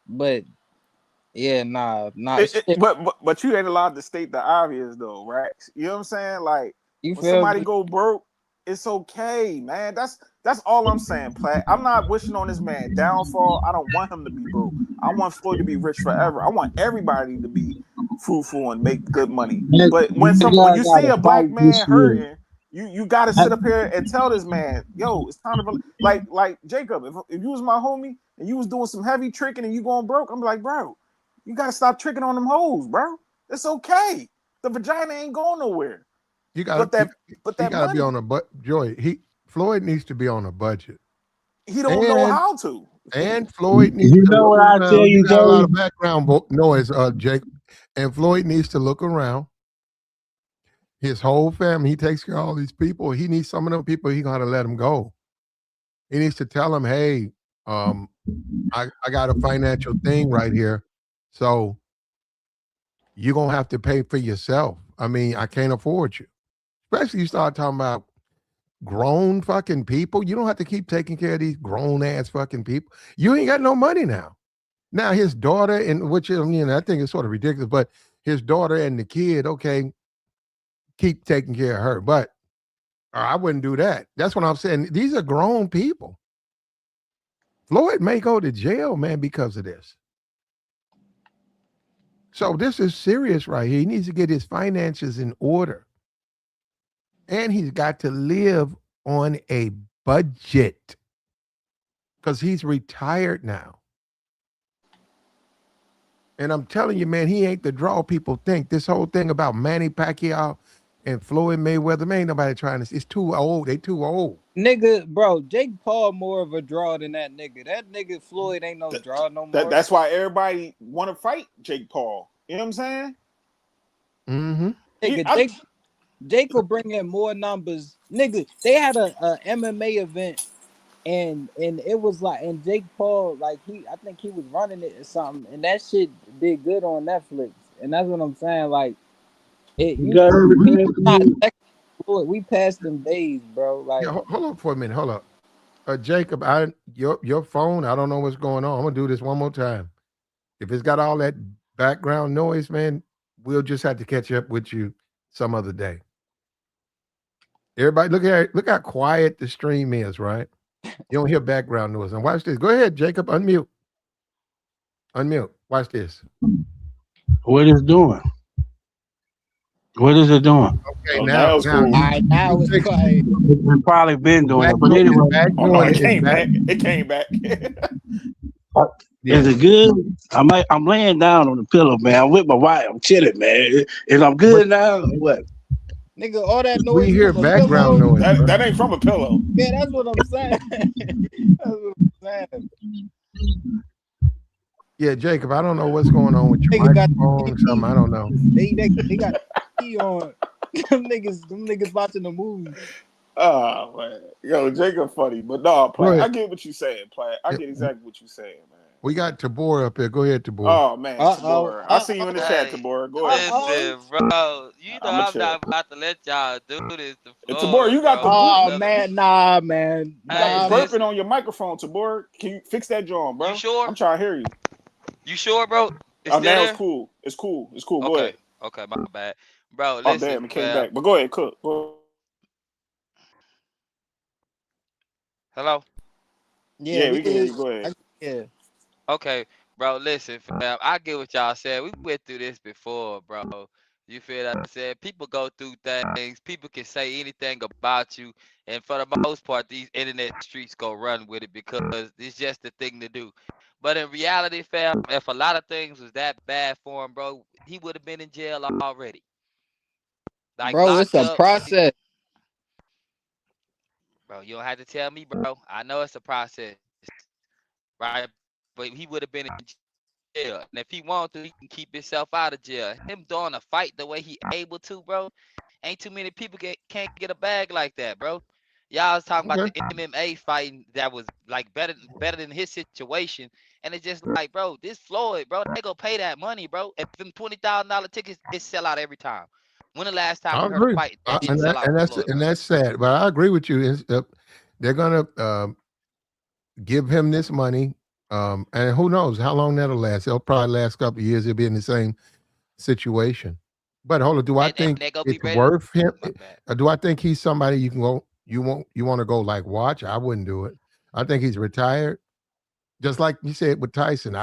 But yeah, shit. But you ain't allowed to state the obvious though, right? You know what I'm saying? Like You when feel somebody me? go broke, it's okay, man. That's all I'm saying, Platt. I'm not wishing on this man downfall. I don't want him to be broke. I want Floyd to be rich forever. I want everybody to be fruitful and make good money. But when you see a black man hurting, you got to sit up here and tell this man, yo, it's time to like Jacob. If you was my homie and you was doing some heavy tricking and you going broke, I'm like, bro, you got to stop tricking on them hoes, bro. It's okay. The vagina ain't going nowhere. You got But he that got to be money, on a Joy. Floyd needs to be on a budget, he don't know and how to. Floyd needs You to know look what I around. tell You you, got a lot of Joey? background noise, Jake. And Floyd needs to look around. His whole family, he takes care of all these people. He needs some of them people. He got to let them go. He needs to tell them, hey, I got a financial thing right here, so you're gonna have to pay for yourself. I mean, I can't afford you. Especially you start talking about grown fucking people. You don't have to keep taking care of these grown ass fucking people. You ain't got no money now. Now his daughter, and which I think it's sort of ridiculous, but his daughter and the kid, okay, keep taking care of her. But I wouldn't do that. That's what I'm saying. These are grown people. Floyd may go to jail, man, because of this. So this is serious right here. He needs to get his finances in order. And he's got to live on a budget because he's retired now. And I'm telling you, man, he ain't the draw people think. This whole thing about Manny Pacquiao and Floyd Mayweather, man, ain't nobody trying to. It's too old. They too old. Nigga, bro, Jake Paul more of a draw than that nigga. That nigga Floyd ain't no draw no more. That's why everybody want to fight Jake Paul. You know what I'm saying? Mm-hmm. Nigga, Jake will bring in more numbers. Nigga, they had a MMA event and it was like, and Jake Paul, like I think he was running it or something, and that shit did good on Netflix. And that's what I'm saying. Like, we passed them days, bro. Like, Yeah, hold on for a minute. Hold up. Jacob, your phone, I don't know what's going on. I'm gonna do this one more time. If it's got all that background noise, man, we'll just have to catch up with you some other day. Everybody, look how quiet the stream is, right? You don't hear background noise. And watch this. Go ahead, Jacob. Unmute. Watch this. What is doing? What is it doing? Okay, now it's cool. all right, now it's quiet. It's probably been doing it, but anyway. It came back. Is it good? I'm laying down on the pillow, man. I'm with my wife. I'm chilling, man. Is I'm good now? Or what? Nigga, all that noise. We hear background noise. That ain't from a pillow. Yeah, that's what I'm saying. That's what I'm saying. Yeah, Jacob, I don't know what's going on with your microphone or something. I don't know. They got TV on. them niggas watching the movie. Oh man, yo, Jacob funny, but no, Platt, I get what you saying, Platt. I get exactly what you saying, man. We got Tabor up here. Go ahead, Tabor. Oh man, Tabor. I see you in the chat, Tabor. Go ahead. Listen, bro, you know I'm not about to let y'all do this to Floyd, Tabor, you got the man, nah, man. You got the burping on your microphone, Tabor. Can you fix that, John, bro? You sure? I'm trying to hear you. You sure, bro? Now it's cool. It's cool. Go ahead. Okay, my bad, bro. Oh Listen, damn, it came back. But go ahead, cook. Hello. Yeah, we can hear you. Go ahead. Yeah. Okay, Bro, listen, fam. I get what y'all said. We went through this before, bro. You feel that I said? People go through things. People can say anything about you. And for the most part, these internet streets go run with it because it's just the thing to do. But in reality, fam, if a lot of things was that bad for him, bro, he would have been in jail already. Like Bro, it's locked a up. process. Bro, you don't have to tell me, bro. I know it's a process, right? But he would have been in jail. And if he wants to, he can keep himself out of jail. Him doing a fight the way he able to, bro. Ain't too many people can't get a bag like that, bro. Y'all was talking about Okay. the MMA fighting that was like better than his situation. And it's just like, bro, this Floyd, bro, they go pay that money, bro. If them $20,000 tickets, it sell out every time. When the last time I you heard a agree, fight that didn't and sell out for Floyd, and bro? that's sad. But I agree with you. They're gonna give him this money, and who knows how long that'll last? It'll probably last a couple of years. He'll be in the same situation. But hold on, do I And think they gonna be it's ready. worth him? My bad. Do I think he's somebody you can go? You want to go like watch? I wouldn't do it. I think he's retired, just like you said with Tyson.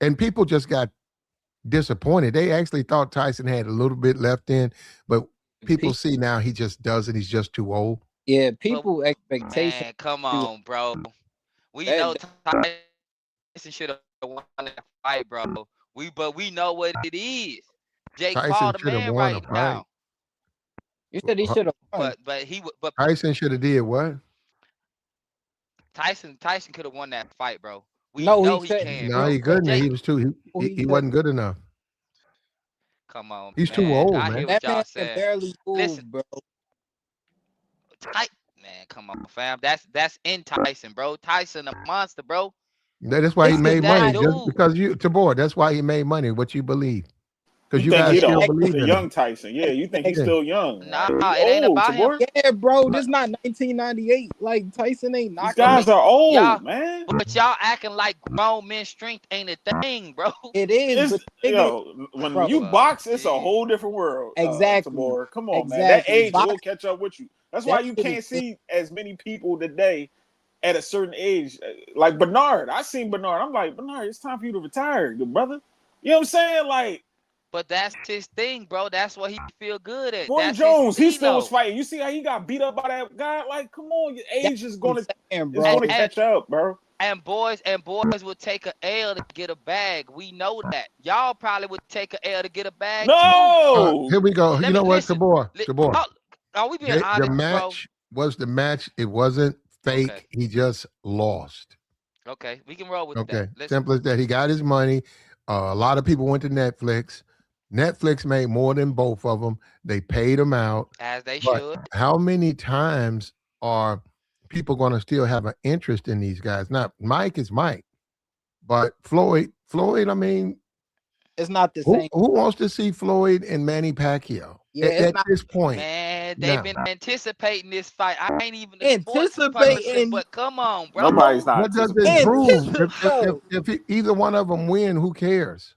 And people just got disappointed. They actually thought Tyson had a little bit left in, but people see now he just doesn't. He's just too old. Yeah, But people expectation. man, come on, bro. We That, know Tyson should have won that fight, bro. But we know what it is. Jake Paul, Tyson the should have man, won a right fight. now. you said he should have won. But Tyson should have did what? Tyson could have won that fight, bro. We No, he know he said can, No, bro. he couldn't. Jake, He was too. He said wasn't good enough. come on, He's too man. old, I man. hear what that man y'all can saying. barely Listen, move, bro. Man, come on, fam. That's in Tyson, bro. Tyson a monster, bro. That's why he This is made That money. not. Just dude. because you, Tabor. That's why he made money. What you believe? Because You you think guys he still the believe in him. young Tyson? Yeah, you think he's Yeah. still young? Nah, Like, he it ain't old, about him. Tabor. Yeah, bro. But This not 1998. Like Tyson ain't These knocking but him. guys are y'all old, man. but y'all acting like grown men strength ain't a thing, bro. It is, It's but nigga, when bro. you box, it's a Gee. whole different world, Exactly, Tabor. Come on, man. That exactly. age Box, will catch up with you. That's why that you shit is. can't see as many people today at a certain age. Like Bernard. I seen Bernard. I'm like, Bernard, it's time for you to retire, good brother. You know what I'm saying? Like But that's his thing, bro. That's what he feel good at. Roy That's his Jones, he thing, still was though. fighting. You see how he got beat up by that guy? Like, come on, your That's age what I'm saying, is bro. gonna And catch up, bro. boys will take a L to get a bag. We know that. Y'all probably would take a L to get a bag too. No, Here we go. You Let me know what, listen. Tabor? Tabor. Oh, are we being The honest, bro? match was the match. It wasn't Okay. fake. He just lost. Okay. We can roll with that. Okay. Listen. Simple as that. He got his money. A lot of people went to Netflix. Netflix made more than both of them. They paid him out. As they But should. how many times are people going to still have an interest in these guys? Now, Mike is Mike, but Floyd. I mean, It's not the who same. wants to see Floyd and Manny Pacquiao Yeah, it's at not this point? Man, they've Now, been anticipating this fight. I ain't even a sports person, anticipating. but come on, bro. nobody's not what does it anticipating this. prove? Bro, If either one of them win, who cares?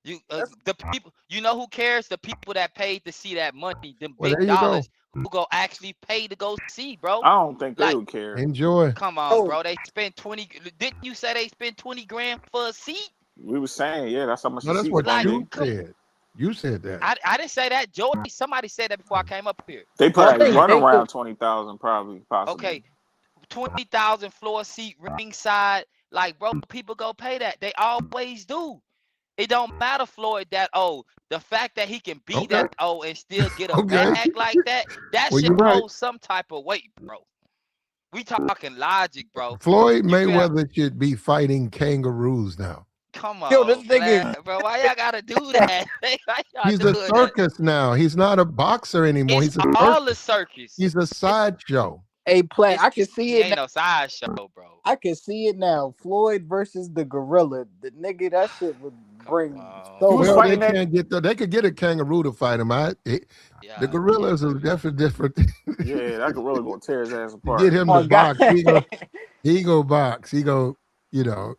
You that's the people, you know who cares? The people that paid to see that money, them Well, big there you go. dollars, who go actually pay to go see, bro. I don't think they Like, would care. Enjoy. come on, bro. bro. They spent 20. Didn't you say they spent 20 grand for a seat? We were saying, yeah, that's how much No, the that's seats what gonna Like, be. you said. You said that. I didn't say that. Joey, somebody said that before I came up here. They No, probably they run they do. around 20,000, probably, possibly. Okay, 20,000 floor seat ringside. Like, bro, people go pay that. They always do. It don't matter, Floyd, that old. The fact that he can be Okay. that old and still get a Okay. bag like that, that Well, should you're right. hold some type of weight, bro. We talking logic, bro. Floyd You feel? Mayweather should be fighting kangaroos now. Come Yo, this on, nigga. man, bro. Why y'all gotta do that? Why y'all He's a doing that? circus now. He's not a boxer anymore. It's He's a all circus. the circus. He's a sideshow. Hey, play. I can see He it ain't now. no sideshow, bro. I can see it now. Floyd versus the gorilla. The nigga, that shit would bring on, so He was Well, much. they fighting that. can't get they could get a kangaroo to fight him. The Yeah, gorillas are definitely different. Yeah, that could really gonna tear his ass You apart. get him Oh to God. box. He go box. He go. You know.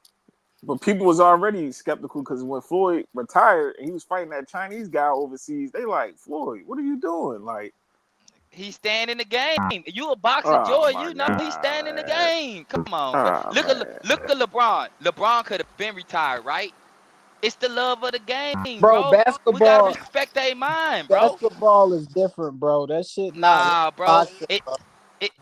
But people was already skeptical because when Floyd retired and he was fighting that Chinese guy overseas, they like, Floyd, what are you doing? Like, He's staying in the game. You a boxer, Oh Joy. my You know he's staying in the god. game. Come on, bro. Oh Look man. at LeBron. LeBron could have been retired, right? It's the love of the game, Bro, bro. We gotta basketball respect their mind, bro. basketball is different, bro. That shit not like Nah, bro. boxing, It, bro.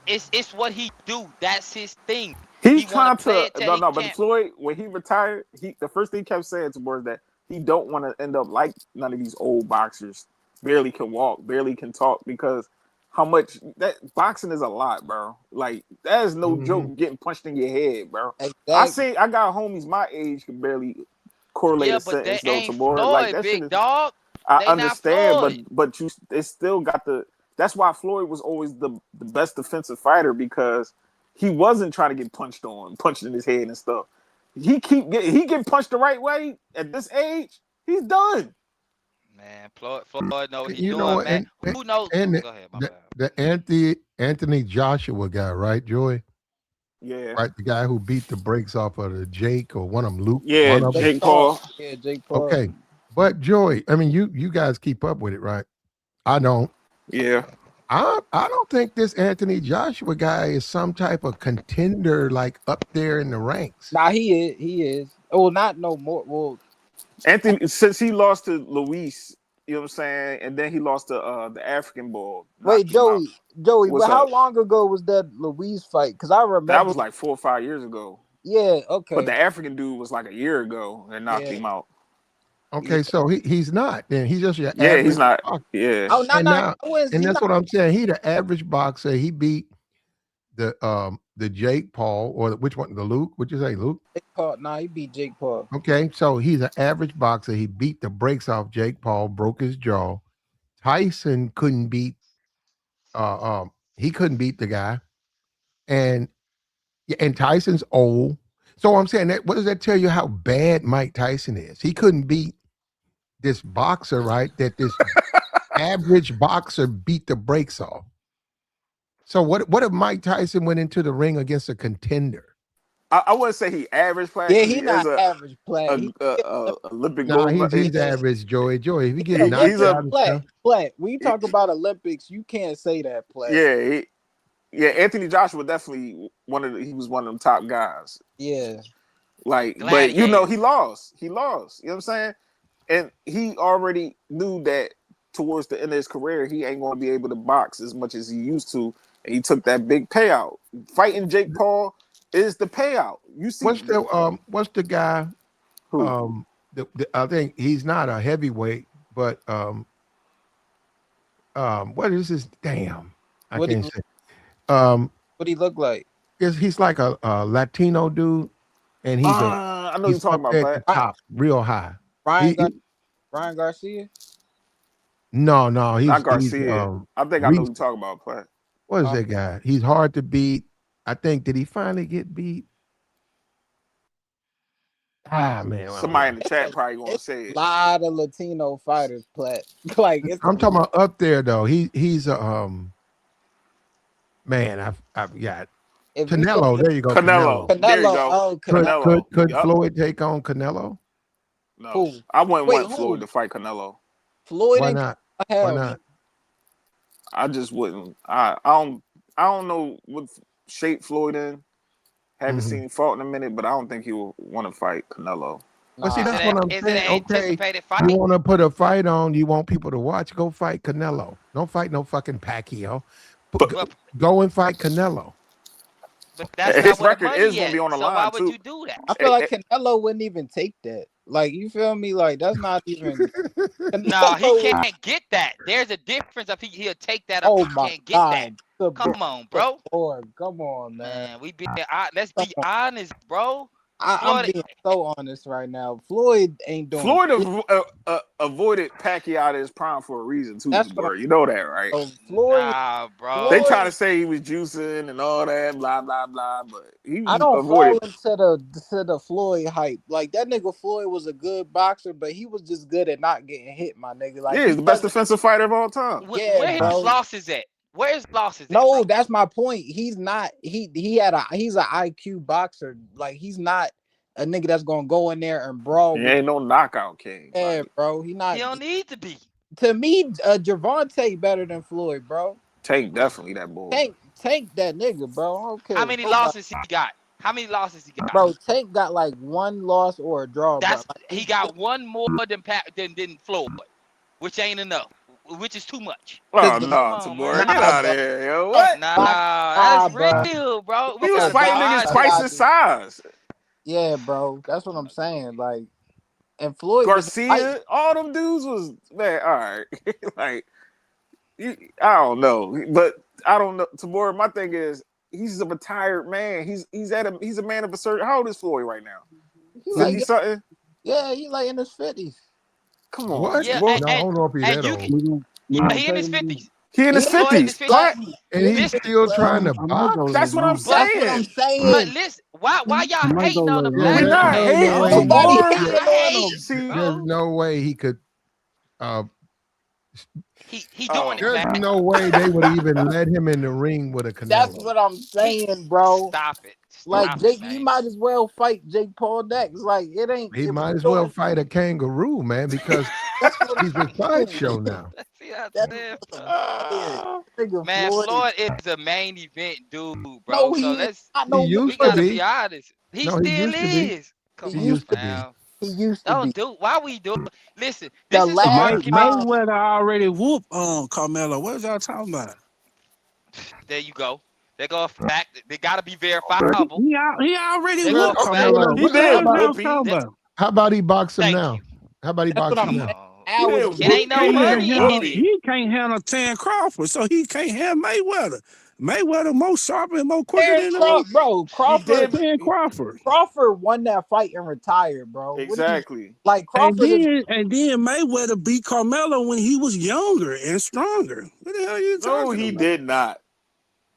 it's what he do. That's his thing. He's He want to trying play to it till no he no, but can't. Floyd when he retired, the first thing he kept saying towards that he don't want to end up like none of these old boxers, barely can walk, barely can talk because how much that boxing is a lot, bro. Like that is no joke getting punched in your head, bro. Exactly. I got homies my age can barely correlate Yeah, a but they sentence though to ain't more like Floyd, that shit big is dog. I They not understand, Floyd. but you it still got the. That's why Floyd was always the best defensive fighter because he wasn't trying to get punched in his head and stuff. He get punched the right way at this age. He's done. Man, Floyd know what he You know, doing, man. Who knows? and Go ahead, my the, bad. the Anthony Joshua guy, right, Joy? Yeah, Right, the guy who beat the brakes off of the Jake or one of them, Luke. yeah. One of them. Jake Paul. Yeah, Jake Paul. Okay, but Joy, I mean, you guys keep up with it, right? I don't. Yeah, I don't think this Anthony Joshua guy is some type of contender like up there in the ranks. Nah, he is. He is. Oh, not no more. Well, Anthony since he lost to Luis, you know what I'm saying, and then he lost to the African bull. wait, Knocked him out. Joey, What's but how up? long ago was that Louise fight? Because I That remember. was like 4 or 5 years ago. Yeah. But Okay. the African dude was like a year ago and knocked Yeah. him out. Okay, so he's not. Then he's just your Yeah, he's average not. boxer. Yeah. Oh no, And no, now, he's and that's not. what I'm saying. He the average boxer. He beat the Jake Paul or which one? The Luke? Would you say Luke? Jake Paul. Nah, he beat Jake Paul. Okay, so he's an average boxer. He beat the brakes off Jake Paul, broke his jaw. Tyson couldn't beat. He couldn't beat the guy, and Tyson's old. So I'm saying that. What does that tell you? How bad Mike Tyson is? He couldn't beat this boxer, right? That this average boxer beat the brakes off. So what if Mike Tyson went into the ring against a contender? I wouldn't say he average player. Yeah, 'cause he he not is a, average player. He Olympic No, gold. he's average, Joey. If he get He- knocked he's a- out and Flat, stuff, flat. When you talk about Olympics, you can't say that play. Yeah, yeah. Anthony Joshua definitely he was one of them top guys. Yeah. Like, but Gladiator. he lost. He lost. You know what I'm saying? And he already knew that towards the end of his career, he ain't going to be able to box as much as he used to. And he took that big payout. Fighting Jake Paul is the payout. You see what's the guy? who? I think he's not a heavyweight, but what is his damn? I What can't he- say. What he look like? He's like a Latino dude, and he's I know you're he's talking up about, there at the Pat. top, real high. Ryan, He- Ryan Garcia? No, he's Not Garcia. I think I know Reese. you're talking about, Pat. What is that guy? He's hard to beat. I think did he finally get beat? Man, Somebody in the chat probably going to say A it. lot of Latino fighters play. Like it's I'm talking about up there though. He's a man. I've got if you Canelo. There you go, Canelo. There you Canelo. go. Oh, Could, Canelo. could Yup. Floyd take on Canelo? No, Who? I wouldn't Wait, want Floyd who? to fight Canelo. Floyd Why and not? hell, Why not? I just wouldn't. I don't know what shape Floyd in. Haven't Mhm. seen him fought in a minute, but I don't think he will want to fight Canelo. But see, nah. that's what I'm Is it saying. an Okay, anticipated you fight? want to put a fight on? You want people to watch? Go fight Canelo. Don't fight no fucking Pacquiao. Well, Go and fight Canelo. but that's His not where the record money is gonna at. be on the So why line, would too. you do that? I feel like Canelo wouldn't even take that. Like you feel me? Like that's not even. No, he Canelo- can't get that. There's a difference if he'll take that. Oh He my can't get that. God! Good Come on, bro. Lord, come on, man. Man, let's be honest, bro. I'm Floyd, being so honest right now. Floyd ain't doing. Floyd avoided Pacquiao at his prime for a reason too, That's what bro. You know that, right? Floyd. nah, bro. They try to say he was juicing and all that, blah blah blah, but he I don't fall avoided. into the Floyd hype. Like that nigga Floyd was a good boxer, but he was just good at not getting hit, my nigga. Like Yeah, he's the best defensive fighter of all time. Yeah, Where bro. his losses at? Where his losses at? No, bro? that's my point. He's not. He's an IQ boxer. Like he's not a nigga that's gonna go in there and brawl. He with ain't no knockout king. Yeah, Like, bro. He not. He don't need to be. To me, Javante better than Floyd, bro. Tank definitely that boy. Tank that nigga, bro. I don't care. How many losses he got? How many losses he got? Bro, Tank got like one loss or a draw, bro. That's Like, he got one more than Floyd, which ain't enough, which is too much. Oh Come no, on, Tamora, man. get Nah, out bro. of here, yo. What? Nah, that's bro. real, bro. He We was gotta fighting be niggas honest. twice his size. Yeah, bro. That's what I'm saying. Like, and Floyd was Garcia, all them dudes was man. All right, like I don't know, but I don't know. Tamora, my thing is he's a retired man. He's a man of a certain. How old is Floyd right now? he 50 like, something. yeah, he like in his 50s. Come on, What? Yeah, boy. No, I don't know if he's and that you old. can. Yeah, he in his 50s. He in his Yeah. Floyd in his 50s. What? 50s. And he's Listen, still trying to I might go box? That's what I'm later on. That's what I'm saying. But saying. listen, why I y'all might go hating on him? later Yeah, on. We're Like, not no hating, way. Nobody Tamora. hating y'all on him. hating, See, There's bro. no way he could. He doing it, There's Fat. no way they would even let him in the ring with a That's Canelo. what I'm saying, bro. Stop it. Like Stop Jake, it, he man. might as well fight Jake Paul next. Like it ain't. He If might we as well doing- fight a kangaroo, man, because That's what he's a I'm saying. sideshow now. See what I'm That's saying, what bro? I'm saying. Nigga Man, Floyd. Floyd is a main event dude, bro. No, So he is let's not He no used we to gotta be. be honest. He No, he still used to be. is. Come He on, used to be. now. He used to Don't be. do. Why we do? Listen, The this is the last argument. time- Mayweather already whooped Carmelo. What is y'all talking about? There you go. They go a fact. They gotta be verifiable. He already They Well, go whooped a okay, fact. Carmelo. well, he What the did hell how y'all whoop. talking He, about? about he box him Thank now? you. How about he That's box what him I'm now? saying. Oh, he Al did was it ain't no He whoop. money in it. he can't handle Tan Crawford, so he can't handle Mayweather. Mayweather more sharper and more quicker Aaron than bro. He Crawford. did Tan Crawford. Crawford won that fight and retired, bro. What do you exactly. like? And Crawford is, then Mayweather beat Carmelo when he was younger and stronger. What the hell are you No, talking he about? did not.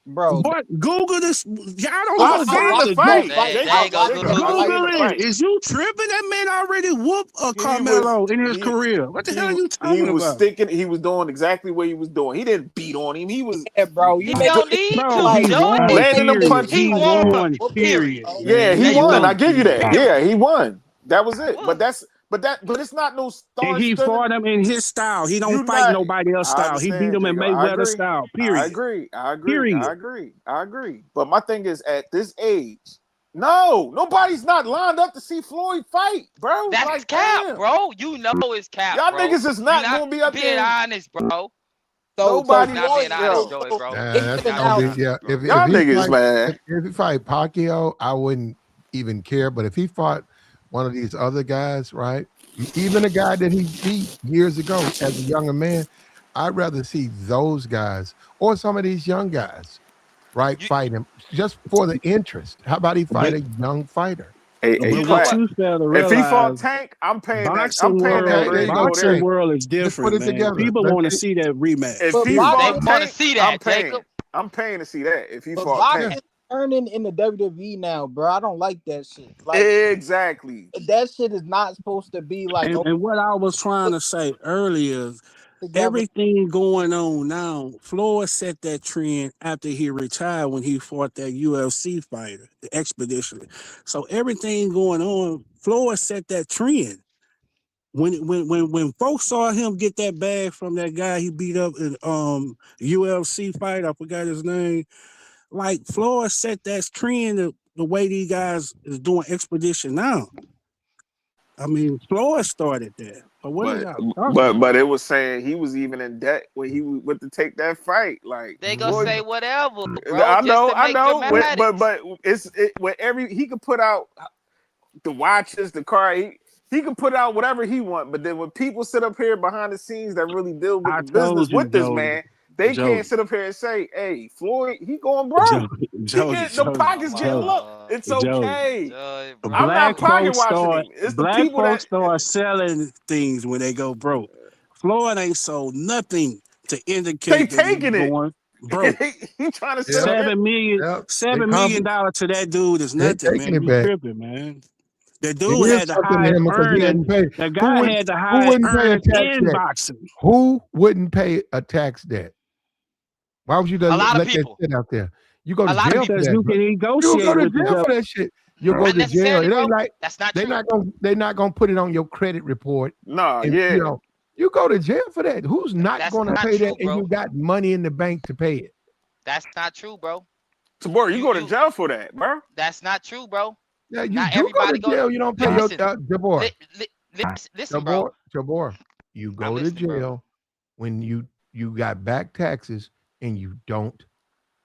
bro. But Google this. Y'all don't I know seen about the the fight. Google. They ain't gonna Jacob, Google I seen Google the it. it. fight. Is you tripping? That man already whooped He was Carmelo in his he career. What the hell are you he talking was about? sticking. He was doing exactly what he was doing. He didn't beat on him. He was Yeah, bro. You He make don't it need Bro, to, he like won, Joy. landing them period. punches. He He won. won, Period. period, Yeah, man. he There He you won. go. I won, give you period. that. Period. Yeah, he won. That was He it. But won. it's not no And star he studded. fought him in his style. He You don't fight not. nobody else's I style. He beat understand, him in Jacob. I Mayweather agree. style, I period. agree. I agree. I Period. agree. I agree. But my thing is, at this age, no, nobody's not lined up to see Floyd fight, bro. That's Like, cap, damn, bro. You know it's cap, y'all bro. niggas is You not not gonna be up being there. honest, bro. so Nobody, Not being Floyd. honest, yo, Joey, So bro. give That's me an Not gonna being be analogy. yeah. honest, bro. If y'all he niggas, fight man. if he fight Pacquiao, I wouldn't even care. But if he fought one of these other guys, right? Even a guy that he beat years ago as a younger man, I'd rather see those guys or some of these young guys, right? You Fight him just for the interest. How about he fight But a young fighter? Hey, you but know what Plat. what? you fail to If he realize, fought Tank, I'm paying that. I'm boxing paying that Okay, world, there bread you to go. go boxing there. Tank. world is Let's put different, it man. together. People want to see that rematch. If But he Period. They fought boxing, want to Tank, see I'm that, paying. Jacob. I'm paying to see that. If he but fought Tank, boxing turning in the WWE now, bro. I don't like that shit. Like exactly. that shit is not supposed to be like And what I was trying to say earlier, together. everything going on now, Floyd set that trend after he retired when he fought that UFC fighter, the expedition. So everything going on, Floyd set that trend. When folks saw him get that bag from that guy he beat up in UFC fight, I forgot his name. Like Floyd set that trend the way these guys is doing expedition now. I mean, Floyd started that. But what are But y'all talking about? but it was saying he was even in debt when he went to take that fight. Like They gonna Floyd, say whatever, bro, I just know, to I make know. dramatics. But when he could put out the watches, the car. He can put out whatever he want, but then when people sit up here behind the scenes that really deal with I the business told you, with this Joey. man, they Joey. can't sit up here and say, "Hey, Floyd, he going Joey, broke. He Joey, get the Joey, pockets Come getting Joey, low. on, It's Joey. okay. Joey, I'm not Black bro. pocket folks watching start him. It's the people that selling things when they go broke. Floyd ain't sold nothing to they indicate that he's taking it. going broke. he trying to sit Yep, up here. $7 million, yep. $7 million to that dude is They're nothing, taking man. it You back. tripping, man. The It dude is had the something to highest him because he earning. hadn't paid. The guy had the Who highest wouldn't pay a earning tax in debt? boxing. Who wouldn't pay a tax debt? Why would you A lot of let that people. shit out there? You go A to lot of jail people. for Because that, you bro. can You'll go negotiate to with the jail for government. that shit. You'll go Not to jail. necessarily, It bro. ain't like That's not they're true. not gonna put it on your credit report. Nah, And yeah. You go to jail for that. Who's not That's going to not pay true, that? And bro. you got money in the bank to pay it. That's not true, bro. Tabor, you go to You jail for that, bro. that's not true, bro. Yeah, you Not do go to everybody go. jail. You don't pay your Listen, Jabor. listen, bro. Jabor. You I'm go to listening, bro. jail when you got back taxes and you don't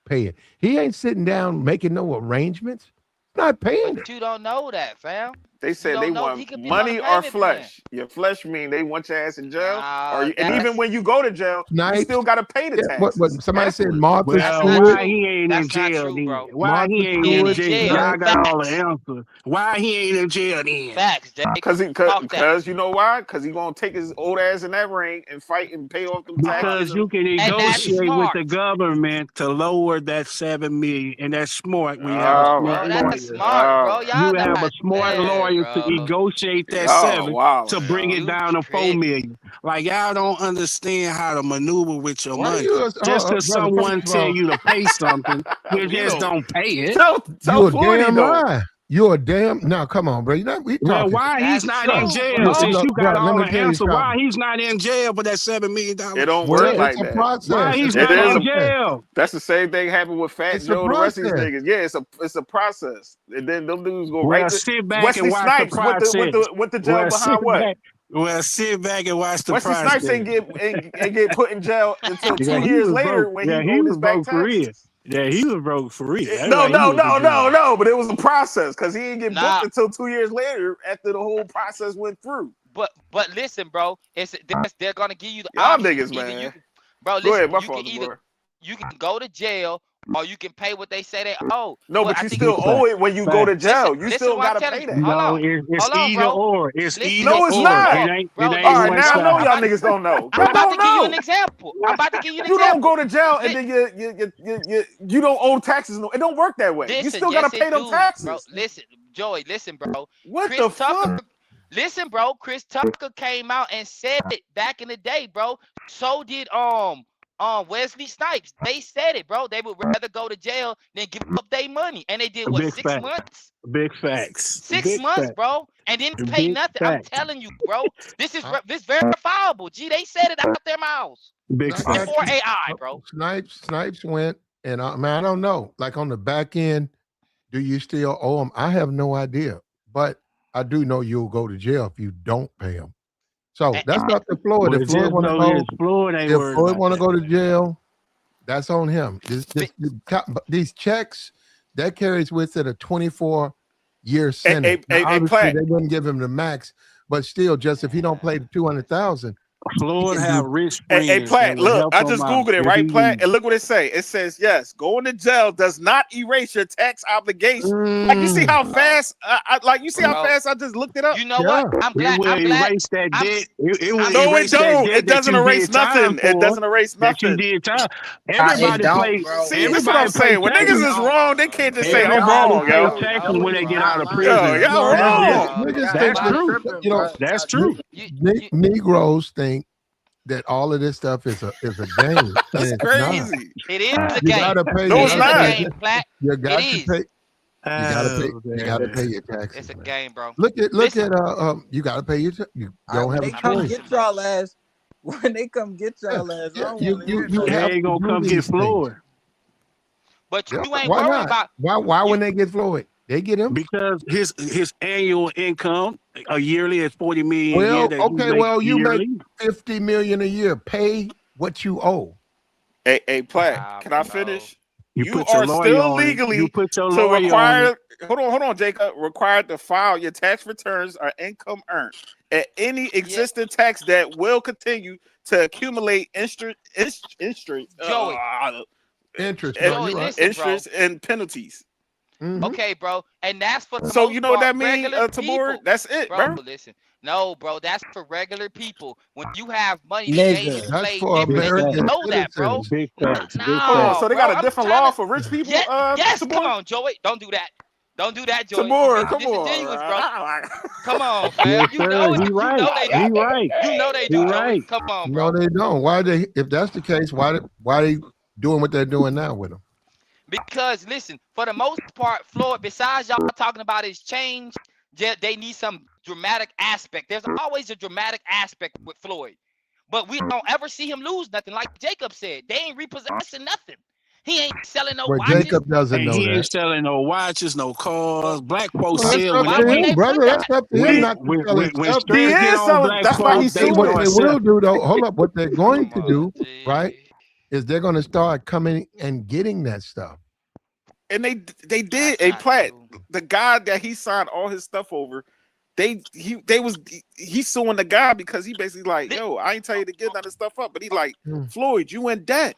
pay it. He ain't sitting down making no arrangements. Not paying But it. you don't know that, fam. They said don't they know. He want could be on a money or payment plan. flesh. Your flesh mean they want your ass in jail, Nah, and that's even when you go to jail, you Snipes. still got to pay the Yeah, taxes. what somebody said afterwards. Martha That's Well, not Stewart. why true. he ain't in That's not jail true, then? bro. Why Martha he ain't He ain't in in jail? jail. Y'all got all the Facts. answers. Why he ain't in jail then? Facts, Jake. Cause Talk that. cause you know why? Cause he gonna take his old ass in that ring and fight and pay off them taxes. Because you can And that's negotiate with smart. the government to lower that 7 million, and that's smart when you have a Oh, smart Bro, that's lawyer. smart, bro. oh, Y'all You have a not smart lawyer to bro. negotiate that oh, 7 wow, to bring it You down to 4 crazy. million. Like y'all don't understand how to maneuver with your Why money. you, Just because brother? someone First of tell all, you to pay something, you we just don't don't pay it. tell you a Floyd damn though. lie. You a damn. Now, come on, bro. You know we Well, talking. why he's That's not true, in Look, jail? bro. Since you got bro, let all me the tell you answer, why something. he's not in jail for that $7 million It don't Well, work check? like it's a that. process. Why he's It not is in a jail? That's the same thing happened with Fat It's a Joe, the rest of these process. niggas. Yeah, it's a process. And then them dudes go right Well, to sit back and Wesley watch the Snipes process. went to jail Well, sit behind what? back. Well, sit back and watch the Wesley process. Snipes ain't get put in jail until Yeah, 2 he years was later broke. when Yeah, he he owed was his back broke for real. taxes. Yeah, he was broke for real. That's No, why he no, went to no, jail. no, no. But it was a process because he didn't get booked Nah, until 2 years later after the whole process went through. but listen, bro. They're gonna give you the Y'all option. niggas, Either you man. can, bro. Go Listen, ahead, my you can fault, either boy. you can go to jail or you can pay what they say they owe. No, Well, but I you think Big still fact. owe it when you go to Fact. jail. You listen still what I'm gotta telling pay you. that. No, it's Hold on, either bro. or. It's Listen, either No, it's or. not. It bro. ain't. It Bro, ain't All right, one now I know side. y'all niggas don't know. I'm Y'all about to don't give you an know. example. I'm about to give you an You don't example. go to jail and then you don't owe taxes. No, it don't work that way. You Listen, still gotta yes, pay it them do, bro. taxes. Listen, Joey, listen, bro. What Chris the Tucker, fuck? listen, bro. Chris Tucker came out and said it back in the day, bro. So did Wesley Snipes. They said it, bro. They would rather go to jail than give up their money. And they did what, Big 6 fact. months? Big facts. 6 Big months, fact. bro. And didn't pay Big nothing. I'm fact. telling you, bro. This is I, this verifiable. Gee, they said it out their mouths. Big I fact. got Before you. AI, bro. Snipes went, and I don't know. Like on the back end, do you still owe them? I have no idea, but I do know you'll go to jail if you don't pay them. So that's up to Floyd. Well, If Floyd just want to know go, this. Floyd ain't if worried Floyd about want to that. go to jail, that's on him. Bi- These checks that carries with it a 24-year Hey, sentence. Now, obviously, Platt. they wouldn't give him the max, but still, just if he don't play the 200,000, he Floyd can have do. rich Hey, friends that Platt, will look, help I him just out Googled it, if he right, Platt? needs. And look what it say. It says, yes, going to jail does not erase your tax obligation. Like, you see Mm, how fast, you see how Bro, fast I just looked it up? you know yeah, what? I'm It glad. will I'm glad. erase that I'm debt. It will I'm No, it erase that don't. debt It that doesn't you erase did time nothing. It for. doesn't erase That you nothing. did time. It Everybody don't, play. bro. See, this is what I'm Everybody play saying. When taxes. niggas is don't. wrong, they can't just say, It I'm Everybody wrong, don't, pay yo. bro. taxes No, when you they get not out of lying. Yo, prison. y'all no, wrong. niggas That's think true. that, you know, That's true. Negroes think that all of this stuff is a game, That's and it's not. crazy. It is a You game. gotta pay. No, You It it's is gotta a not. pay. game, Platt. You It got to is. pay. You gotta pay. Oh, You gotta pay man. your taxes, It's a man. game, bro. Look Listen, at you gotta pay your. You All right, don't when have they a come choice. get y'all ass, when they come get Yeah, y'all ass, I yeah. don't want to hear You They that. have ain't to gonna do come get these things. Floyd but Yeah, you ain't why worried not? about Why you. when they get Floyd, they get him? because his annual income a yearly is 40 million a year Well, that he okay. makes Well, you make yearly. 50 million a year. Pay what you owe. Hey, Platt, Nah, can I bro. finish? You You put your are lawyer still on it. You legally put your to lawyer on it. require. Hold on, Jacob. Required to file your tax returns or income earned at any Yeah, existing tax that will continue to accumulate Joey. Interest, bro. Joey, You're right. listen, bro. interest and penalties. Mm-hmm. Okay, bro. And that's for the So you most know what part that mean, regular Tabor? people. That's it, Bro, bro. listen. No, bro, that's for regular people. When you have money, the game is Nigga. That's played for different, Big and you facts. American know that, bro. citizens. Big facts. Big Hold on. facts. No, So they bro. got a I'm different trying law to. for rich people, Yes. Come Tabor? on, Joey. Don't do that. Don't do that, Joey. You Tabor, being come disingenuous, bro. on. Come on, Yes, fam. You sir. know it. He You right. know they He do. right. You know they He do, Joey. right. Come on, No, bro. they don't. Why they? If that's the case, why they doing what they're doing now with them? Because listen, for the most part, Floyd, besides y'all talking about his change, they need some dramatic aspect. There's always a dramatic aspect with Floyd. but we don't ever see him lose nothing. Like Jacob said, they ain't repossessing nothing. He ain't selling no Well, watches. Jacob doesn't And know he ain't that. selling no watches, no cars. Well, Black folks Well, that's sell up when why they to would get they him, put brother. that? That's up to him when not to sell his when stuff. He stress get is on selling. black That's why folks, he's they Hey, what suing. start they will selling. do though, hold up, what they're going Come to do, on, right, G. is they're going to start coming and getting that stuff. And they did That's a not plat. true. The guy that he signed all his stuff over, he's suing the guy because he basically like, Li- yo, I ain't tell you to get none of the stuff up, but he like, Mm, Floyd, you in debt.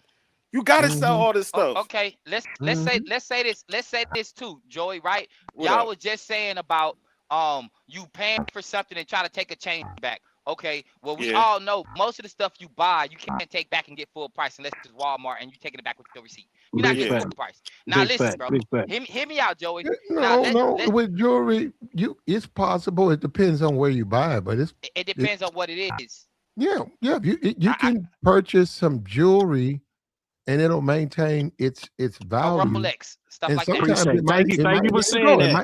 You gotta sell mhm, all this stuff. Okay, let's mhm. say this too, Joey. Right? What Y'all up? was just saying about you paying for something and try to take a change back. Okay, well we Yeah, all know most of the stuff you buy you can't take back and get full price unless it's Walmart and you taking it back with your receipt. You're not Big getting yeah. fact, full price. Now listen, bro. big fact. Hear me out, Joey. Yeah, Now no, no, let with jewelry, it's possible. It depends on where you buy it, but it it, depends on what it is. yeah, you I can purchase some jewelry and it'll maintain its a value. Rolex stuff And like that. sometimes Appreciate it. it Thank might you for even saying go. that.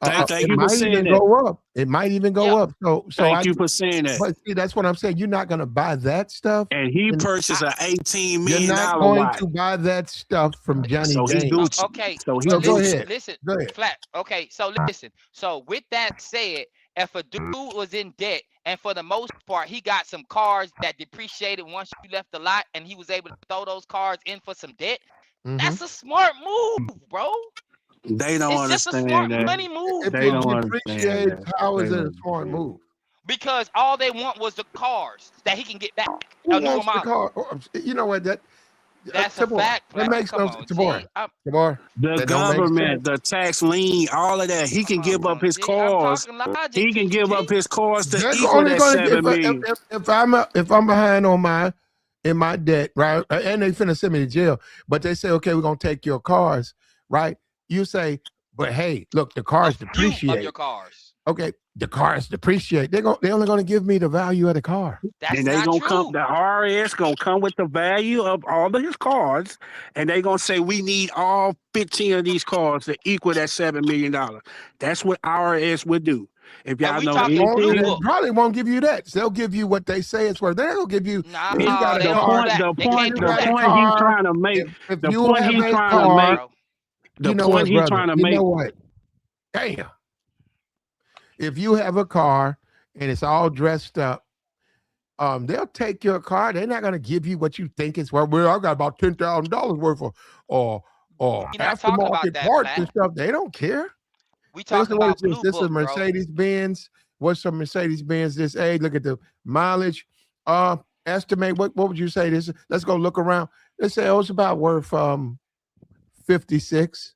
Thank It you for might even saying that. go up. It might even Yeah, go up. So Thank you for saying that. but see, that's what I'm saying. You're not going to buy that stuff, And he and purchased I an $18 you're million not going watch. to buy that stuff from Johnny So he Dane. Gucci. okay, So he but So go listen, Gucci. ahead, listen, go ahead. flat. Okay, so listen. So with that said, if a dude was in debt and for the most part he got some cars that depreciated once you left the lot and he was able to throw those cars in for some debt, Hmm. that's a smart move, bro. They don't It's just a smart understand that. money move, If They it bro. don't understand depreciates, that. how They is it a don't smart understand move? Because all they want was the cars that he can get back, Who a newer wants the model. car? You know what? That That's a Tabor, fact, that Plat. makes Come no on, G. Tabor. Tabor, that. The that don't make sense. government, the tax lien, all of that. He Come can give up on, his G. I'm cars. talking logic He to can you, give up G. his cars to They're equal only that going to $7 million. if I'm behind on in my debt, right? And they finna send me to jail, but they say, okay, we're gonna take your cars, right? You say, but hey, look, the A cars few of your depreciate. cars. Okay, the cars depreciate. They only gonna give me the value of the car. That's And they not gonna come. true. The RS gonna come with the value of all of his cars, and they gonna say we need all 15 of these cars to equal that $7 million. That's what RS would do. If And y'all we know talking blue They anything, book. probably won't give you that. They'll give you what they say it's worth. They're gonna give you if you Nah, got a they the won't car. point, flat. the They If point, can't you do the got a that. point he's car, trying to make, if the you point have he's a trying to Listen, make, car, bro. the you know point what, he's brother? trying to You make. know what? Damn. If you have a car and it's all dressed up, they'll take your car. They're not gonna give you what you think it's worth. Well, I got about $10,000 worth of or We not talking about aftermarket that, parts Plat. and stuff. They don't care. We They say, talking what is about this? blue This is a book, bro. Mercedes Benz. What's a Mercedes Benz? This hey, look at the mileage. Estimate what would you say this? Let's go look around. They say, oh, it's about worth 56.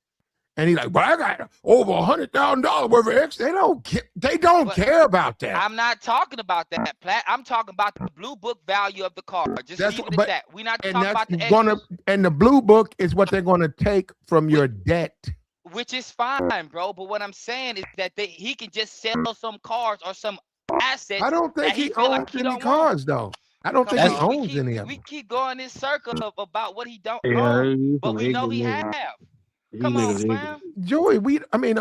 And he's like, well, I got over $100,000 worth of X. They don't But care about that. I'm not talking about that, Plat. I'm talking about the blue book value of the car. Just That's leave it at but that. We not and talking that's about the gonna extras. and the blue book is what they're gonna take from Which, your debt. which is fine, bro. But what I'm saying is that he can just sell some cars or some I assets don't think that he he feel owns like he any don't want. cars though. I don't Come think he That's on, owns any of we them. keep going in circle about what he don't Yeah, own, you but some we know ignorant he niggas. have. You Come on, niggas ignorant. fam. Joey,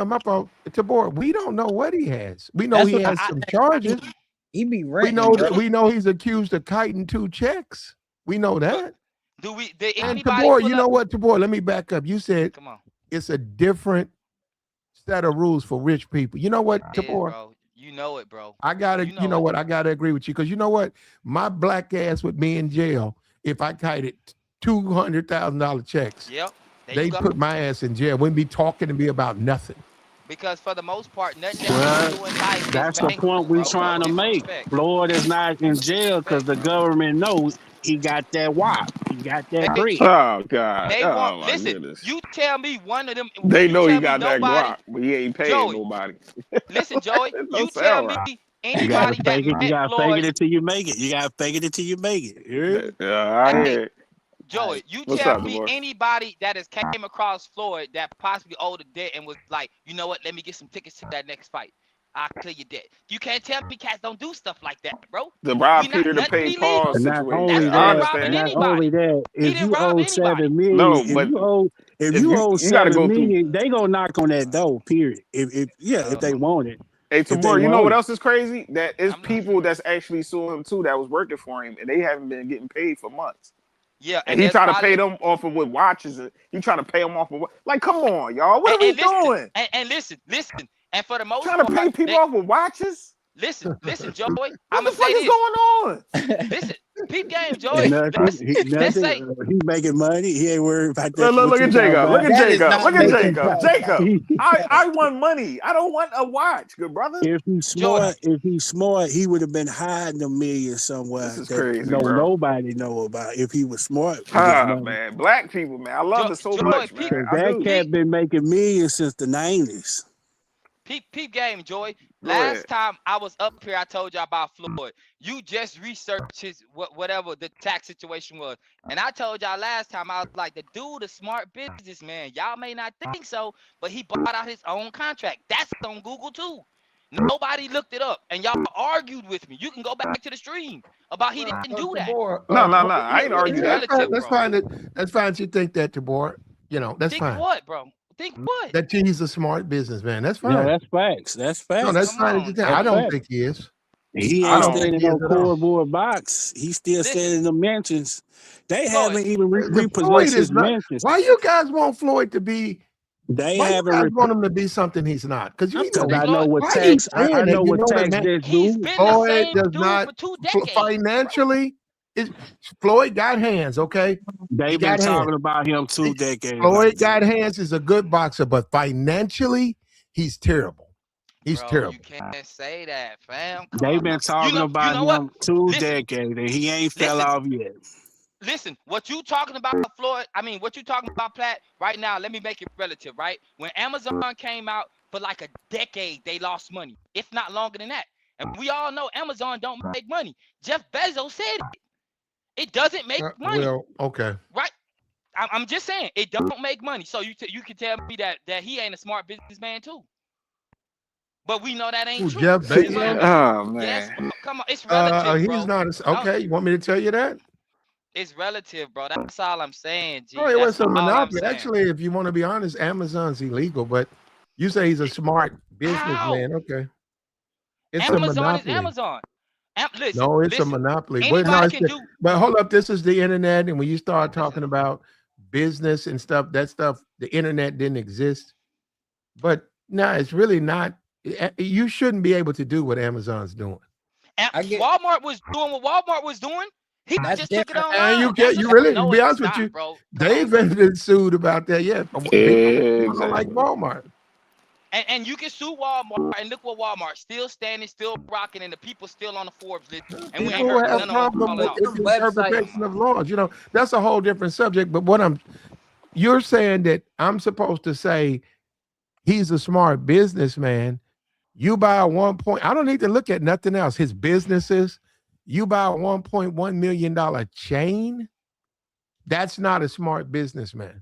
my fault, Tabor, we don't know what he has. We know that's he what has I some charges. he be We renting, know bro. that we know he's accused of kiting 2 checks. We know but that. did And anybody Tabor, pull you up? know what, Tabor? Let me back up. You said Come on, it's a different set of rules for rich people. You know what, it is, Tabor? bro. You know it, bro. I gotta, You you know know it. what, I gotta agree with you because you know what, my black ass would be in jail if I kited $200,000 checks. Yep. There you They go. put my ass in jail. Wouldn't be talking to me about nothing. Because for the most part, nothing that Well, you do in life is that's the point bankable, we bro. No trying to make. disrespect. Floyd is not in jail because Disrespect, the bro. government knows he got that wop. He got that They bread. Oh God. they want Oh my listen, goodness. you tell me one of them They you know he tell me got that nobody, guap, but he ain't paying Joey, nobody. listen, Joey, It you don't tell sound me right. You gotta anybody that fake it. You met gotta fake Floyd, it until you make it. You gotta fake it until you make it. You hear me? I hey, hear it. Joey, you What's tell up, me DeMar? anybody that has came across Floyd that possibly owed a debt and was like, you know what, let me get some tickets to that next fight. I'll clear your debt. You can't tell me cats don't do stuff like that, bro. The We Rob not Peter to nothing pay Paul illegal. And not situation. only That's I not that, robbing understand. not only anybody. that, He if didn't you rob owe anybody. 7 million, No, but if if you you owe you got to seven go through. million, they gonna knock on that door. Period. If Uh, they want it. Hey, If they Tabor, you know what won't, else is crazy? That is I'm not. people that's actually suing him too that was working for him, and they haven't been getting paid for months. Yeah, And and he there's tried to pay probably them off of what watches. He trying to pay them off of what? Like, come on, y'all. What are we and listen, doing? and listen, and for the most Trying to pay part, people off with watches? listen, Joey. What I'm the gonna fuck say is this. going on? Listen, peep game, Joey. Let's say He making money. He ain't worried about Look, that. look, What look you at talking Jacob. Look about? at That is Jacob. not Look at making Jacob. money. Jacob. I want money. I don't want a watch, good brother. If he's Joey. smart, he would have been hiding a million somewhere This is that crazy, bro. nobody know about. If he was smart with his Ah, money, man. Black people, man. I love it so Joey, much, peep, man. because I that do. cat been making millions since the '90s. peep game, Joey. Go ahead. Last time I was up here, I told you about Floyd. You just researched his whatever the tax situation was, and I told y'all last time I was like, the dude a smart businessman. Y'all may not think so, but he bought out his own contract. That's on Google too. Nobody looked it up, and y'all argued with me. You can go back to the stream about he didn't do that. Tabor, No, no, Tabor, no. I ain't argue It's that. relative, that's bro. fine. That's fine that you think that, Tabor. You know, that's Think fine. what, bro? Think what? That he's a smart businessman. That's Yeah, fine. that's facts. That's No, that's facts. Come fine that on, you think. That's I don't facts. think he is. He I ain't don't don't. think staying in he is no at all. cardboard box. He's still Listen, staying in the mansions. They Floyd. haven't even The Floyd repossessed his is not. mansions. Why you guys want Floyd to be? They Why you haven't guys want him to be something he's not? Because you know because he. I know Floyd, what Why he's tax. I saying that? know You what know that tax man. they he's do. been the Floyd same does dude not for 2 decades, bro. financially. Floyd got hands. Okay, he They've been got hands. talking about him 2 decades. Floyd Like got hands. Is a good boxer, but financially, he's terrible. He's Bro, you terrible. can't say that, fam. Come they've on been now. talking You about know what? him 2 Listen, decades, and he ain't fell listen, off yet. listen. What you talking about, Floyd? I mean, what you talking about, Platt? Right now, let me make it relative, right? When Amazon came out for like a decade, they lost money, if not longer than that. And we all know Amazon don't make money. Jeff Bezos said it. It doesn't make money, Well, okay. right? I'm just saying it don't make money. So you can tell me that he ain't a smart businessman too. But we know that ain't Who, true. Jeff He's a Bezos? smart Oh, Yes, man. bro. Come on. It's relative, He's bro. not. Okay, you want me to tell you that? It's relative, bro. That's all I'm saying, G. Oh, it was That's a all I'm monopoly. saying. Actually, if you want to be honest, Amazon's illegal, but you say he's a smart How? businessman. Okay. It's a Amazon is monopoly. Amazon. Listen, No, it's a listen. monopoly. But no, Anybody can do. but hold up, this is the internet, and when you start Listen, talking about business and stuff, that stuff, the internet didn't exist. But no, it's really not. You shouldn't be able to do what Amazon's doing. I get Walmart was doing what Walmart was doing. He that's just took it different. And you online. get you really, to No, be it's honest with not, you, bro. Come they've on. been sued about that. Yeah, people don't like Exactly. Walmart. And you can sue Walmart, and look what Walmart still standing, still rocking, and the people still on the Forbes list, and we ain't People heard have none of them problems falling with off. It's the website. interpretation of laws. You know, that's a whole different subject. But you're saying that I'm supposed to say he's a smart businessman. You buy a 1 I don't need to look at nothing else. His businesses, you buy a $1.1 million chain. That's not a smart businessman.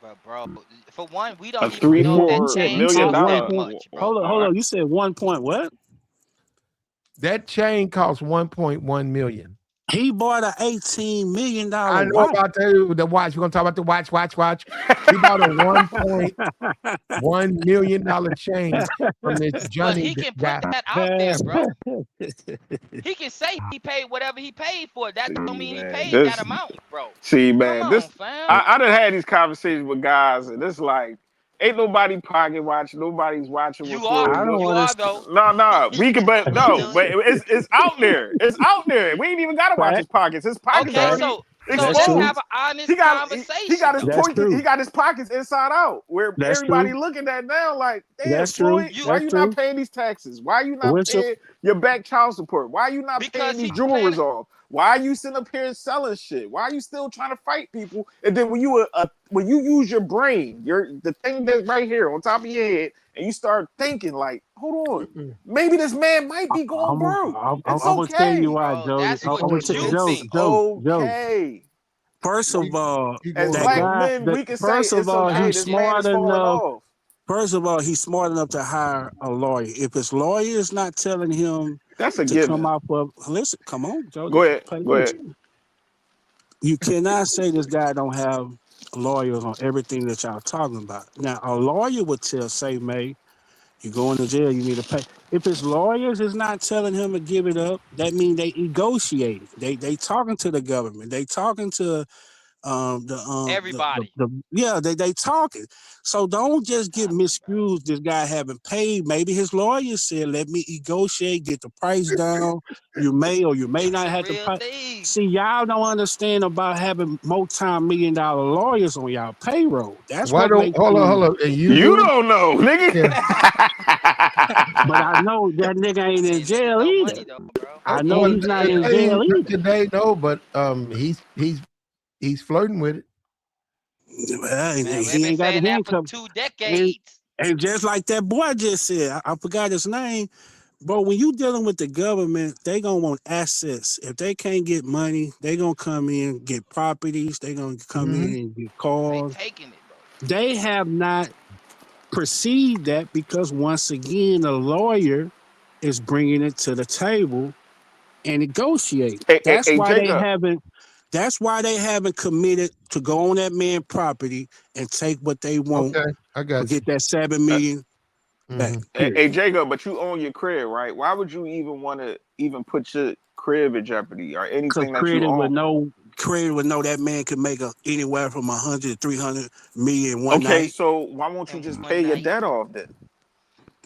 But bro, for one, we A don't even three, know if that You $4 said chain you said million costs one that dollar. point. much, bro. Hold on, All hold right. on. You said 1 point what? That chain costs 1.1 million. He bought an $18 million I know watch. about the watch. We're gonna talk about the watch. He bought a $1.1 million chain from this But Johnny he can put guy. that out there, bro. He can say he paid whatever he paid for. That See, don't mean he man. paid that amount, bro. See, Come man. on, This, fam. I done had these conversations with guys, and it's like, ain't nobody pocket watching. Nobody's watching what You are. Floyd I is don't doing. You are understand. though. No. We can, but You no, do but it. it's out there. It's out there. We ain't even gotta watch his Fact, pockets. His pockets Okay, fact. already so That's let's true. exposed. have an He honest got he got conversation his though. That's pointed. He true. got his pockets inside out. Where That's everybody true. looking at now, like, damn, That's true. Floyd, why That's you not true. paying these taxes? Why you not What's your paying your back child support? Why you not paying Because these he playing. jewelers off? Why you sitting up here selling shit? Why you still trying to fight people? And then when you use your brain, the thing that's right here on top of your head, and you start thinking like, hold on, maybe this man might be going broke. It's I'm gonna tell you okay. why, Bro, Joe. that's I'm what gonna tell you It's think. Joe. okay. First of all, He As going that black broke. guy. men, we can say First of it's all, okay. he's This man smart is falling enough. off. First of all, he's smart enough to hire a lawyer. If his lawyer is not telling him That's a to come given. off of, listen, come on, Joe, Go ahead. pay Go ahead. attention. You cannot say this guy don't have lawyers on everything that y'all talking about. Now, a lawyer would tell, say, May, You go into jail, you need to pay. If his lawyers is not telling him to give it up, that means they negotiating. They talking to the government. They talking to Everybody. yeah, they talking. So don't just get miscued. This guy haven't paid. Maybe his lawyer said, let me negotiate, get the price down. You may or you may That's not a have to real pay. thing. See, y'all don't understand about having multi-million-dollar lawyers on y'all payroll. That's Why what don't makes hold on, you. hold on. And you You do? don't know, nigga. Yeah. But I know that nigga ain't in Hey, niggas jail know either. money though, bro. I know Well, he's not in today, jail either. today, no, but he's flirting with it. Well, Man, we've he been ain't got the saying that for handcuffs. 2 And decades. and just like that boy just said, I forgot his name. Bro, when you dealing with the government, they gonna want assets. If they can't get money, they gonna come in, get properties, they gonna come in and get They cars. taking it, bro. They have not perceived that because once again, the lawyer is bringing it to the table and negotiate. That's Hey, why they Jacob. haven't. That's why they haven't committed to go on that man property and take what they want Okay, I or got you. get that 7 million back. Mm-hmm. Period. Hey, Jacob, but you own your crib, right? Why would you even want to even put your crib in jeopardy or Because anything that you creator own? would know that man could make anywhere from 100 to 300 million one Okay, night. so why won't you In just one pay your night. debt off then?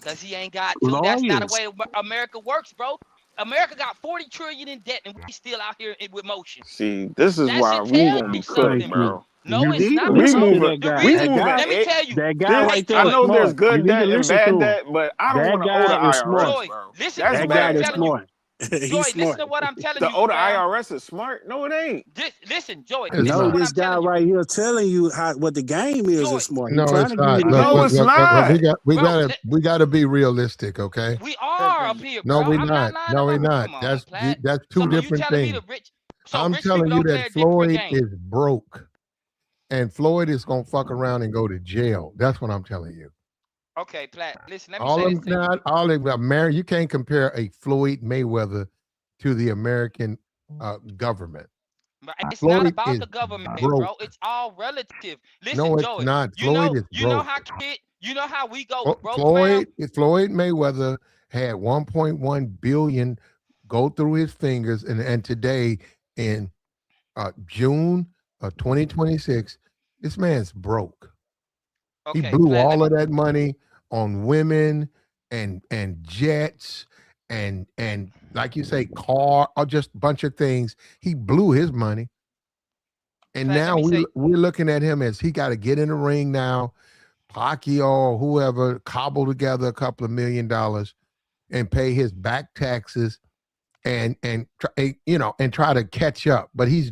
Cause he ain't got to. That's not the Lawyers. way America works, bro. America got 40 trillion in debt, and we still out here with motion. See, this is That why should we tell gonna be you cooked, Thank something, you. bro. bro. No, You it's need to not, We listen bro. to moving, that The guy. we reason, That moving. guy, let me tell you, that guy This, right hey there I is Joy, know there's smart. You good need to debt and listen bad to him. debt, but I don't That want to owe the guy is IRS, smart. Joy, bro. listen to That's That what guy I'm bad is telling money. you. smart. He's Joy, listen smart. to what I'm telling The you, owe the fam. IRS is smart? No, it ain't. Listen, Joy, It's listen to No, not. what this I'm guy telling you. right here telling you what the game is Joy, smart. He No, trying it's to give you not. the Look, No, game. look, it's look, look, not. bro, we gotta be realistic, okay? we are up here, No, bro. we I'm not not. lying No, we about. not. Come on, Plat. That's So two you different telling me things. the rich? So I'm rich people telling you don't that play a different Floyd game. is broke, and Floyd is gonna fuck around and go to jail. That's what I'm telling you. Okay, Plat. Listen, let me All say this of to you. not all of America. You can't compare a Floyd Mayweather to the American government. But it's not Floyd about is the government, bro. broke. It's all relative. Listen, No, it's Joey. not. Floyd is You know broke. how you know how we go Oh, broke, fam. Floyd Mayweather had 1.1 billion go through his fingers, and today in June of 2026, this man's broke. He Okay, blew Plat. Let all me. of that money on women and jets and like you say, car or just a bunch of things. He blew his money, and Plat. Let now me say. we're looking at him as he got to get in the ring now. Pacquiao or whoever cobble together a couple of $1 million and pay his back taxes and try to catch up. But he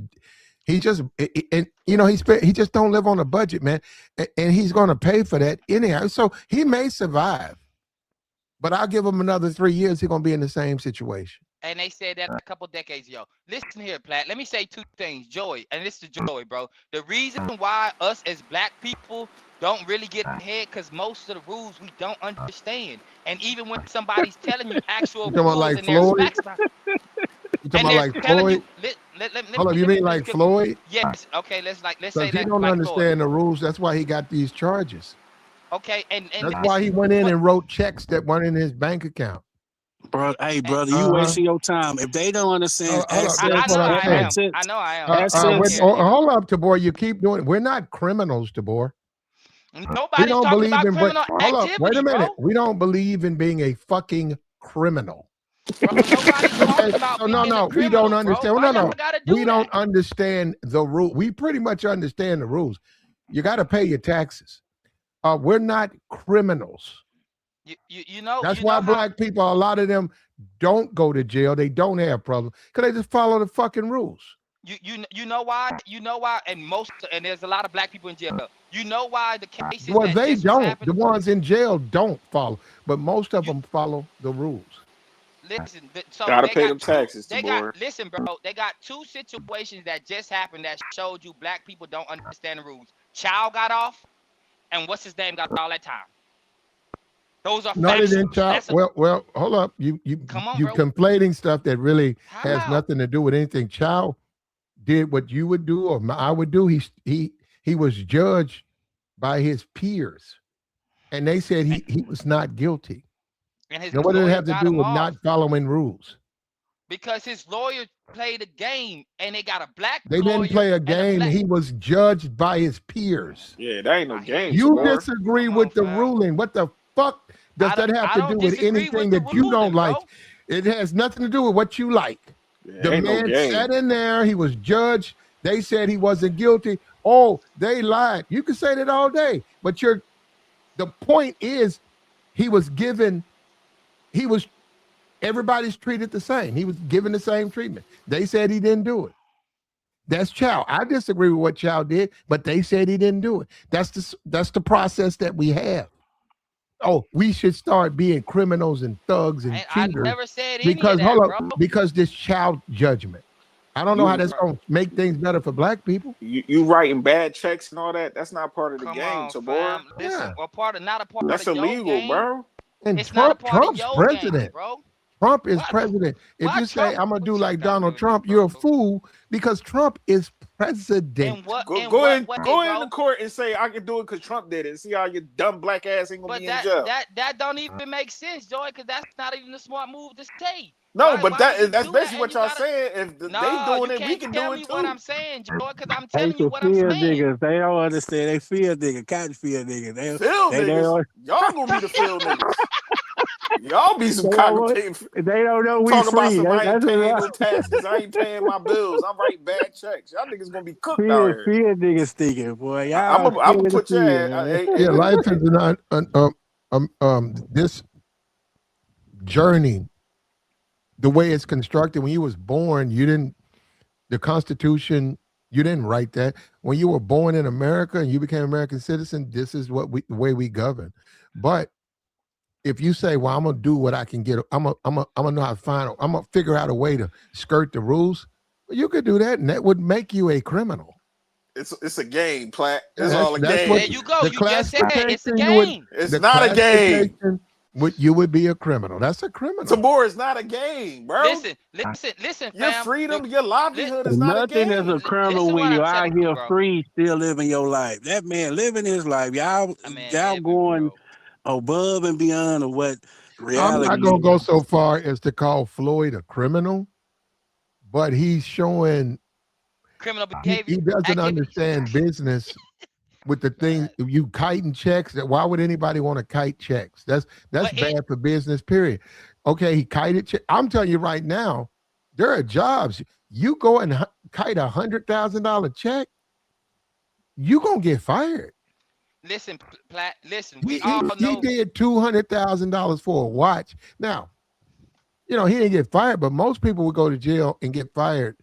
just and he just don't live on a budget, man, and he's going to pay for that anyhow. So he may survive, but I'll give him another 3 years. He's going to be in the same situation. And they said that a couple decades ago. Listen here, Plat. Let me say two things. Joy, and this is Joy, bro. The reason why us as black people don't really get ahead because most of the rules we don't understand. And even when somebody's telling you You actual talking about rules like and there's Floyd? facts about, You talking and about they're like telling Floyd? you, let Hold on, me you mean finish. like Floyd? Yes, okay, let's Because say he that don't like Floyd. understand the rules. That's why he got these charges. Okay, and That's why he listen, went in but and wrote checks that weren't in his bank account. Bro, hey, and brother, you Uh-huh. wasting your time. If they don't understand Hold up. That's I what know I'm I saying. am. I know I am. I don't assets. care either. Hold up, Tabor. You keep doing it. We're not criminals, Tabor. We Nobody's don't talking believe about in. criminal Hold up. Wait a activity, minute. bro. We don't believe in being a fucking criminal. Bro, nobody's Okay. talking about So no, being a no, we don't criminal, bro. understand. Why No, y'all no, gotta we do that? don't understand the rule. We pretty much understand the rules. You got to pay your taxes. We're not criminals. That's You why know how black people, a lot of them don't go to jail. They don't have problems because they just follow the fucking rules. you know why? You know why? And there's a lot of black people in jail. You know why the cases Well, that they just was don't. The happening? ones in jail don't follow, but most of You them follow the rules. listen. So Gotta they pay got them two. taxes, They got Tabor. listen, bro. They got two situations that just happened that showed you black people don't understand the rules. Child got off, and what's his name got all that time. Those are No, they facts. didn't. Child. That's a Well, hold up. You come on, you bro. conflating stuff that really Time has out. nothing to do with anything. Child did what you would do or I would do. He was judged by his peers. and they said he was not guilty. And his Now, what did it lawyer have to got do him with off not following rules? because his lawyer played a game, and they got a black They lawyer didn't play a and a game. black. He was judged by his peers. Yeah, that ain't no I hear game, you, You bro. disagree Come with on, the fam. ruling. What the fuck does that have I to don't do with disagree anything with the that you don't ruling, like? bro. It has nothing to do with what you like. Yeah, The ain't no man game. sat in there. He was judged. They said he wasn't guilty. Oh, they lied. You can say that all day, but the point is, he was given. Everybody's treated the same. He was given the same treatment. They said he didn't do it. That's Chow. I disagree with what Chow did, but they said he didn't do it. That's the process that we have. Oh, we should start being criminals and thugs and I cheaters never said any of because that, bro. because this Chow judgment. I don't know how that's going to make things better for black people. You writing bad checks and all that. That's not part of the Come game, on, Tabor. fam. Listen, Yeah. not a part That's of your illegal, game. bro. And It's not a part Trump's of your president. game, bro. Trump is Why- president. If why you say Trump- I'm gonna do what like Trump got to do Donald with Trump, this, you're a bro? fool because Trump is president. And what? Go in go what in way, go bro? into court and say I can do it because Trump did it. And see how your dumb black ass ain't gonna But be in jail. that don't even make sense, Joy, because that's not even a smart move to say. No, Why but would you that's do basically that what and you y'all gotta- saying. If they No, doing you it, we can't can tell do me it what too. I'm saying, Joy, because I'm They telling you some what I'm field saying. niggas. They don't understand. They field niggas, cotton field niggas. Field they niggas, don't, y'all gonna be the field niggas. Y'all be some they congregation. don't know we Talk about free. some I ain't That's paying what no taxes. I ain't paying my bills. I'm writing bad checks. Y'all niggas gonna be cooked out field, here. field niggas thinking, boy. I'm Y'all gonna scared to put your field, ass. man. Yeah, life is not this journey. The way it's constructed, when you was born, the Constitution, you didn't write that. When you were born in America and you became an American citizen, this is the way we govern. But if you say, well, I'm gonna do what I can get, I'm gonna know how to I'm gonna figure out a way to skirt the rules, well, you could do that, and that would make you a criminal. It's a game, Platt. Yeah, It's all a that's game. what There you go. the You just said it's a classification you would- game. It's the not a game. classification you would be a criminal. That's a criminal. Tabor is not a game, bro. Listen, Your fam. freedom, your livelihood is not a Nothing game. is a criminal Listen when what you're I'm out telling you, here bro. free, still living your life. That man living his life. Y'all living, going bro. above and beyond of what I'm reality not gonna is. go so far as to call Floyd a criminal, but he's showing Criminal he behavior. doesn't activity. understand business with the things you kiting checks. Why would anybody want to kite checks? That's But bad for business, period. Okay, he kited check. I'm telling you right now, there are jobs. You go and kite $100,000 check, you gonna get fired. Listen, Platt. Listen, He we all know. did $200,000 for a watch. Now, he didn't get fired, but most people would go to jail and get fired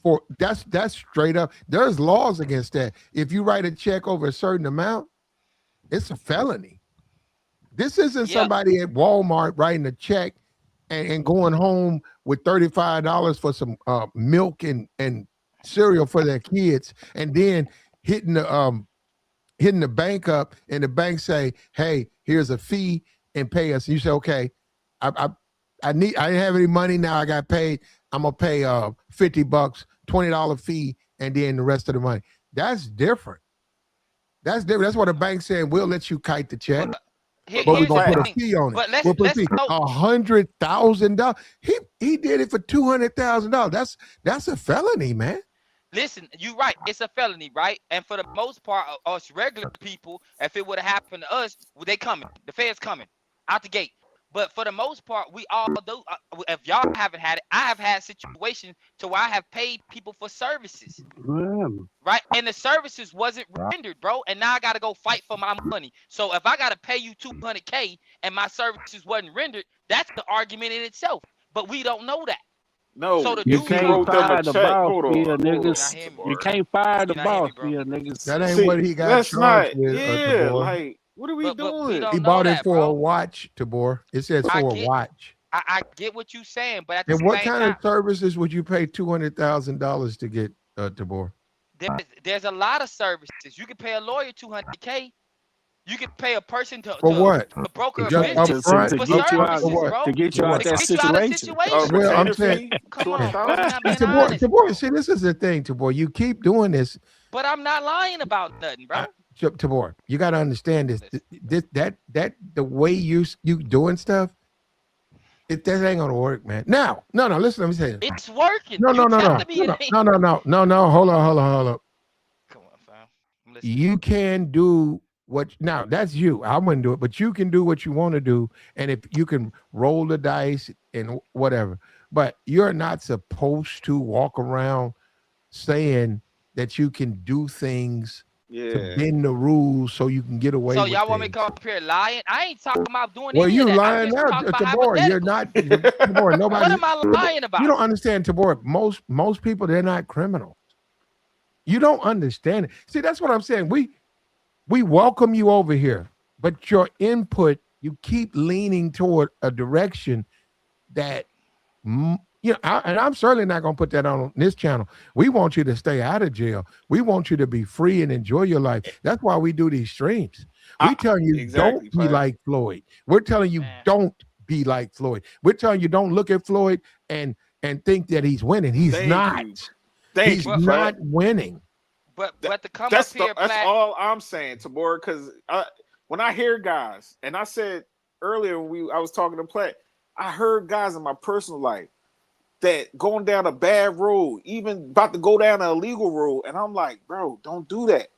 for that's straight up. There's laws against that. If you write a check over a certain amount, it's a felony. This isn't somebody at Walmart writing a check and going home with $35 for some milk and cereal for their kids, and then hitting the bank up, and the bank say, "Hey, here's a fee and pay us." And you say, "Okay, I didn't have any money now. I got paid. I'm gonna pay $50, $20 fee, and then the rest of the money." That's different. That's different. That's what the bank said. We'll let you kite the check, but we're gonna put a fee on it. But let's go. $100,000. He did it for $200,000. That's a felony, man. Listen, you're right. It's a felony, right? And for the most part, us regular people, if it would have happened to us, they coming. The feds coming out the gate. But for the most part, we all do. If y'all haven't had it, I have had situations to where I have paid people for services, right? And the services wasn't rendered, bro. And now I got to go fight for my money. So if I got to pay you $200K and my services wasn't rendered, that's the argument in itself. But we don't know that. No, So the You dude can't wrote them a fire the check. boss, Hold on, still, hold on. niggas. You can't fire the You're not hearing me, boss, bro. still, niggas. That ain't See, what he got that's charged not. with. Yeah, Tabor. like what are we But we doing? don't He know bought it that, for bro. a watch, Tabor. It says I for a get- watch. I get what you're saying, but at the And what same kind time, of services would you pay $200,000 to get, Tabor? there's a lot of services. You can pay a lawyer $200K. You can pay a person to what? broker a Just business upfront? to for get you out, services, what? bro. to get you out To that get you out of situation. situation. Well, I'm Retainer saying- fee, Come on, bro. $200,000. You're not being Tabor, honest, Tabor, bro. see, this is the thing, Tabor. You keep doing this. But I'm not lying about nothing, bro. Tabor, you got to understand this. That the way you doing stuff, that ain't gonna work, man. Now, no. Listen, let me say this. It's working. No. You telling me it ain't? No. Hold on. Come on, fam. I'm listening. You can do what now. That's you. I wouldn't do it, but you can do what you want to do, and if you can roll the dice and whatever. But you're not supposed to walk around saying that you can do things to bend the rules so you can get away. So with y'all want me to things. come up here lying? I ain't talking about doing Well, any you of that. I'm lying just now, talking about Tabor. You're not Tabor. Nobody. What am I lying about? You don't understand, Tabor. Most people, they're not criminals. You don't understand it. See, that's what I'm saying. We welcome you over here, but your input, you keep leaning toward a direction that, and I'm certainly not going to put that on this channel. We want you to stay out of jail. We want you to be free and enjoy your life. That's why we do these streams. We telling you exactly, don't be like Floyd. We're telling you don't be like Floyd. We're telling you don't look at Floyd and think that he's winning. He's not. He's not winning. But to come up here, that's all I'm saying, Tabor. Because when I hear guys, and I said earlier when I was talking to Platt, I heard guys in my personal life that going down a bad road, even about to go down an illegal road, and I'm like, bro, don't do that.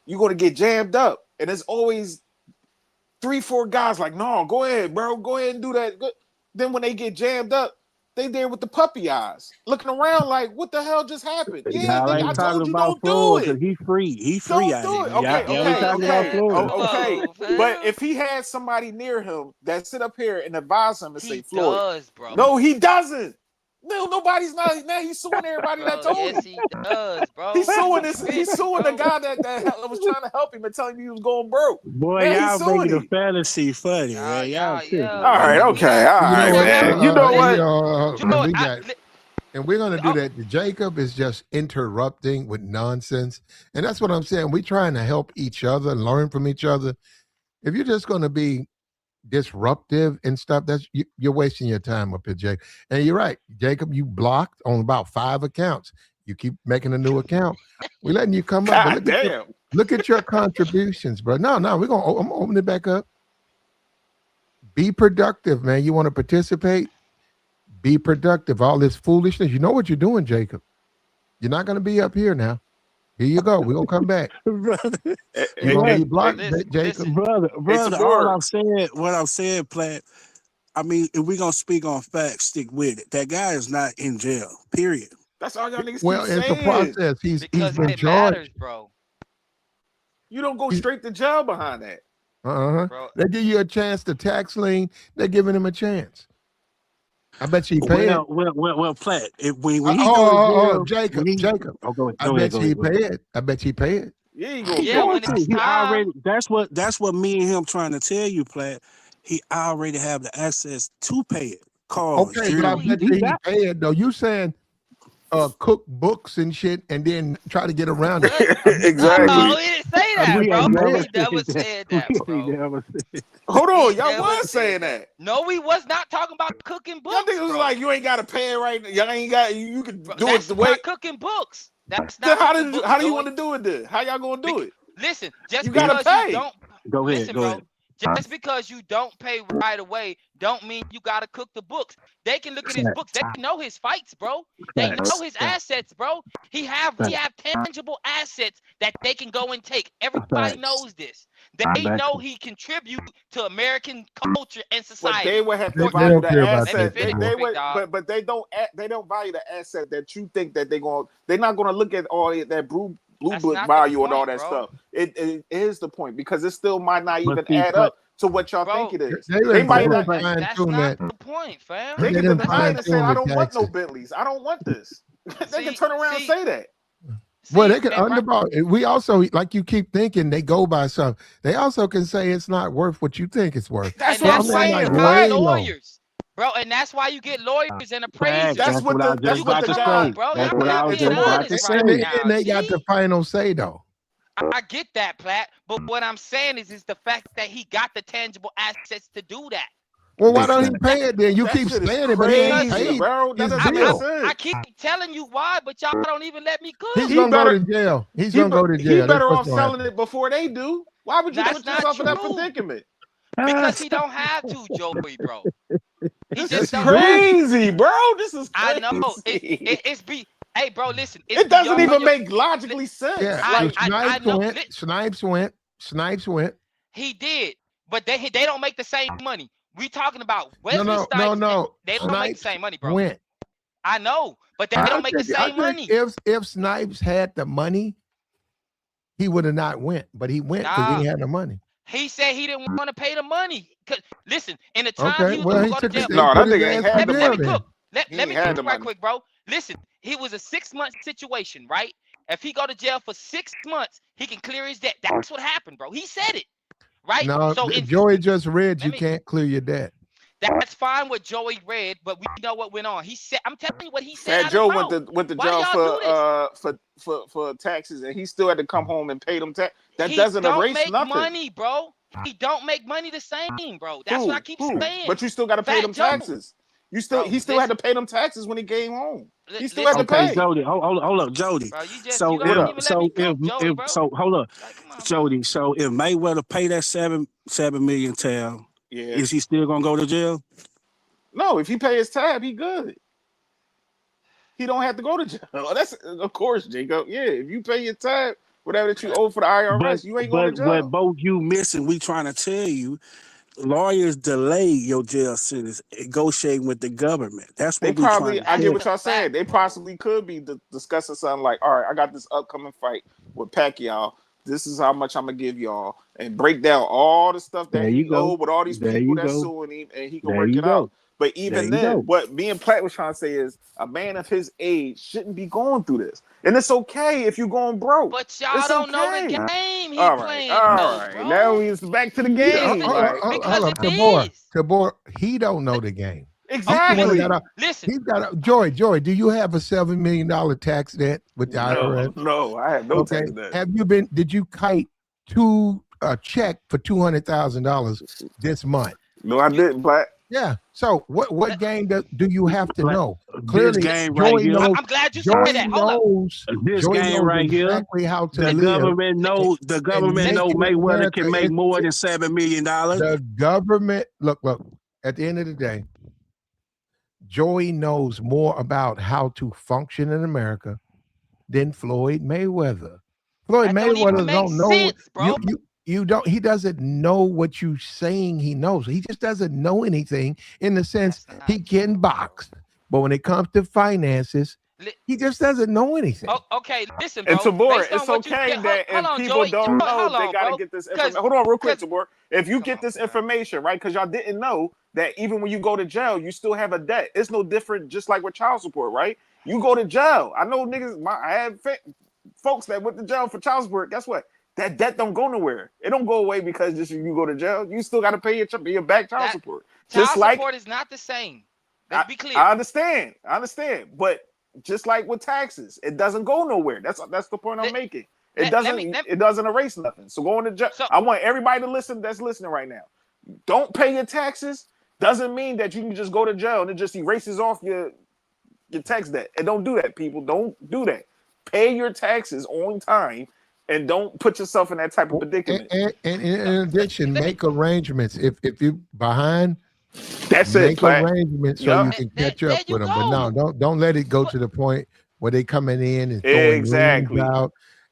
You're gonna get jammed up. And it's always 3-4 guys like, no, go ahead, bro, go ahead and do that. Then when they get jammed up, they there with the puppy eyes, looking around like, what the hell just happened? Yeah, nigga, I told you don't do it. He free. He free. Don't do it. Okay. But if he had somebody near him that sit up here and advise him and say, Floyd, bro. No, he doesn't. No, nobody's not. Now he's suing everybody that told him. Yes, he does, bro. He's suing the guy that was trying to help him and telling him he was going broke. Boy, now y'all making the fantasy funny, man. Y'all all right, okay, all right, man. You know what? And we're going to do that. Jacob is just interrupting with nonsense. And that's what I'm saying. We're trying to help each other and learn from each other. If you're just going to be disruptive and stuff, you're wasting your time up here, Jacob. And you're right, Jacob, you blocked on about 5 accounts. You keep making a new account. We're letting you come up. But look at your contributions, bro. No, I'm gonna open it back up. Be productive, man. You want to participate? Be productive. All this foolishness, you know what you're doing, Jacob. You're not gonna be up here now. Here you go. We're gonna come back. Brother. You're gonna be blocked, Jacob. Brother, all I'm saying, what I'm saying, Platt, I mean, if we're gonna speak on facts, stick with it. That guy is not in jail, period. That's all y'all niggas well, keep it's saying. a process. He's been charged. Matters, bro. You don't go straight to jail behind that. They give you a chance to tax lien. They're giving him a chance. I bet you he paid it. Well, Platt. When he goes to jail, Jacob. I bet you he pay it. Yeah, you go. Yeah, when it's he time. already. That's what me and him trying to tell you, Platt. He already have the access to pay it. Okay, but I bet you he pay it though. You saying cook books and shit and then try to get around it. Exactly. No, he didn't say that, bro. He never said that, bro. Hold on, y'all was saying that. No, we was not talking about cooking books. Y'all think it was like you ain't got to pay it right now. Y'all ain't got. You can do it the way. Not cooking books. That's Then not. how do you want to do it then? How y'all gonna do it? Listen, just you gotta because pay. you don't. Go ahead. Listen, bro. Just because you don't pay right away, don't mean you gotta cook the books. They can look at his books. They know his fights, bro. They know his assets, bro. He have tangible assets that they can go and take. Everybody knows this. They know he contribute to American culture and society. But they would have to value the asset. But they don't value the asset that you think that they're not gonna look at all that blue book value and all that stuff. It is the point because it still might not even add up to what y'all think it is. They might not. That's not the point, fam. They can deny it and say, I don't want no Bentleys. I don't want this. They can turn around and say that. Well, they can underbar. We also, like you keep thinking, they go by something. They also can say it's not worth what you think it's worth. That's what I'm saying. Lawyers. Bro, and that's why you get lawyers and appraisers. That's what I was just about to say. And they got the final say, though. I get that, Platt. But what I'm saying is the fact that he got the tangible assets to do that. Well, why Big don't he facts. pay it then? You That keep shit is saying it, but he ain't crazy, paid bro. That his doesn't make bill. sense. I keep telling you why, but y'all don't even let me cook. He's He gonna better- go to jail. He's He, gonna go to he jail. That's better what's off gonna selling happen. it before they do. Why would you That's put not yourself in that true. predicament? Because he don't have to, Joey, bro. He This just is don't. crazy, bro. This is I crazy. know. It's be. Hey, bro, listen. It's It doesn't beyond even your- make logically sense. Yeah, I- so Like, know. Snipes went. He did, but they don't make the same money. We talking about No, Wesley no, Snipes. no. They don't make the Snipes same money, bro. went. I know, but they I don't make the think- I same think money. If Snipes had the money, he would have not went, but he went because Nah. he had the money. He said he didn't want to pay the money. 'Cause, listen, in the time Okay, he was well, gonna he go to took jail. it. They No, put that his nigga ass ain't in had the jail Let me then. cook. Let He me ain't had cook the right money. quick, bro. Listen, he was a 6-month situation, right? If he go to jail for 6 months, he can clear his debt. That's what happened, bro. He said it, right? No, So Joey just read Let you me- can't clear your debt. that's fine what Joey read, but we know what went on. He said, I'm telling you what he said. Fat out Joe his mouth. went to Why jail y'all do for taxes, and he still had to come home and pay them tax. That He doesn't don't erase make nothing. money, bro. He don't make money the same, bro. That's what I keep saying. But you still got to pay Fat them Joe. taxes. He Bro, still had to pay them taxes when he came home. He still had to Okay, pay. Jody, hold up, Jody. Bro, you So don't if even let me cook, Joey, bro. hold up, Like, come on, bro. Jody. So if Mayweather pay that seven million tab, Yeah. is he still gonna go to jail? No, if he pay his tab, he good. He don't have to go to jail. That's of course, Jacob. Yeah, if you pay your tab, whatever that you owe for the IRS, you ain't going to jail. But both you missing, we trying to tell you, lawyers delay your jail sentence negotiating with the government. That's They what we probably, trying to I get tell. what y'all saying. They possibly could be discussing something like, all right, I got this upcoming fight with Pacquiao. This is how much I'm gonna give y'all, and break down all the stuff that There he you go. owed with all these There people you that's go. suing him, and he can There work you it go. out. But even There you then, go. what me and Platt was trying to say is a man of his age shouldn't be going through this, and it's okay if you're going broke. But y'all It's don't know the okay. game he All right, playing, all though, right. bro. Now we back to the game. Like, Because Hold it on. is. Tabor, he don't know the game. exactly. Listen, He's got a Joy. Do you have a $7 million tax debt with the IRS? No, I have no tax debt. Did you kite a check for $200,000 this month? No, I didn't, Platt. Yeah. So what game do you have to know? This Clearly, game right Joey here. knows. I'm glad you Joey said that. Hold up. knows. This Joey game knows right here, exactly how to the live. government know Mayweather can make more than $7 million. The government look. At the end of the day, Joey knows more about how to function in America than Floyd Mayweather. Floyd That don't even Mayweather make don't know sense, bro. you don't. He doesn't know what you saying he knows. He just doesn't know anything in the sense That's not he can box, but when it comes to finances, he just doesn't know anything. Oh, okay, listen, bro. And Tabor, based on it's what you okay get, that hold if on, people Joey. don't know, Hold they on, gotta bro. get this information. Hold on, real quick, Tabor. If you get this man. information, right, because y'all didn't know that even when you go to jail, you still have a debt. It's no different, just like with child support, right? You go to jail. I know niggas. I have folks that went to jail for child support. Guess what? That debt don't go nowhere. It don't go away because just you go to jail. You still got to pay your back child support. Child Just like support is not the same. Let's be clear. I understand, but just like with taxes, it doesn't go nowhere. That's the point I'm making. It doesn't erase nothing. So going to jail. I want everybody to listen that's listening right now. Don't pay your taxes doesn't mean that you can just go to jail and it just erases off your tax debt. And don't do that, people. Don't do that. Pay your taxes on time and don't put yourself in that type of predicament. And in addition, make arrangements. If you behind, make arrangements so you can catch up with them. But no, don't let it go to the point where they coming in and throwing liens out,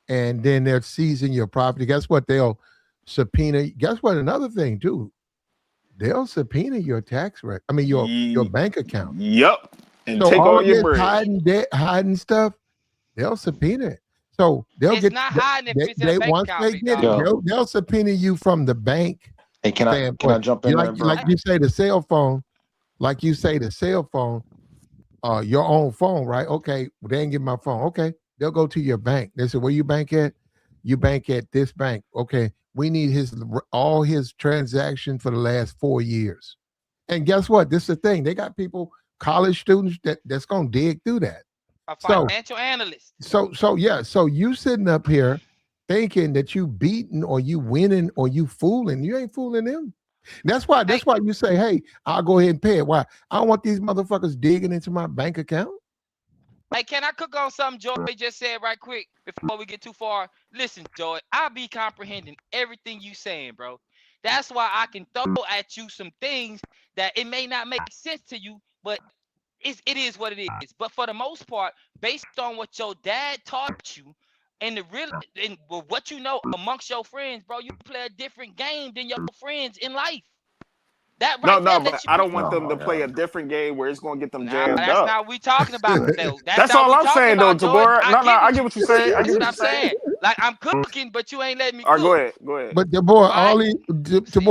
and then they're seizing your property. Guess what? They'll subpoena. Guess what? Another thing too, they'll subpoena your tax record. I mean your bank account. Yep. And so take all your bread. hiding debt, hiding stuff. They'll subpoena it. So they'll it's not hiding if it's in a bank account. They'll subpoena you from the bank. Hey, can I jump in there, bro? Like you say, the cell phone, your own phone, right? Okay, they ain't get my phone. Okay, they'll go to your bank. They say, where you bank at? You bank at this bank. Okay, we need all his transactions for the last 4 years. And guess what? This is the thing. They got people, college students that's gonna dig through that. A financial analyst. So you sitting up here thinking that you beating or you winning or you fooling. You ain't fooling them. That's why you say, hey, I'll go ahead and pay it. Why? I don't want these motherfuckers digging into my bank account. Hey, can I cook on something Joey just said right quick before we get too far? Listen, Joey, I be comprehending everything you saying, bro. That's why I can throw at you some things that it may not make sense to you, but it is what it is. But for the most part, based on what your dad taught you and what you know amongst your friends, bro, you play a different game than your friends in life. That No, right there but lets you I know. don't want them to play a different game where it's gonna get them Nah, jammed that's up. not what we talking about, though. That's That's not all what we I'm talking saying, though, about, Joy. Tabora. I No, get I what get what you're saying. I that's get what what I'm you're saying. saying. Like, I'm cooking, but you ain't letting me All right, cook. go ahead. But the boy, Right?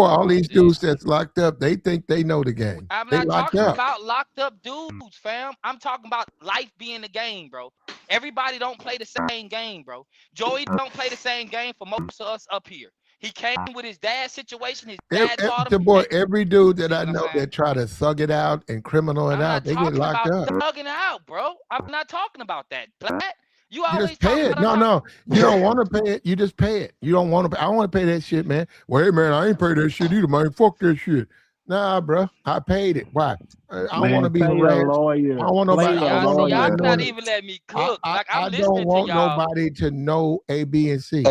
all these dudes that's locked up, they think they know the game. I'm They not locked talking up. about locked up dudes, fam. I'm talking about life being the game, bro. Everybody don't play the same game, bro. Joey don't play the same game for most of us up here. He came with his dad's situation. His dad taught him. The boy, every dude that See I what I'm know saying? that try to thug it out and criminal it I'm out, not they get talking locked about up. thugging out, bro. I'm not talking about that. Platt, you You always just pay talking it. about No, you don't want to pay it. You just pay it. You don't want to. I want to pay that shit, man. Well, hey, man, I ain't pay that shit either, man. Fuck that shit. Nah, bro, I paid it. Why? I don't want to be pay a harassed. lawyer. I don't want nobody. I don't want See, y'all nobody not knowing it. even letting me cook. Like, I I'm don't listening to want y'all. nobody to know A, B, and C.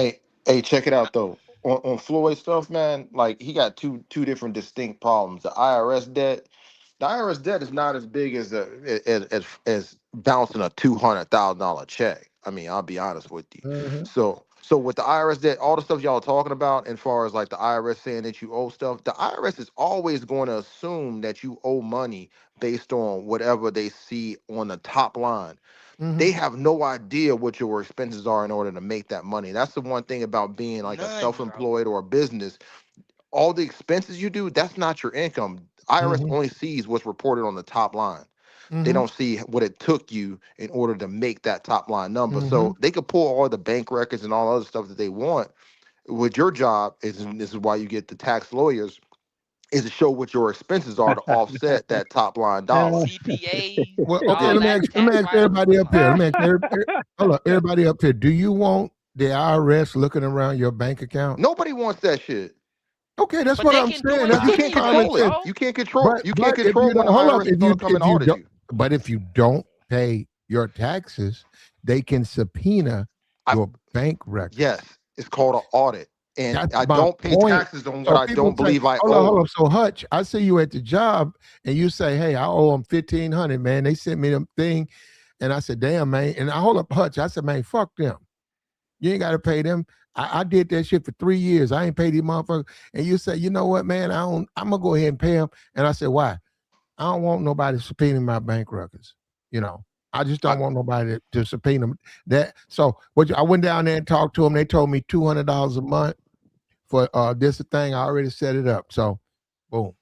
Hey, check it out though. On Floyd stuff, man, like he got two different distinct problems. The IRS debt is not as big as as bouncing a $200,000 check. I mean, I'll be honest with you. Mhm. So with the IRS debt, all the stuff y'all talking about, as far as like the IRS saying that you owe stuff, the IRS is always going to assume that you owe money based on whatever they see on the top line. They have no idea what your expenses are in order to make that money. That's the one thing about being like a None, bro. self-employed or a business. All the expenses you do, that's not your income. IRS Mhm. only sees what's reported on the top line. They Mhm. don't see what it took you in order to make that top line number. Mhm. So they could pull all the bank records and all other stuff that they want. With your job, and this is why you get the tax lawyers, is to show what your expenses are to offset that top line dollar. CPAs Well, and okay. all that, Let me tax ask write-offs. everybody up here. Let me ask hold on, everybody up here. Do you want the IRS looking around your bank account? Nobody wants that shit. Okay, that's But what they I'm can do saying. it That's But you just can't common anyway, control it. sense. bro. You can't control. You can't If control you when don't the hold up, IRS is going to come and audit you. but if you don't pay your taxes, they can subpoena I, your bank records. yes, it's called an audit, and That's I my don't pay point. taxes on what So I people don't say, believe I hold owe. on. So Hutch, I see you at the job, and you say, "Hey, I owe them 1,500, man. They sent me them thing," and I said, "Damn, man." And I hold up, Hutch. I said, "Man, fuck them. You ain't got to pay them. I did that shit for 3 years. I ain't paid these motherfuckers." And you say, "You know what, man? I'm gonna go ahead and pay them." And I said, "Why? I don't want nobody subpoenaing my bank records. You know, I just don't want nobody to subpoena them." That so I went down there and talked to them. They told me $200 a month for this thing. I already set it up. So, boom.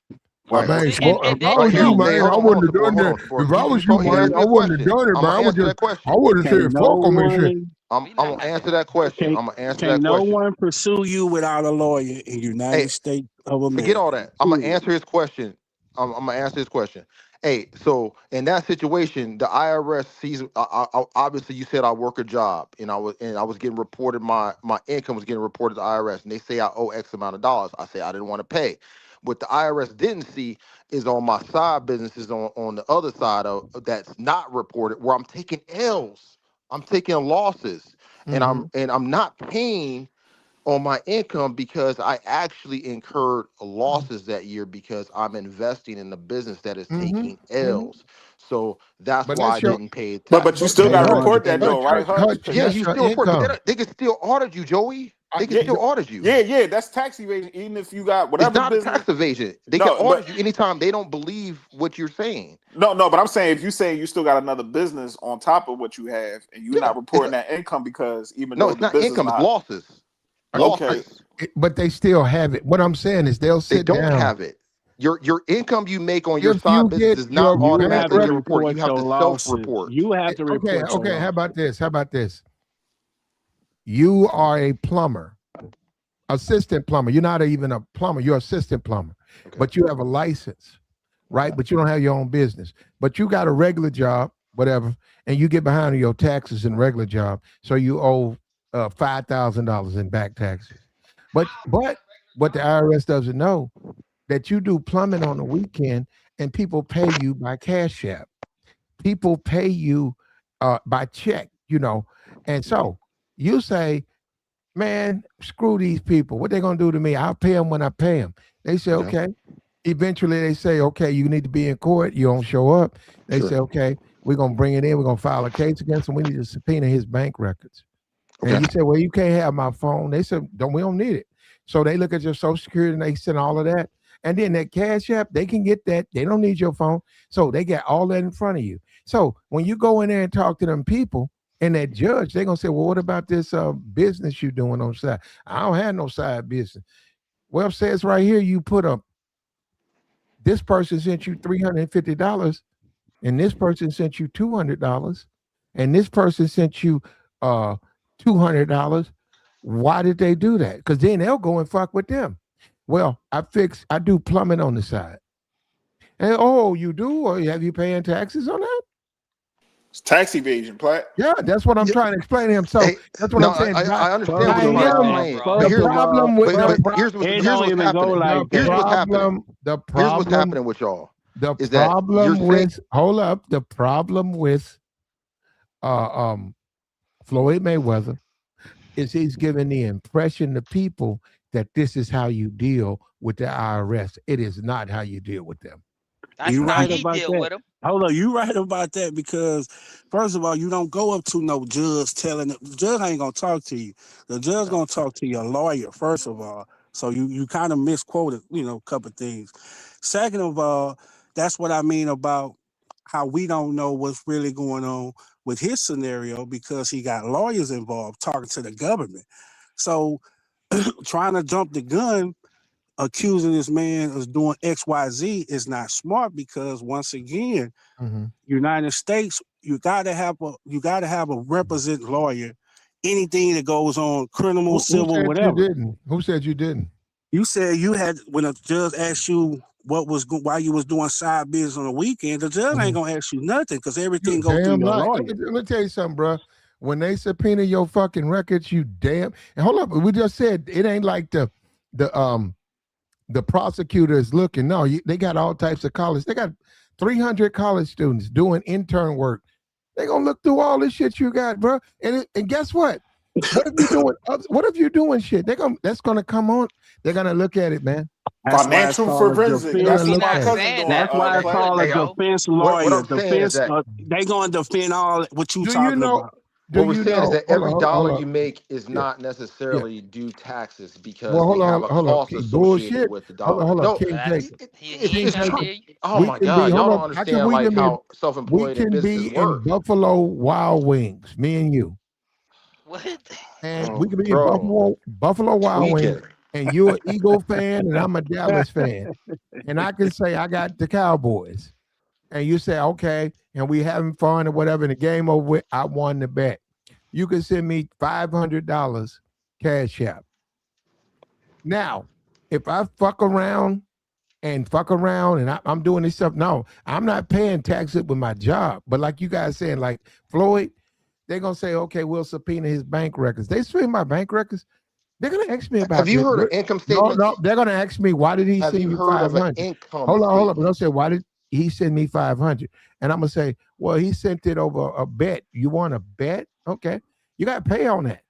Right, Man, See, if and I then was you, here, True. hey, man, I hold on, wouldn't have Tabor, done hold that. on, Tabor. If I was you, He man, asked me I a wouldn't have question. done it, I'm man. gonna answer that I question. would have said, Can't fuck no them and shit. one I'm We I'm not. gonna answer that question. I'm gonna answer that can't no question. one pursue you without a lawyer in Hey, United States of forget all America. that. I'm gonna answer his question. I'm gonna answer his question. Hey, so in that situation, the IRS sees. Obviously, you said I work a job, and I was getting reported. My income was getting reported to the IRS, and they say I owe X amount of dollars. I say I didn't want to pay. What the IRS didn't see is on my side businesses on the other side of that's not reported, where I'm taking L's, I'm taking losses, and I'm not paying on my income because I actually incurred losses that year because I'm investing in a business that is taking L's. So that's But why I that's your, didn't pay But you taxes. still They got to don't report that understand. though, right, Hutch? Because Yeah, that's you your still report, but income. they can still audit you, Joey. They can yeah, still audit you. yeah, that's tax evasion. Even if you got It's whatever not a business. tax evasion. They can No, but audit you anytime they don't believe what you're saying. no. But I'm saying if you say you still got another business on top of what you have, and you're Yeah, not reporting that income because even no, though it's the not business income. It's not losses. okay, Losses. But they still have it. What I'm saying is they'll They sit don't down. have it. Your income you make on your If side you business get does not your You bank have to automatically get record, reported. report You have your to losses. self-report. You have to report your okay. How losses. about this? How about this? You are a plumber, assistant plumber. You're not even a plumber. You're assistant plumber, Okay. but you have a license, right? But you don't have your own business. But you got a regular job, whatever, and you get behind on your taxes in regular job, so you owe $5,000 in back taxes. But what the IRS doesn't know, that you do plumbing on the weekend and people pay you by Cash App. People pay you by check, And so you say, man, screw these people. What they gonna do to me? I'll pay them when I pay them. They say, Yeah. okay. Eventually, they say, okay, you need to be in court. You don't show up. They Sure. say, okay, we're gonna bring it in. We're gonna file a case against him. We need to subpoena his bank records. And Okay. you say, well, you can't have my phone. They said, we don't need it. So they look at your social security and they send all of that. And then that Cash App, they can get that. They don't need your phone. So they got all that in front of you. So when you go in there and talk to them people and that judge, they're going to say, well, what about this business you doing on the side? I don't have no side business. Well, it says right here, you put up, this person sent you $350 and this person sent you $200 and this person sent you $200. Why did they do that? Because then they'll go and fuck with them. Well, I do plumbing on the side. And oh, you do? Or have you paying taxes on that? It's tax evasion, Platt. Yeah, that's what I'm Yeah. trying to explain to him. So Hey, that's what no, I'm saying. I understand By what you're him, trying to Come on, explain. bro. But the here's problem with here's what's It don't even go happening. like Here's that. what's happening. the Here's what's problem happening with y'all. the Is that you're problem saying with hold up. The problem with Floyd Mayweather is he's giving the impression to people that this is how you deal with the IRS. It is not how you deal with them. That's You how right he about deal that. with him. Hold on, you right about that because first of all, you don't go up to no judge telling the judge ain't gonna talk to you. The judge gonna talk to your lawyer, first of all. So you kind of misquoted, a couple things. Second of all, that's what I mean about how we don't know what's really going on with his scenario because he got lawyers involved talking to the government. So trying to jump the gun accusing this man of doing XYZ is not smart because once again, United States, you gotta have a represent lawyer. Anything that goes on, criminal, Who civil, said you whatever. didn't? Who said you didn't? You said you had when a judge asked you why you was doing side business on the weekend, the judge ain't gonna ask you nothing because everything You go through damn your right. lawyer. Let me tell you something, bro. When they subpoena your fucking records, you damn. And hold up, we just said it ain't like the prosecutor is looking. No, they got all types of college. They got 300 college students doing intern work. They gonna look through all this shit you got, bro. And guess what? What if you doing? What if you doing shit? That's gonna come on. They're gonna look at it, man. That's why it's Financial called a forensic. They're defense. gonna That's He what look my not at it. cousin saying doing. that, That's but why they it's Platt. called a could though. defense what lawyer. I'm saying is that They gonna defend all what you Do you talking know? about. Do what we're you saying is know? that Hold on, every hold dollar on. you make is Yeah, not yeah. necessarily due taxes Well, because they have a hold on. cost associated Bullshit. with the Hold on, dollar. hold on. No, King That's Jacob. he it's ain't King trying to not. Jacob. hear you. Oh We my can be. God, y'all Hold don't on. understand We like can be. how We self-employed and can businesses be in work. Buffalo Wild Wings. Me and you. What? And we Oh, could be in bro, Buffalo Wild Wings, tweaking. and you're an Eagle fan, and I'm a Dallas fan, and I can say I got the Cowboys, and you say okay, and we having fun or whatever, and the game over with, I won the bet. You can send me $500 cash app. Now, if I fuck around and I'm doing this stuff, no, I'm not paying taxes with my job. But like you guys saying, like Floyd, they're gonna say, okay, we'll subpoena his bank records. They subpoena my bank records. They're gonna ask me Have about you that. heard of income No, no, statements? they're gonna ask me why did he Have send you you heard of an 500? income Hold on. But they'll statement? say why did he send me 500? And I'm gonna say, well, he sent it over a bet. You want a bet? Okay, you got to pay on that.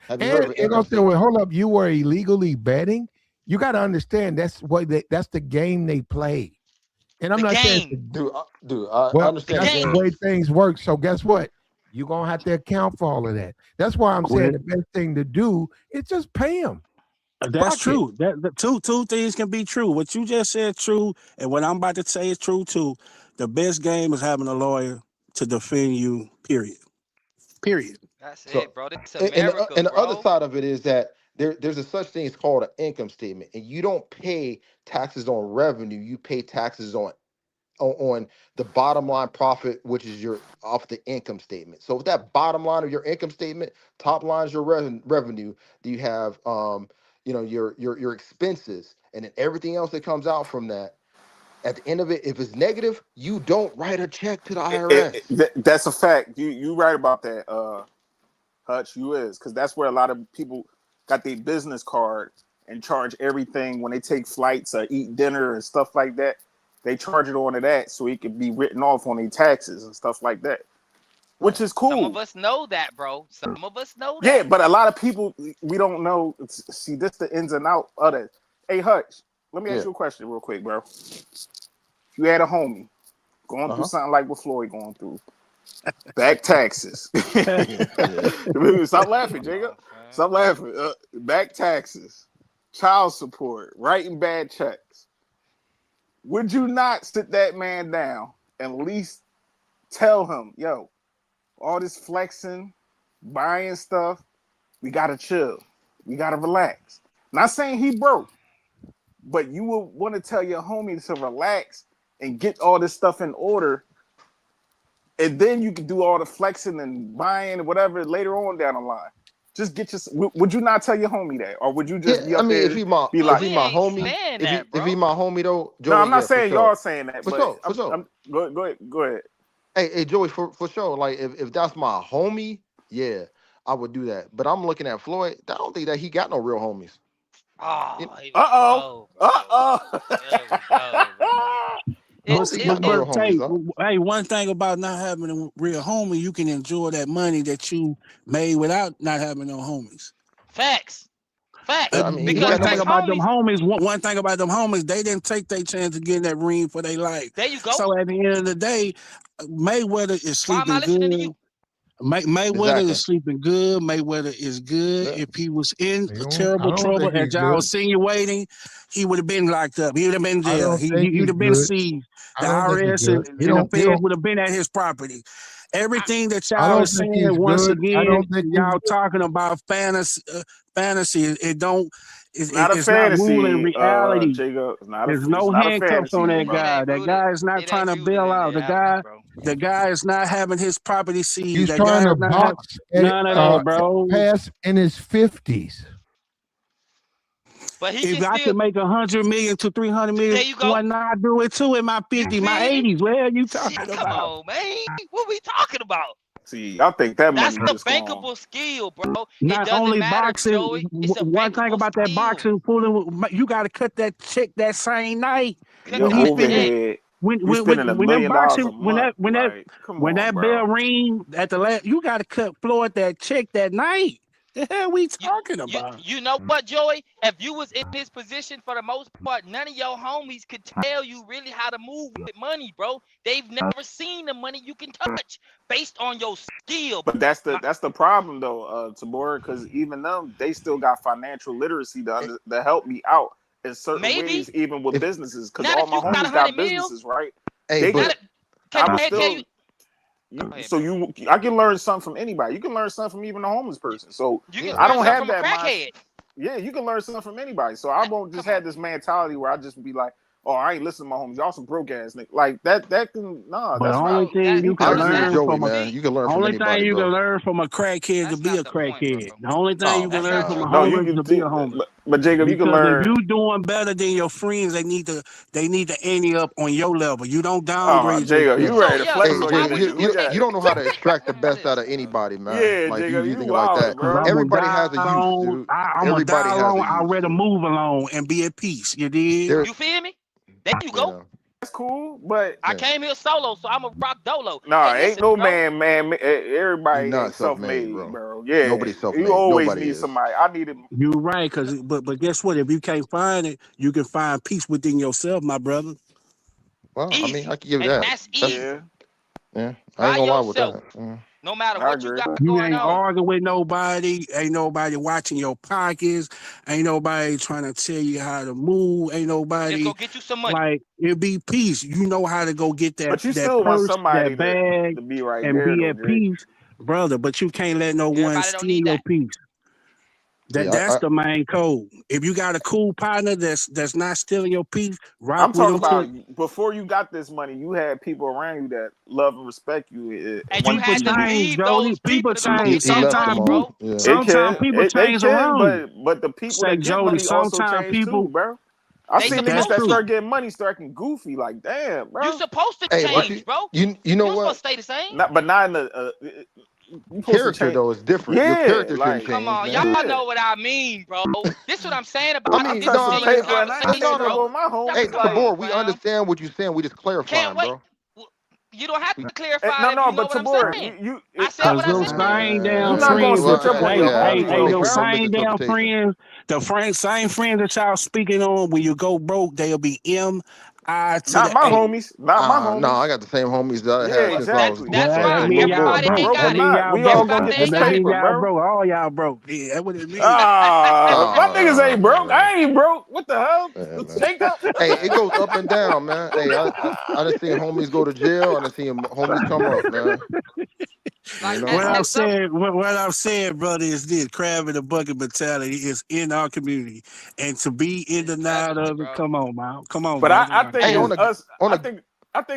Have you heard And of an they're income gonna say, well, statement? hold up, you were illegally betting. You got to understand that's the game they play. And I'm The not saying game. Dude, I well, The understand the that's the game. way game. things work. So guess what? You're gonna have to account for all of that. That's why I'm saying Well, the best thing to do is just pay them. that's Fuck it. true. The two things can be true. What you just said true, and what I'm about to say is true too. The best game is having a lawyer to defend you. Period. Period. That's So, it, bro. This and America, the other bro. side of it is that there's a such thing as called an income statement, and you don't pay taxes on revenue. You pay taxes on the bottom line profit, which is your off the income statement. So with that bottom line of your income statement, top line is your revenue. Do you have your expenses, and then everything else that comes out from that. At the end of it, if it's negative, you don't write a check to the IRS. That's a fact. You right about that, Hutch. You is because that's where a lot of people got their business card and charge everything when they take flights or eat dinner and stuff like that. They charge it onto that so it can be written off on their taxes and stuff like that, which is cool. Some of us know that, bro. Some of us know that. Yeah, but a lot of people, we don't know. See, this the ins and out of that. Hey, Hutch, let me ask you a question real quick, bro. If you had a homie going through something like what Floyd going through, back taxes. Stop laughing, Jacob. Stop laughing. Back taxes, child support, writing bad checks. Would you not sit that man down and at least tell him, yo, all this flexing, buying stuff, we gotta chill. We gotta relax. Not saying he broke, but you would want to tell your homie to relax and get all this stuff in order. And then you can do all the flexing and buying and whatever later on down the line. Just get your. Would you not tell your homie that, or would you just be up there? If he my homie, if he my homie though, Joey, no, I'm not saying y'all saying that. For but sure. Go ahead. Hey, Joey, for sure. Like if that's my homie, yeah, I would do that. But I'm looking at Floyd. I don't think that he got no real homies. Hey, one thing about not having a real homie, you can enjoy that money that you made without not having no homies. Facts. I mean, one thing about them homies, they didn't take their chance to get in that ring for their life. There you go. So at the end of the day, Mayweather is sleeping good. Mayweather is sleeping good. Mayweather is good. Yeah. If he was in terrible trouble, as y'all insinuating, he would have been locked up. He would have been there. He would have been seized. The IRS and the feds would have been at his property. Everything that y'all are saying, once again, y'all talking about fantasy. It don't. It's not ruling reality. There's no handcuffs on that guy. That guy is not trying to bail out. The guy is not having his property seized. He's trying to box none of that, bro. Pass in his 50s. But if I could make 100 million to 300 million, why not do it too in my 50s, my 80s? Where are you talking about? Come on, man. What we talking about? See, I think that that's money the bankable skill, bro. Not only boxing. Joey, one thing about that boxing, you got to cut that check that same night. When that bell ring at the last, you got to cut Floyd that check that night. The hell we talking about? You know what, Joey? If you was in this position for the most part, none of your homies could tell you really how to move with money, bro. They've never seen the money you can touch based on your skill. But that's the problem though, Tabora, because even them, they still got financial literacy to help me out in certain ways, even with businesses. Because all my homies got businesses, right? Hey, I can learn something from anybody. You can learn something from even a homeless person. So I don't have that mindset. Yeah, you can learn something from anybody. So I won't just have this mentality where I just be like, oh, I ain't listening to my homies. Y'all some broke ass niggas. Like that can that's the only thing you can learn from a crackhead to be a crackhead. The only thing you can learn from a homeless to be a homeless. But Jacob, you can learn. If you doing better than your friends, they need to ante up on your level. You don't downgrade. Jacob, you ready to flex on you don't know how to extract the best out of anybody, man. Yeah, like Jacob, you think like that. Bro. Everybody has a use, dude. Everybody has a use. I'd rather move alone and be at peace. You did? You feel me? There you go. That's cool, but I came here solo, so I'm a rock dolo. Ain't no man. Everybody ain't self-made, bro. Yeah, nobody's self-made. You always need somebody. I need it. You're right, but guess what? If you can't find it, you can find peace within yourself, my brother. Well, I mean, I can give that. That's easy. Yeah, I ain't gonna lie with that. No matter what you got you going ain't on. arguing with nobody. Ain't nobody watching your pockets. Ain't nobody trying to tell you how to move. Ain't nobody. Just go get you some money. Like it be peace. You know how to go get that. But you that still purse, want somebody that bag to be right and there, be at peace, brother. But you can't let no one steal your peace. That's the main code. If you got a cool partner that's not stealing your peace, I'm talking about before you got this money, you had people around you that love and respect you. And you had to leave those people change. Sometimes people change around. But the people that get money also change too, bro. I seen niggas that start getting money, start getting goofy. Like, damn, bro. You supposed to change, bro. You know what? Supposed to stay the same. But not in the. you supposed to Character change. though is different. Your Yeah, character shouldn't like Come change, on, man. y'all yeah. know what I mean, bro. This what I'm saying I about I mean, this touched no, some I serious mean, paper and I ain't no, conversation, changed up no. bro. on my Hey, homies. Come Like, on, Tabor, we fam. understand what you're saying. We just Can't clarifying, wait. bro. You don't have to clarify no, it if no, you know but what I'm Tabor, saying. you I said Cause what I those said. same damn you're not gonna friends, switch Well, up on your hey, homies we'll though, those make a bro. same damn misinterpretation. friends, same friends that y'all speaking on when you go broke, they'll be M.I. to Not the my A. homies. Not my No, homies. I got the same homies that I Yeah, had Well, since I was exactly. Well, that's that fine. mean Whether y'all we're Everybody ain't broke. broke or That got it. mean not, y'all we all broke. gonna Everybody get And this ain't that got it. mean paper, y'all bro. broke. All y'all broke. Yeah, that's what it mean. Oh My niggas man, ain't broke. man. I ain't broke. What the hell? Yeah, man. Jacob? Hey, it goes up and down, man. Hey, I done seen homies go to jail. I done seen homies come up, man. You Like know. What I'm at some saying, what I'm saying, brother, is this: crab in the bucket mentality is in our community, and to be in denial exactly, of it. bro. Come on, But man. I think Hey, it's on a us. on I a think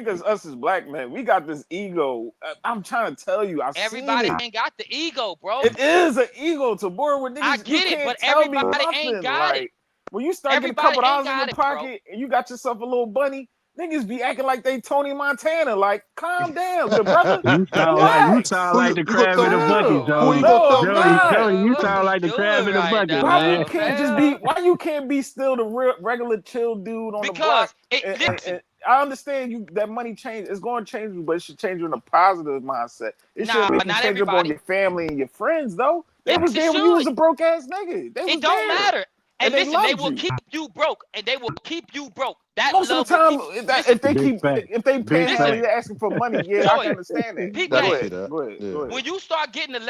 it's us as black men. We got this ego. I'm trying to tell you. I've seen Everybody it. ain't got the ego, bro. It is an ego to board with I niggas. You get it, can't but tell me everybody ain't nothing. got it. Like when you start getting a Everybody couple ain't dollars in your got it, bro. pocket and you got yourself a little bunny, niggas be acting like they Tony Montana. Like, calm down, good brother. You Relax. sound like the you gonna crab in tell the bucket, Chill. who you Jody. gonna No, tell I'm Jody, now? not. Jody, you What sound we like the crab doing in the right bucket, Why man. you now, can't just be? fam? Why you can't be still the regular chill dude on the block? Because it listen, And I understand you that money change. It's going to change you, but it should change you in a positive mindset. It should nah, make you not change up on everybody. your family and your friends. Though they Yes, was it there when you was should. a broke ass nigga. They It was don't there matter. and And they listen, they loved will you. keep you broke, and they will keep you broke. That Most of the love will time, keep. Listen, Big fact. if they Big listen, panhandling, fact. they're asking for money. Yeah, I can Floyd, understand that. peep I Go can game. see ahead. that. Go ahead. Yeah. Go ahead. When you start getting a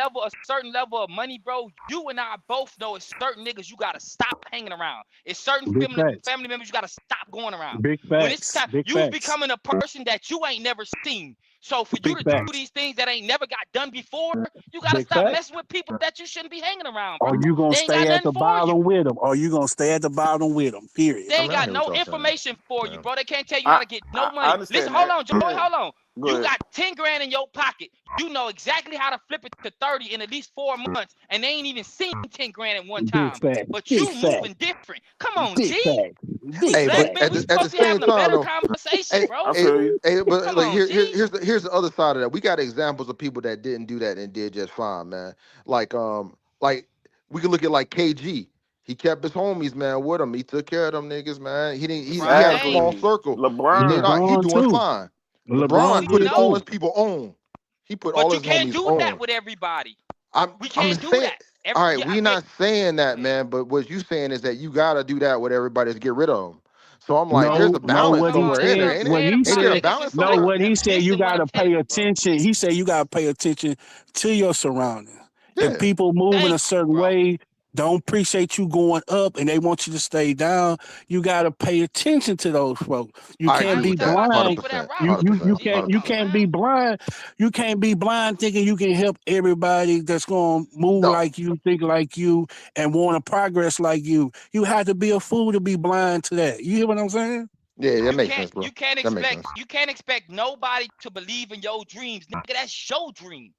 certain level of money, bro, you and I both know it's certain niggas you gotta stop hanging around. It's certain Big facts. family members you gotta stop going around. Big When it's facts. time, Big you facts. becoming a person that you ain't never seen. So for you Big to do facts. these things that ain't never got done before, you gotta Big stop facts. messing with people that you shouldn't be hanging around, Are bro. you gonna They ain't stay got at nothing the for you. bottom with them? Are you gonna stay at the bottom with them? Period. They I ain't mean, I got hear what no y'all saying. information for you, Yeah. bro. They can't tell you how I to get no money. Listen, understand hold that. on, Joey, hold on. Go You ahead. got 10 grand in your pocket. You know exactly how to flip it to 30 in at least 4 months, and they ain't even seen 10 grand at one Big time. fact. But Big you fact. moving different. Come on, Big G. fact. Big We Hey, but black fact. men, we at the supposed to be same having a time better though, conversation, hey, bro. I hey, feel you. but Come like on, G. here's the other side of that. We got examples of people that didn't do that and did just fine, man. Like we can look at like KG. He kept his homies, man, with him. He took care of them niggas, man. He didn't. He LeBron had a small James. Exactly. circle. He did. LeBron. All right. He LeBron doing too. fine. LeBron LeBron We put did all know, his too. people on. He put all but you his can't homies do that on. with everybody. I'm We I'm can't do saying, that. all right, Yeah, we not saying go that, ahead. man, but what you saying is that you gotta do that with everybody to get rid of them. So I'm like, there's No, No, a no, balance what he no, somewhere in nigga. there, said, I'm ain't it? what saying he Ain't there a about said, niggas. balance no, somewhere? what he said, you Listen, what I'm gotta telling pay you, bro. attention. He said you gotta pay attention to your surroundings. If Yeah. people move in a Thank you, certain bro. way, don't appreciate you going up and they want you to stay down, you gotta pay attention to those folks. You I can't agree I be ain't with talking that. about the Hundred blind. people that percent. rock You with Hundred you you, you percent. G. can't Hundred you Come on, percent. can't be man. blind. You can't be blind thinking you can help everybody that's gonna move No. like you, think like you, and want to progress like you. You have to be a fool to be blind to that. You hear what I'm saying? Yeah, that You makes can't sense, bro. you can't That makes expect sense. you can't expect nobody to believe in your dreams, nigga. That's your dream.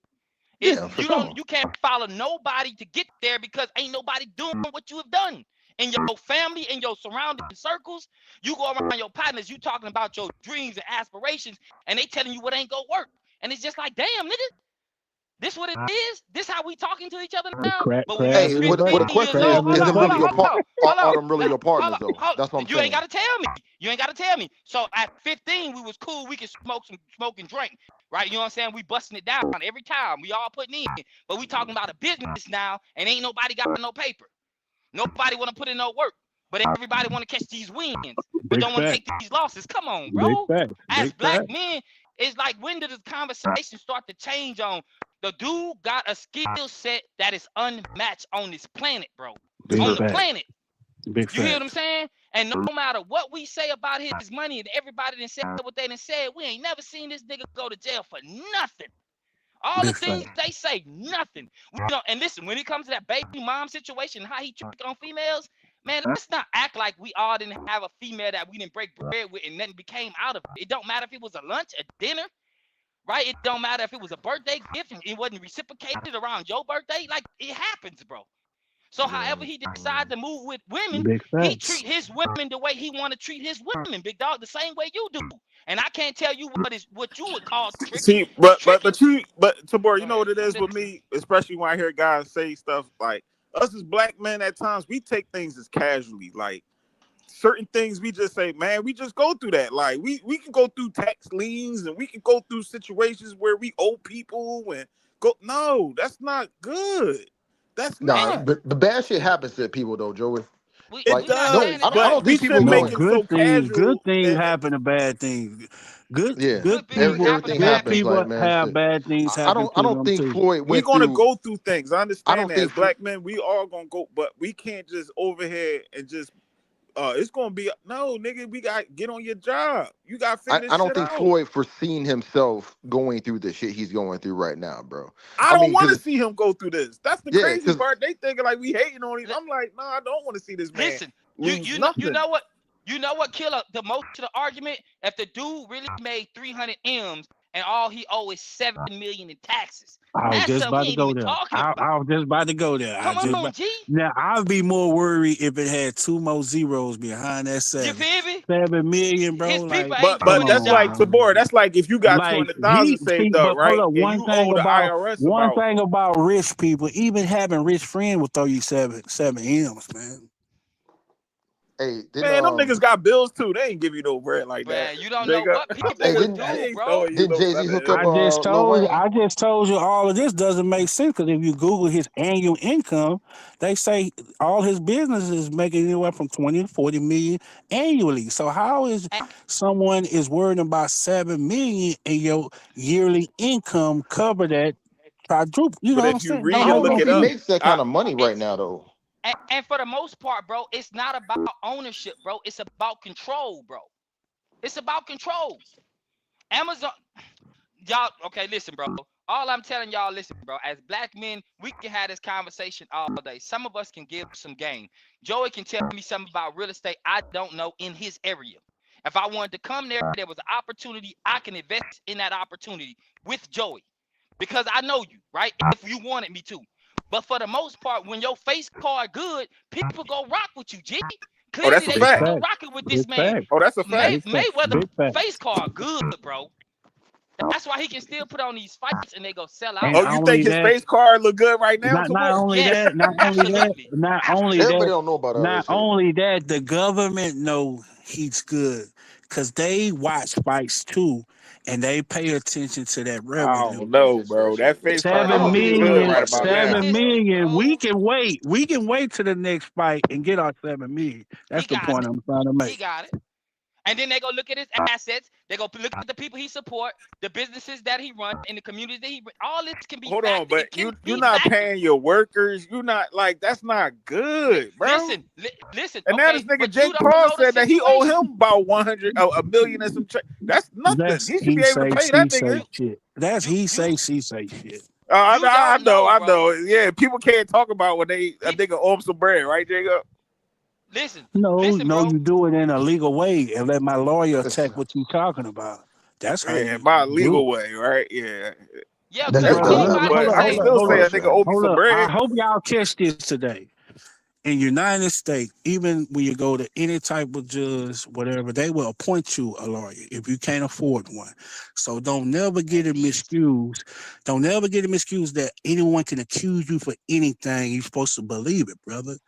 It Yeah, for you don't sure. you can't follow nobody to get there because ain't nobody doing what you have done in your family, in your surrounding circles. You go around your partners, you talking about your dreams and aspirations, and they telling you what ain't gonna work. And it's just like, damn, nigga, this what it is. This how we talking to each other now. But when you Crab Hey, in the what 15 the bucket. question years is, old, Crab in hold the them on, hold really on, your bucket. hold part? on, hold on. Are them really your Hold partners on, though? hold That's what on. I'm You ain't saying. gotta tell me. You ain't gotta tell me. So at 15, we was cool. We could smoke and drink, right? You know what I'm saying? We busting it down every time. We all putting in. But we talking about a business now, and ain't nobody got no paper. Nobody want to put in no work. But everybody want to catch these wins, but Big don't want to fact. take these losses. Come on, Big bro. fact. As Big black fact. men, it's like when did this conversation start to change on the dude got a skill set that is unmatched on this planet, bro. Yes, Big On sir. the fact. planet. Big You hear what I'm fact. saying? And no matter what we say about his money, and everybody done said what they done said, we ain't never seen this nigga go to jail for nothing. All the Big things fact. they say, nothing. We don't, and listen, when it comes to that baby mom situation, how he trick on females, man, let's not act like we all didn't have a female that we didn't break bread with and nothing became out of it. It don't matter if it was a lunch, a dinner, right? It don't matter if it was a birthday gift and it wasn't reciprocated around your birthday. Like it happens, bro. So Yeah. however he decide to move with women, Big he facts. treat his women the way he want to treat his women, big dog, the same way you do. And I can't tell you what you would call tricking. See, It's but tricking. Tabor, Go you know what ahead. it I'm is with listening. me, especially when I hear guys say stuff like us as black men at times we take things as casually. Like certain things we just say, man, we just go through that. Like we can go through tax liens and we can go through situations where we owe people and go. No, that's not good. That's And Nah, not. the bad shit happens to people though, Joey. It Like we not no, saying does, it's I but don't bad. we think people shouldn't No, make know. it so good casual. things happen to bad things. Good Good things people, happen to Everything good bad happens. people. people Like man, have shit. bad things happen I to don't them think too. Floyd We're went gonna through. go through things. I I understand don't that as think. black men, we all gonna go, but we can't just overhead and just it's gonna be no nigga. We got get on your job. You got to figure this I don't shit think out. Floyd foreseen himself going through the shit he's going through right now, bro. I I don't mean, want to cause see him go through this. That's the yeah, crazy cause part. They thinking like we hating on him. I'm like, no, I don't want to see this man Listen, lose nothing. you know what kill the most of the argument? If the dude really made 300 M's and all he owes is 7 million in taxes, I was that's just something about we to ain't go even there. talking about. I was just about to go there. Come on, G. Now I'd be more worried if it had two more zeros behind that You seven. feel me? 7 million, bro. His people Like, ain't come But doing their that's on, like job. man. Tabor. That's like if you got Like 200,000 saved up, but hold right, up. and you owe the IRS about. One thing about rich people, even having rich friends will throw you seven M's, man. hey, Man, them niggas got bills too. They ain't give you no bread like that, Man, you don't know Jacob. what people hey, would didn't They do, ain't bro. throwing you didn't no Jay Z hook 7 up Lil Wayne? I just told you all of this doesn't make sense because if you Google his annual income, they say all his business is making anywhere from 20 to 40 million annually. So how is And, someone is worrying about 7 million and your yearly income cover that quadruple? You know But what I'm if you saying? I read Don't and don't make know look no if it he up, sense. makes that I, kind of money right it's now though. and for the most part, bro, it's not about ownership, bro. It's about control, bro. It's about control. Amazon, y'all, okay, listen, bro. All I'm telling y'all, listen, bro. As black men, we can have this conversation all day. Some of us can give some game. Joey can tell me something about real estate I don't know in his area. If I wanted to come there was an opportunity. I can invest in that opportunity with Joey because I know you, right? If you wanted me to. But for the most part, when your face card good, people go rock with you, G. oh, that's Clearly, a they Big not fact. go fact. rocking with this Big man. fact. Oh, that's a fact. Big fact. Mayweather Big fact. face card good, bro. That's why he can still put on these fights and they go sell And out, Oh, bro. you think only his that, face card look good right now, not Tabor? only Yes, that, absolutely. not only Everybody that, don't know about all not this shit. only that, the government know he's good because they watch fights too, and they pay attention to that I revenue. don't Let me know, just search bro. it. That face card I Seven don't look think he pretty look good good million, right like about that. now. 7 million. Bro, We can wait to the next fight and get our 7 million. he That's the got point it. I'm trying to He make. got it. And then they go look at his assets. They go look at the people he support, the businesses that he run, and the communities that he. All this can be Hold on, factored. but It can you're be not factored. paying your workers. You're not like that's not good, bro. Listen. And now this Okay, nigga but you Jake don't Paul know the said that he owe situation. him about 100, a million and some. That's nothing. That's He should he be able to say, pay she that say nigga. You shit. That's you he you say, she say shit. you I don't know, know, I bro. know. Yeah, people can't talk about when a People, nigga owe him some bread, right, Jacob? No, listen, no, bro. you do it in a legal way and let my lawyer It's, check what you talking about. That's how Yeah, you my do legal it. way, right? Yeah, Yeah, that's because that's good. Brother, cool. anybody But can I can say, still Let's say a rush nigga that. owe me hold some up. I bread. hope y'all catch this today. In United States, even when you go to any type of judge, whatever, they will appoint you a lawyer if you can't afford one. So don't never get that's it big. miscused. Don't never get it miscused that anyone can accuse you for anything. You're supposed to believe it, brother.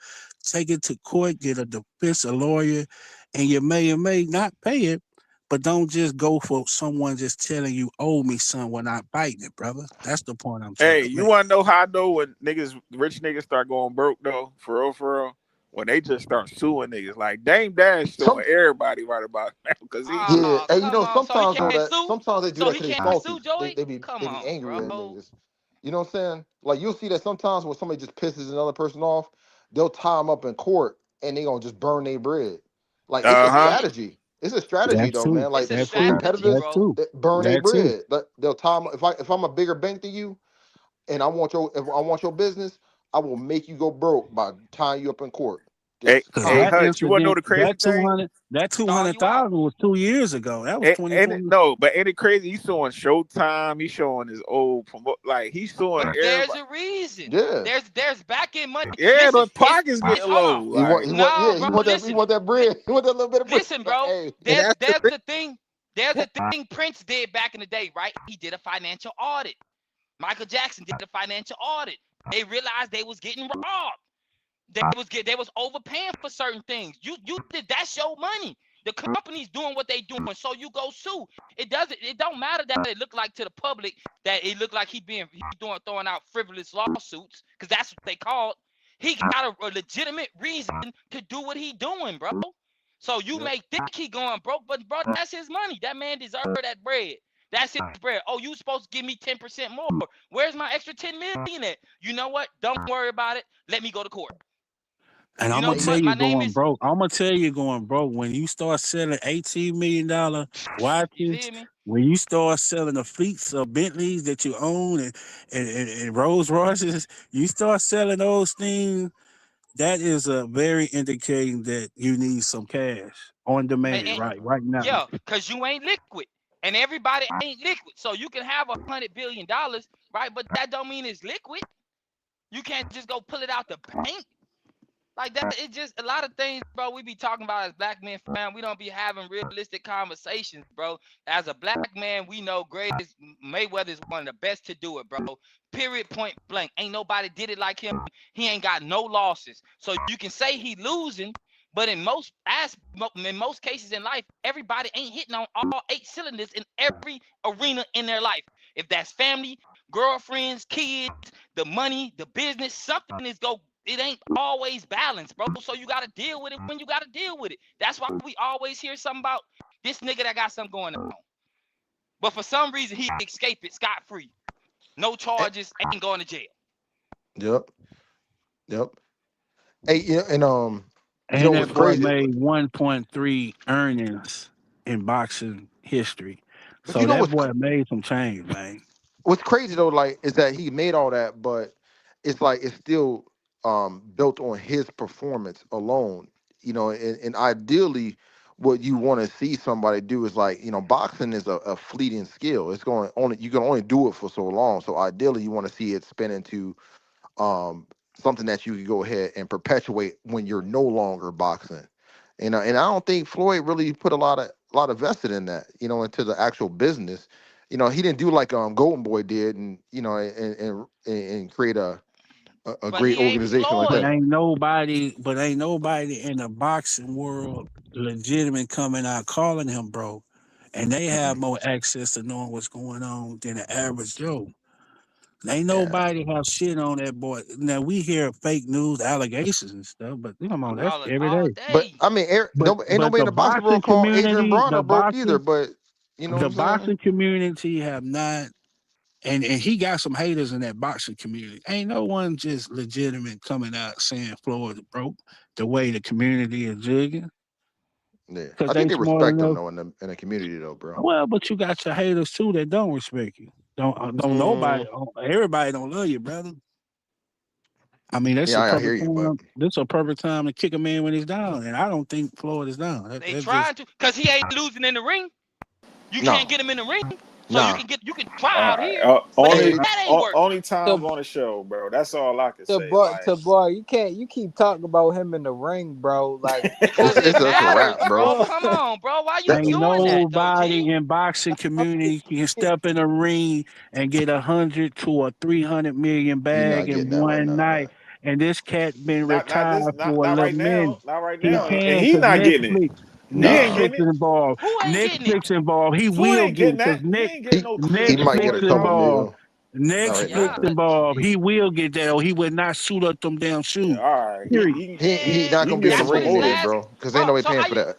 Take it to court, get a defense a lawyer, and you may or may not pay it. But don't just go for someone just telling you, owe me some when not fighting it, brother. That's the point I'm trying Hey, to you make. want to know how I know when rich niggas start going broke though? For real, when they just start suing niggas. Like Dame Dash Some suing everybody right about now because he. yeah, Oh, and you come know on. So he sometimes though can't that sue. sometimes they do So that he because they can't sue salty. Joey. They Come be on, angry at bro. niggas. You know what I'm saying? Like you'll see that sometimes when somebody just pisses another person off, they'll tie them up in court and they gonna just burn their bread. Like it's a Uh huh. strategy. It's a strategy That's though, true. man. It's Like a That's for true. strategy, competitors, That's bro. true. burn their That's true. bread. They'll tie 'em- if I'm a bigger bank than you and I want your business, I will make you go broke by tying you up in court. Hey, Because hey, that Hutch, you want to know incident, the crazy thing? that Stall you out. 200,000 was 2 years ago. That was But ain't it crazy? He's showing Showtime. He's showing his old like he's showing But there's everybody. a reason. Yeah. There's back end money. Yeah, Listen, the pockets it's getting hold low. on. Like, No, bro. He Listen, want that bread. He want that little bit of bread. listen, Like, bro. hey, And There's that's the there's thing. the thing. There's the thing Prince did back in the day, right? He did a financial audit. Michael Jackson did a financial audit. They realized they was getting robbed. They was overpaying for certain things. You did, that's your money. The company's doing what they doing, so you go sue. It don't matter that it look like to the public that it look like he throwing out frivolous lawsuits, because that's what they called. He got a legitimate reason to do what he doing, bro. So you Yep. may think he going broke, but bro, that's his money. That man deserves that bread. That's his bread. Oh, you supposed to give me 10% more. Where's my extra 10 million at? You know what? Don't worry about it. Let me go to court. And You I'm know, gonna tell you my name going is. broke. I'm gonna tell you going broke when you start selling $18 million You watches, feel me? when you start selling the fleets of Bentleys that you own and Rolls Royces, you start selling those things. That is a very indicating that you need some cash on demand, And right now. yeah, because you ain't liquid. And everybody ain't liquid. So you can have $100 billion, right? But that don't mean it's liquid. You can't just go pull it out the bank. Like that, it just a lot of things, bro. We be talking about as black men, fam. We don't be having realistic conversations, bro. As a black man, we know greatest Mayweather is one of the best to do it, bro. Period, point blank. Ain't nobody did it like him. He ain't got no losses. So you can say he losing, but in most cases in life, everybody ain't hitting on all 8 cylinders in every arena in their life. If that's family, girlfriends, kids, the money, the business, something is go. It ain't always balanced, bro. So you gotta deal with it when you gotta deal with it. That's why we always hear something about this nigga that got something going on. But for some reason he escaped it scot free. No charges, ain't going to jail. Yep. Yep. Hey, yeah, and you know And what's that boy crazy? made 1.3 earnings in boxing history. But you So know that boy made some change, man. what's crazy though, like, is that he made all that, but it's like it's still built on his performance alone. You know, and ideally what you want to see somebody do is, like, you know, boxing is a fleeting skill. It's going only, you can only do it for so long. So ideally you want to see it spin into something that you can go ahead and perpetuate when you're no longer boxing. And I don't think Floyd really put a lot of vested in that, you know, into the actual business. You know, he didn't do like Golden Boy did, and you know, and create a But great he ain't organization like But Floyd. that. ain't nobody in the boxing world legitimate coming out calling him bro. And they have Mm-mm. more access to knowing what's going on than the average Joe. Ain't Yeah, nobody have shit on that boy. Now we hear fake news, allegations and stuff, but come on, that's every All day. but day. I mean, ain't But nobody in the boxing world called Adrian Bronner broke either. But you know what the I'm saying? boxing community have not, and he got some haters in that boxing community. Ain't no one just legitimate coming out saying Floyd is broke the way the community is jigging. Yeah, Because I think they they smart respect him enough. though in the community though, bro. Well, but you got your haters too that don't respect you. Don't nobody, Mm, everybody don't love you, brother. I mean, that's yeah, a I hear perfect you, but time. This a perfect time to kick a man when he's down, and I don't think Floyd is down. They That's just trying to, cause he ain't losing in the ring. You can't no, get him in the ring. So nah. you can try all out right, here. But even Hey, that ain't working. only times So on the show, bro. That's all I can to say. boy, Like, to boy, you keep talking about him in the ring, bro. Because it it's a matters, wrap, bro. bro. Come on, bro. Why you That ain't doing that though, nobody G? in boxing community can step in the ring and get 100 to a 300 million you're not bag in getting that right one now, man. night. And this cat been not retired this, for a not little right minute. now, not right He now, Nah, and can he because not getting it. He ain't Netflix nah. getting is it. involved. Who ain't getting it? Netflix involved. He Floyd will ain't get getting it because that. He ain't getting He no he clear might get Netflix a $200 couple million. involved. mil. Not right Netflix Yeah. now. involved. He will get that, or he would not suit up them damn Yeah, shoes. all right. Period. He Man, not He can gonna be get in the some that's what ring his then, promoting. last bro. Because ain't bro. nobody So paying for that.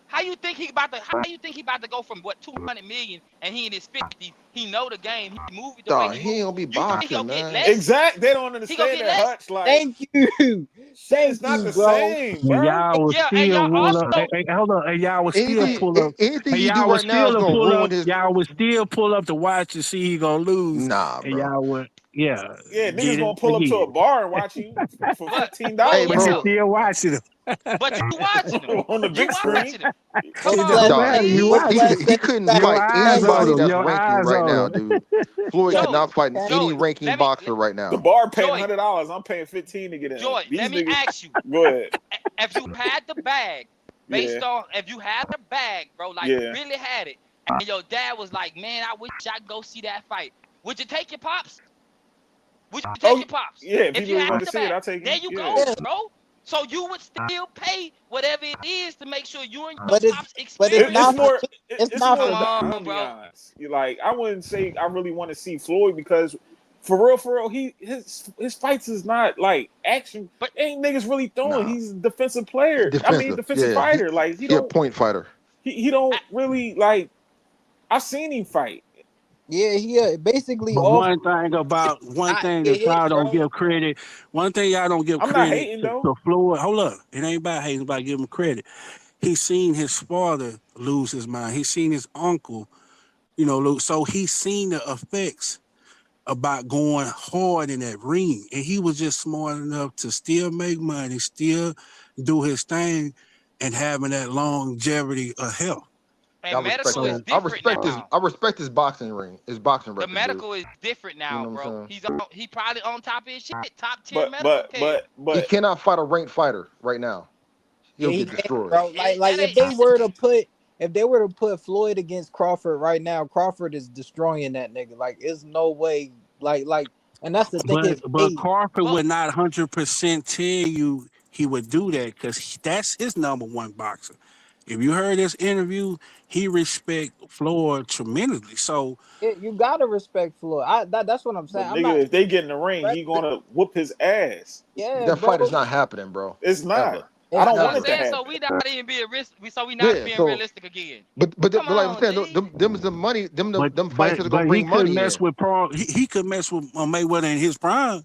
how you think he about to go from what 200 million and he in his 50s? He know the game. He move it the way Dog, he he ain't move. gonna be You think he'll boxing, get man. less? Exact. They don't He gonna understand get that, less? Hutch. Like, Thank you, shit is thank not you, the bro. same, And bro. y'all will Yeah, and still y'all pull up. also Hold on, and y'all will still Anything pull up. anything And he do y'all will right now is still gonna pull ruin up. his. Y'all will still pull up to watch to see he gonna lose. Nah, And bro. y'all would. Yeah, Yeah, niggas get gonna it pull up to a again. bar and watch you for But Hey, $15. But you bro. still watching them. but you watching them. on the You big screen. watching them. Come It on, don't Dog, matter. You Lee. watching them. he couldn't Your fight eyes on anybody them. that's Your ranking eyes right on now, them. dude. Floyd is Joey, not fighting any Joey, ranking boxer right The now. bar paying Joey, $100. I'm paying 15 to get in. Joy, These let me niggas. ask you, Go ahead. if you had the bag, Yeah, based on if you had the bag, bro, like yeah. really had it, and your dad was like, man, I wish I could go see that fight. Would you take your pops? Would you take Oh, your pops? yeah. If If he you really had wanted the to see it, bag, I'll take there him. you Yeah. go, bro. So you would still pay whatever it is to make sure you and your But it's pops but it's It's experience. not for more. me. It's It's not more. for Come me. I'm gonna on, be bro. honest. Like I wouldn't say I really want to see Floyd because, for real, his fights is not like action. But Ain't niggas really throwing. Nah, He's a defensive player. I mean, defensive. defensive Yeah, fighter. Like he a point fighter. he I, don't really like. I've seen him fight. Yeah, he basically But all one not thing get that hit, y'all don't bro. give credit. One thing y'all don't give I'm not credit hating to, though. to Floyd. Hold up, it ain't about hating. It's about giving him credit. He seen his father lose his mind. He seen his uncle, lose. So he seen the effects about going hard in that ring, and he was just smart enough to still make money, still do his thing, and having that longevity of health. I and respect medical is that. So I different respect his. now. I respect his boxing ring. His boxing The record, dude. medical is different You now, know what I'm bro. saying? He probably on top of his shit, top tier But medical but care. but He but cannot fight a ranked fighter right now. Yeah, He'll he get can't, destroyed. bro. Like That if ain't they were to put Floyd against Crawford right now, Crawford is destroying that nigga. Like, it's no way. And that's the thing. His But age. Crawford but would not 100% tell you he would do that because that's his number one boxer. If you heard this interview, he respect Floyd tremendously. So You gotta respect Floyd. That's what I'm saying. I'm nigga, not. if they get in the ring, he gonna whoop his ass. Yeah, That fight is bro. not happening, bro. It's not. Ever. I It's don't that's what want I'm not. it to saying. So happen. we not even being so we not Yeah. being So, realistic again. but Come like I'm on, saying, Lee. them is the money. but Them fights but that are gonna but he bring could money mess in. with he could mess with Mayweather in his prime.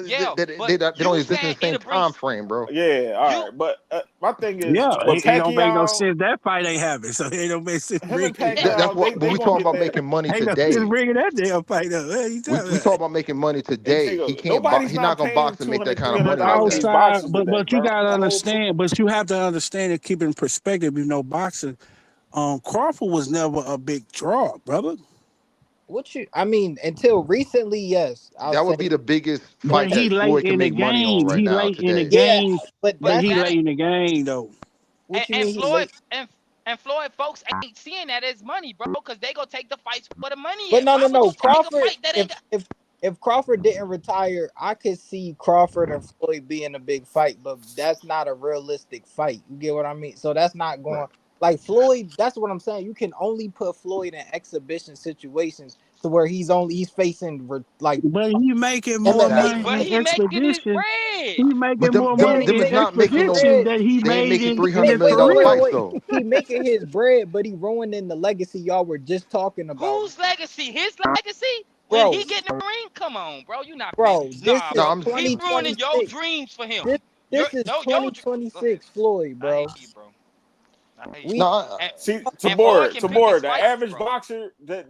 Yeah, They but don't you exist in saying the same it'll bring time frame, bro. Yeah, all you right. But my thing is Yeah, with it don't make no Pacquiao, sense. That fight ain't happen, so it don't make sense him and bringing it that, up. That's Pacquiao, what. But they we gonna talking get about that. making money Ain't no sense today. bringing that damn fight up. What you talking We about? talk about making money Hey, today. He nigga, can't. nobody's He's not not gonna paying box and make 200, that kind three of hundred money dollars like for that. these Outside, boxers but today, you bro. gotta The whole understand, but you have to understand and keep in perspective. Boxing. Crawford was never a big draw, brother. I mean, until recently, yes, I'll That say. would be the biggest But fight he that late Floyd can in the make money on game. right He now late in the today. Yeah, game. but But but he that's that late in the game though. what you and mean he late. Floyd folks ain't seeing that as money, bro, because they gonna take the fights where the money But at. no, Why no, would no. you take a Crawford, fight that if ain't got if Crawford didn't retire, I could see Crawford and Floyd being a big fight, but that's not a realistic fight. You get what I mean? So that's not Right. going like Floyd. That's what I'm saying. You can only put Floyd in exhibition situations to where he's facing like But he making more MMA. money but Exactly. in he making his expedition. bread. He But making more Yeah, money he them is in not making his making no. expedition bread. that he They ain't made making in, three in hundred his million Wait, dollar wait, wait, career. fights wait. though. He making his bread, but he ruining the legacy y'all were just talking about, Whose legacy? His legacy? When bro. he get in the ring? Come on, bro. You not being Bro, this nah, is No, bro. I'm. He ruining your 2026. dreams for him. This Your this is no your go ahead. 2026 Floyd, I hear bro. you, bro. I hear you. We No, And see and Floyd can pick his The fights, average bro. boxer that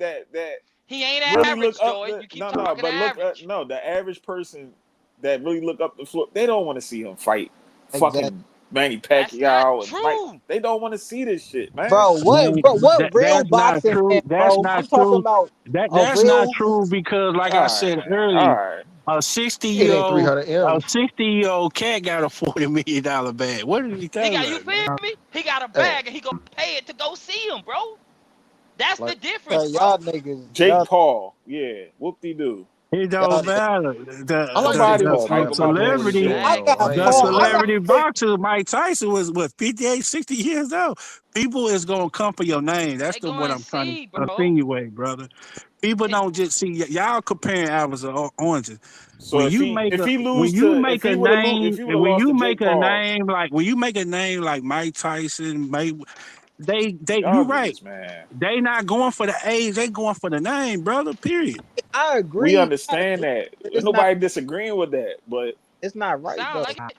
He ain't really look average, up Joy. the You keep talking but look average. no, the average person that really look up the floor, they don't want to see him fight exactly, fucking Manny That's not Pacquiao and Mike. true. They don't want to see this shit, man. bro. Man, What real that's not boxing true. fan, That's bro? not I'm talking true. about a That's not real. true because, like All I right, said man. All earlier, right. a 60 it year ain't old 300 a m's. 60-year-old cat got a $40 million bag. What are you He talking got you about, feel man? me? He got a Hey, bag and he gonna pay it to go see him, bro. That's the like difference, bro. Y'all niggas, Jake Paul, yeah, whoop de doo. It y'all don't niggas. matter. I like Jake Somebody was Paul, man, hype for about doing that what he's Celebrity, shit. doing I though. got I ain't the gonna Paul. I lie. got celebrity Jake. boxer Mike Tyson was what 58, 60 years old. People is gonna come for your name. That's They what going to I'm trying see, to bro. insinuate, brother. People don't just see y'all comparing apples and oranges. So When you make if a he when lose you to make a if name he would and have when lost you to make Jake a Paul, name like when you make a name like Mike Tyson, they y'all you right. niggas, man. They not going for the age, they going for the name, brother. Period. I We agree. understand that. But it's not. Nobody disagreeing with that, but It's not right Sound though. like it.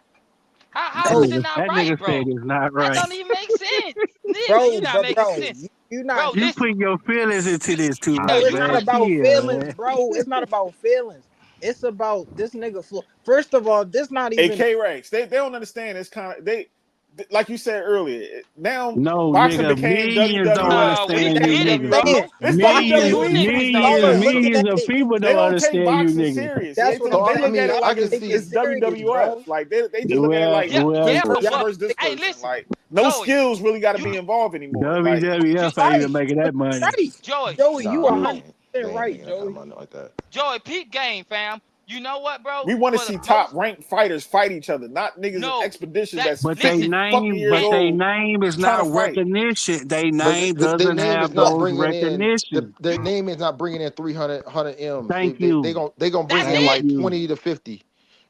How That is No, it nigga, not that right, nigga said bro? it's not That right. don't even make sense. Nigga, bro. you not But making bro, sense. You not Bro, You listen. put your feelings into this too Yo, No, much, it's you not man. about Yeah, feelings, man. bro. It's not about feelings. It's about this nigga Floyd. First of all, this not even. AK Rex, they don't understand. It's kind of like you said earlier. Now No, boxing nigga, became millions don't WWF, we understand you, get it, nigga. bro. WWF. Saying, It's boxing. You WWE niggas these don't days. Y'all are Look, looking Millions at of it. people they don't don't take understand you, boxing nigga. serious. That's what I'm They So I look saying. at mean, it Y'all I like can don't take it it's see. serious, WWF. bro. Like they just look at it Well, like Yeah, well, yeah, this but person what? versus this Hey, person. listen, Like no Joey, skills really got to you, be involved anymore. Like you, WWF ain't even Right. making that money. Right. Joey, Joey, you Nah, you know, 100% they ain't right, making that kind of Joey. money like that. Joey, peep game, fam. You know what, bro? we want to For the see top most, ranked fighters fight each other, not niggas in no, expeditions that that's But they 50 listen, fucking name, years but and they old name is trying to not fight. recognition. They But name their doesn't name is have not those bringing in recognition. their name is not bringing in 300 M's. Thank They you, gonna bring that's in it. thank like you, 20 to 50.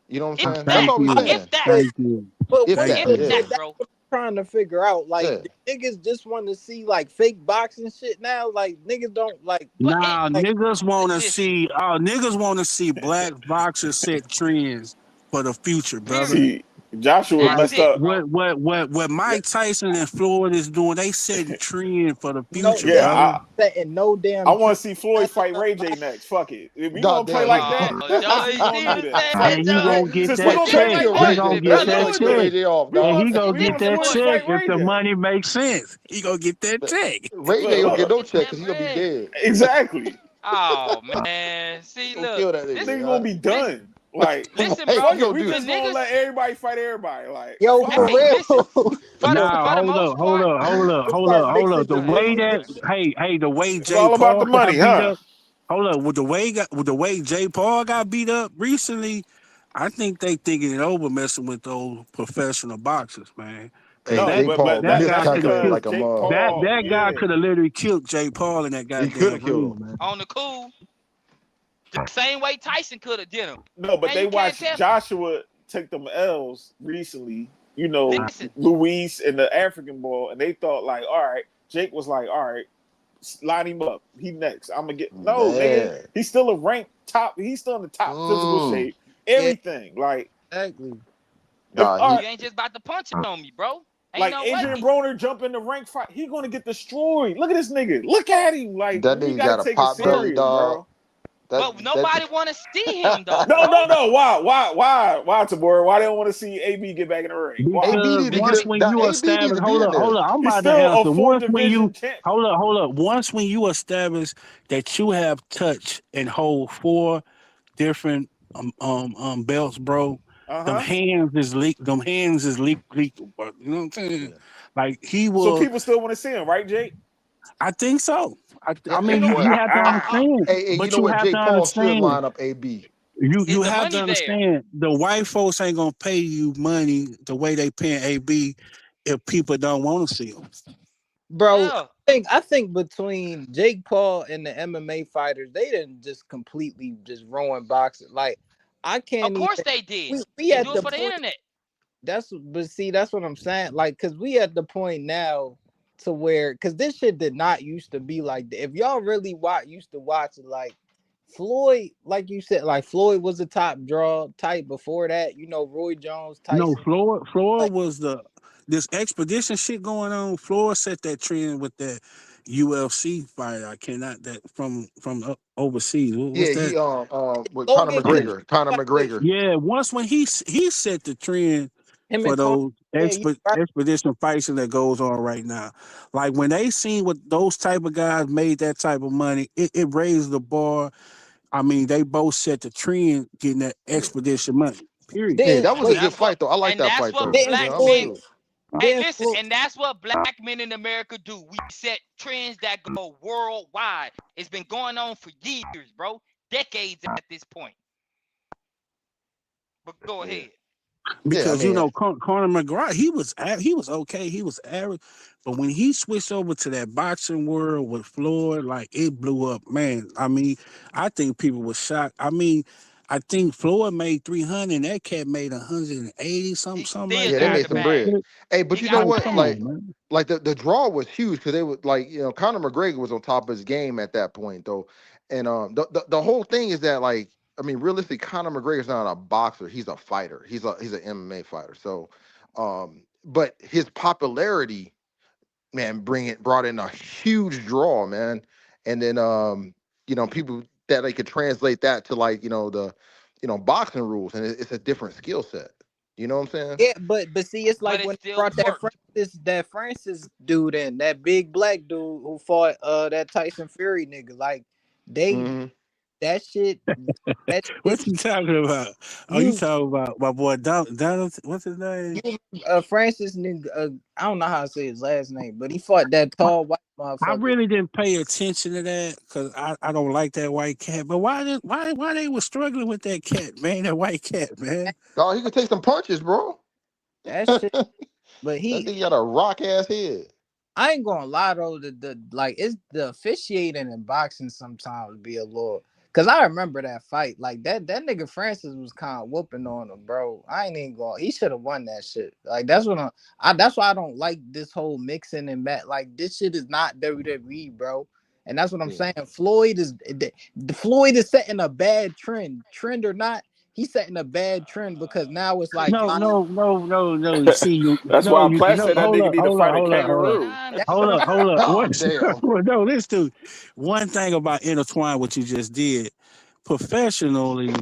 You know what I'm If saying? That's that, thank all we you, if saying. that, But thank you, but If wait, that, thank if but, you. yeah, but that, that's bro. what I'm trying to figure out. Like yeah. the niggas just want to see like fake boxing shit now. Like niggas don't like But it, Nah, like niggas want to listen, see. Niggas want to see black boxers set trends for the future, brother. period. See, Joshua Like That's messed it, up. bro. what Yeah, Mike Tyson and Floyd is doing, they setting trend for the no, future, yeah, they brother. not setting no I damn want trend. to see Floyd That's fight the Ray J next. Fuck it. If we God gonna play damn. like Oh, that, we Joey gonna do Stephen that. said, Fuck And it. he Joey, gonna get Since we that Wait, gonna kill play check. like kill He Ray that, J, gonna man. get let's that do Kill it kill check. Ray then. J off, We And dog. gonna he gonna we get gonna that Floyd check fight if Ray the J. money makes sense. He gonna get that But check. Ray J Look, don't get look. no get check that because he gonna be bread. dead. Exactly. Oh man, see, Go look, kill that this, nigga, Nigga gonna huh? be listen, done. Like, listen, Hey, bro. he fuck it. gonna We do The that. just gonna let niggas, everybody fight everybody. Like, Yo, fuck for it. hey, listen, real. Yo, Nah, for the hold up, most hold part, up, hold up, hold start up, hold up. mixing The go the ahead. way niggas. that, the way It's Jay all about Paul the money, got beat huh? up. Hold up, with the way Jay Paul got beat up recently, I think they thinking it over messing with those professional boxers, man. Cause Hey, No, Jake Paul that guy that's could have miscalculated killed because like a Jake mug. Paul, that guy yeah. could have literally killed Jay Paul in that He could goddamn have killed ring, him. man. On the cool, the same way Tyson could have did him. No, but Man, they you can't watched tell. Joshua take them L's recently, you know, Listen, Luis and the African ball, and they thought like, all right, Jake was like, all right, line him up. He next. I'm gonna get no nigga. Man. He's still a ranked top. He's still in the top physical Mm. shape. Yeah, Everything like exactly. if Nah, all you right, ain't just about to punch it on me, bro. Ain't like no way. Adrian Broner jump in the rank fight, he gonna get destroyed. Look at this nigga. Look at him. Like that we nigga gotta got a take it pot belly, But serious, dog. bro. That nobody want to see him though, No, bro. no, no. Why, Tabor? Why they don't want to see AB get back in the ring? Why? AB Because need to get once it. when That you AB need establish, to be in hold there. up, I'm He's about to still a answer. fourth division champ. Hold up, once when you establish that you have touched and hold four different belts, bro, Uh huh. them hands is lethal, bro. You know what I'm saying? Yeah, Like he So will, people still want to see him, right, Jake? I think so. I yeah. You mean, know, you have to understand, Hey, you but know you what? have to Jake Paul should understand. line up AB. You Is the have to money there? understand the white folks ain't gonna pay you money the way they paying AB if people don't want to see them. Bro, Yeah, I think between Jake Paul and the MMA fighters, they didn't just completely just ruin boxing. Like I of can't course even they did. we They at do it the for the point internet. but see that's what I'm saying. Like cause we at the point now to where cause this shit did not used to be like that. If y'all really used to watch it like Floyd, like you said, like Floyd was the top draw type before that, Roy Jones, No, Tyson. Floyd Like was this expedition shit going on. Floyd set that trend with that UFC fight. I cannot that from overseas. What's Yeah, that? he with Conor Logan Okay, McGregor. Conor like with McGregor. yeah. Once when he set the trend him for and Conor. those Yeah, you right. expedition fights that goes on right now. Like when they seen what those type of guys made that type of money, it raised the bar. I mean, they both set the trend getting that Yeah, expedition money. Period. yeah, Then that was a And wait, good that's what fight though. I like and that that's fight what though. then black Yeah, I would men Floyd, too. Hey, then listen, Floyd. and that's what black men in America do. We set trends that go worldwide. It's been going on for years, bro. Decades at this point. But go Yeah, ahead. yeah. I Because mean, Conor McGrath, he was okay, he was average, but when he switched over to that boxing world with Floyd, like it blew up, man. I mean, I think people were shocked. I mean, I think Floyd made 300, and that cat made 180, He something still like yeah, they got that. made the some Some bag. bread. shit. Hey, but He you know got the Like, what? come bag. on, man. Like the draw was huge because they were like, Conor McGregor was on top of his game at that point though, and the whole thing is that like, I mean, realistically, Conor McGregor's not a boxer; he's a fighter. He's an MMA fighter. So, but his popularity man, brought in a huge draw, man. And then people that they could translate that to like, the boxing rules, and it's a different skill set. You know what I'm saying? Yeah, but see, it's But like it when they still brought worked. that Francis dude in, that big black dude who fought that Tyson Fury nigga. Like they Hmm. that shit that What shit you talking about? Oh, you you talking about my boy Donald? What's his name? you Francis nigga I don't know how to say his last name, but he fought that tall white I motherfucker. really didn't pay attention to that because I don't like that white cat. But why they were struggling with that cat, man? That white cat, man. Oh, he could take some punches, bro. That shit That but he thing got a rock ass head. I ain't gonna lie though, the like it's the officiating in boxing sometimes be a little. Cause I remember that fight, like that nigga Francis was kind of whooping on him, bro. I ain't even going. He should have won that shit. Like that's what that's why I don't like this whole mixing and that. Like this shit is not WWE, bro. And that's what I'm Yeah. saying. Floyd is setting a bad trend or not. He's setting a bad trend because now it's like No, no, no, no, no. You see, That's why Plat no. said that Hold nigga up, need to hold up, fight a hold up, hold up. kangaroo. Nah, that's what I'm Hold up. Oh, What? damn. No, this dude. One thing about intertwine what you just did, professionally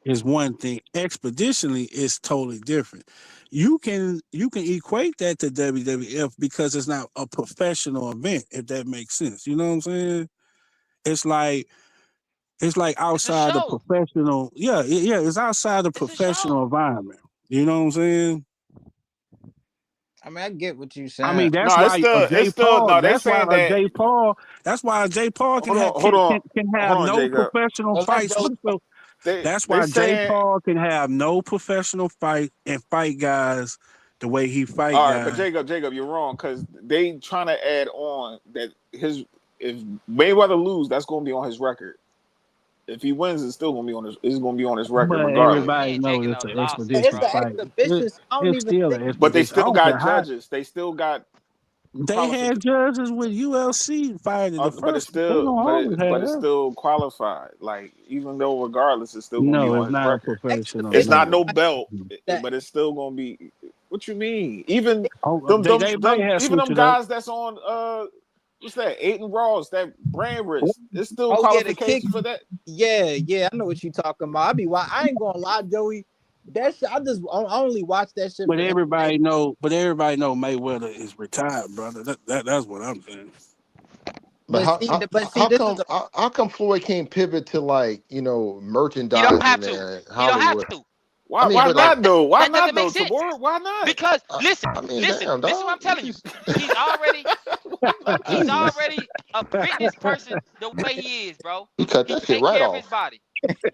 is one thing. Expeditionally is totally different. You can equate that to WWF because it's not a professional event, if that makes sense. You know what I'm saying? It's like it's a outside the show. professional. Yeah, yeah. It's outside the It's a show. professional environment. You know what I'm saying? I mean, I get what you I saying. mean, that's No, why a it's J still Paul. no. They saying that. That's why a J Paul can have Hold on, can hold have on, no Jacob. professional Well, let fights. Joey talk. That's They why J saying Paul can have no professional fight and fight guys the way he fight all right, but guys. Jacob, you're wrong because they trying to add on that his if Mayweather lose, that's going to be on his record. If he wins, it's still going to be on his. It's going to be on his record But regardless. He everybody ain't knows taking it's no an losses, It's expedition the bro. fight. exhibitions. I don't It's even still think an But they expedition. I still don't care got how judges. They still got they had qualification. judges with UFC fighting the But it's first one. They still, don't always have but it's that. still qualified. Like even though regardless, it's still gonna be No, on it's his not a record. professional. It's exhibition not No. no fight belt, that but it's still gonna be. What you mean? Even Oh, they might have even switched them it up. guys that's on what's that? Aiden Ross, that brand wrist. It's still oh yeah, the kick. qualification for that. Yeah, I know what you talking about. I ain't gonna lie, Joey. That shit, I only watch that shit But for everybody entertainment. know. But everybody know Mayweather is retired, brother. That's what I'm saying. But how how, But see, how this is come the how come Floyd can't pivot to like He don't have merchandising to. and He don't have Hollywood? to. I mean, Why but That like, not though? Why that doesn't not make though, sense. Tabor? Why not? Because I mean, listen, damn, listen what I'm dog. telling you. He's already Why not? he's Jesus, already a fitness person the way he is, bro. he cut He that shit take right care of his off. body.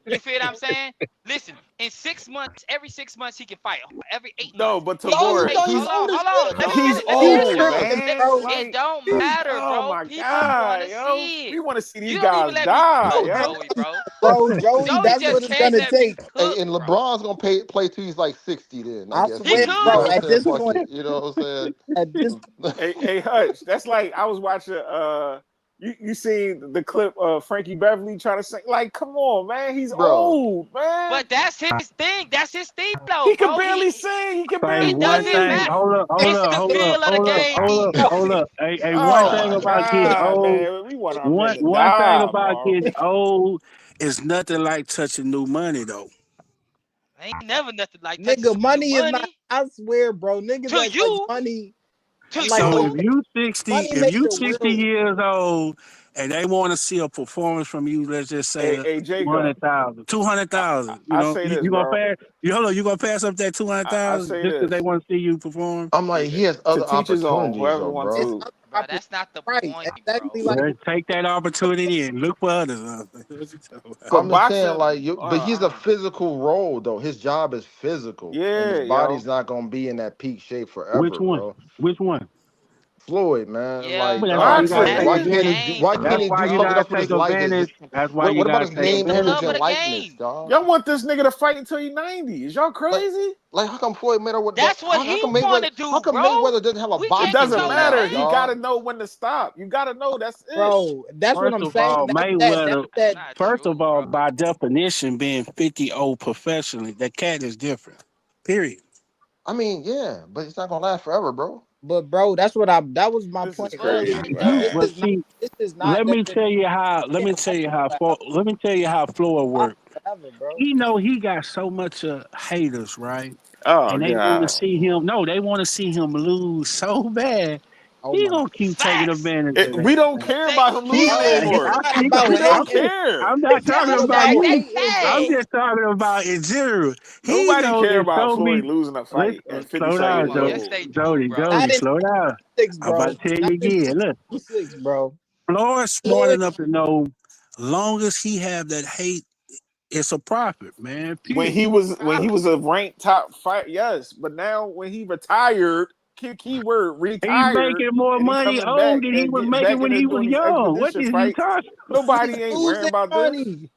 You feel what I'm saying? Listen, in 6 months, every 6 months he can fight. Every eight No, months but he can Dog, Tabor, take. he's he's old as Hold shit, on. Let me dog. he's finish. Let me he finish, old, bro. tripping, man. bro. It Like, don't matter, oh bro. my People want god, to yo, see it. we want to see these You don't guys even let me die, cook, yo. Joey, bro. Joey, Joey that's just what it's can't gonna let me take. Hey, cook, and bro. LeBron's gonna play till he's like 60. Then I I guess He swear, you know bro. what I'm could. At saying. this Fuck point, it, you know what I'm at this saying. Hey, Hutch, that's like I was watching. You seen the clip of Frankie Beverly trying to say, like, come on, man, he's Bro, old, man. But that's his thing. That's his thing, though, He can bro. barely sing. He can Say barely It one doesn't thing. breathe. matter. It's the feel of the game. Hold up. Hey, one Oh thing my about getting god, old. man, we want our men One to one thing die, about bro. getting old is nothing like touching new money though. Ain't never nothing like touching nigga, some new money is not. money. I swear, bro. Niggas To act like you, money. to Like So money. if you, you 60, Money if makes you it 60 real. years old and they want to see a performance from you, let's just say Hey, Jacob, 200,000, I, 200,000. You I know, say this, you gonna bro. pass? You gonna pass up that I 200,000 say just because they this. want to see you perform? I'm like, he has To other teach his own, opportunities whoever though, wants It's bro. to. other bro. That's not the right. point, bro. Exactly like Well, take that opportunity and look for others. What you talking about? For I'm just saying, boxing, like, but he's a physical role though. His job is physical, and his yeah, body's yo. not gonna be in that peak shape Which forever, one? bro. Which one? Floyd, man, Yeah, like, But that's why dog, you gotta Boxing, that's take why his nigga. can't he advantage. do? game, Why can't That's though, he why just you hook it bro. gotta up with take his likeness? advantage. That's why What you about gotta his take It's name, the image, love advantage. of and the likeness, game. dog? Y'all want this nigga to fight until he 90. Is y'all Like, crazy? how come Floyd Mayweather? That's what How he come Mayweather? want to How do, come bro. Mayweather doesn't have a We It can't boxing doesn't control his gym, matter. He game. got to dog? know when to stop. You got to know. That's it. bro. That's what First I'm of saying. all, That's Mayweather. That's that not First true, of all, bro. by definition, being 50 old professionally, that cat is different. Period. I mean, yeah, but it's not gonna last forever, bro. But bro, that was my This is point crazy, earlier. You, man. but see, This is not let that me tell you how. Let me tell you how. Let me tell you how Floyd worked. forever, bro. He know he got so much haters, right? Oh And they want to god. see him. No, they want to see him lose so bad. Oh He my gonna keep taking Facts. advantage of We that. don't Man. care They about him He, losing bro, it's anymore. not he, about We don't hating. care. I'm not It's not talking This about about fact, they me. hating, I'm facts. bro. just talking about in general. He Nobody knows care it's about so many. Floyd losing a Let's fight at slow 57 down, years Jody. Yes, old. they do, Jody, bro. Not Jody, in slow down. 6, I'm about bro. to tell Not you in again. Look, 6, bro. Floyd's smart Floyd, enough to know, long as he have that hate, it's a profit, man. When Period. he was a ranked top fight, yes. But now when he retired, keyword He's retired, making more and he money coming back old than he and was getting making back when into he was doing these young. What expedition is he fights, talking? nobody he's ain't worrying losing about this. money.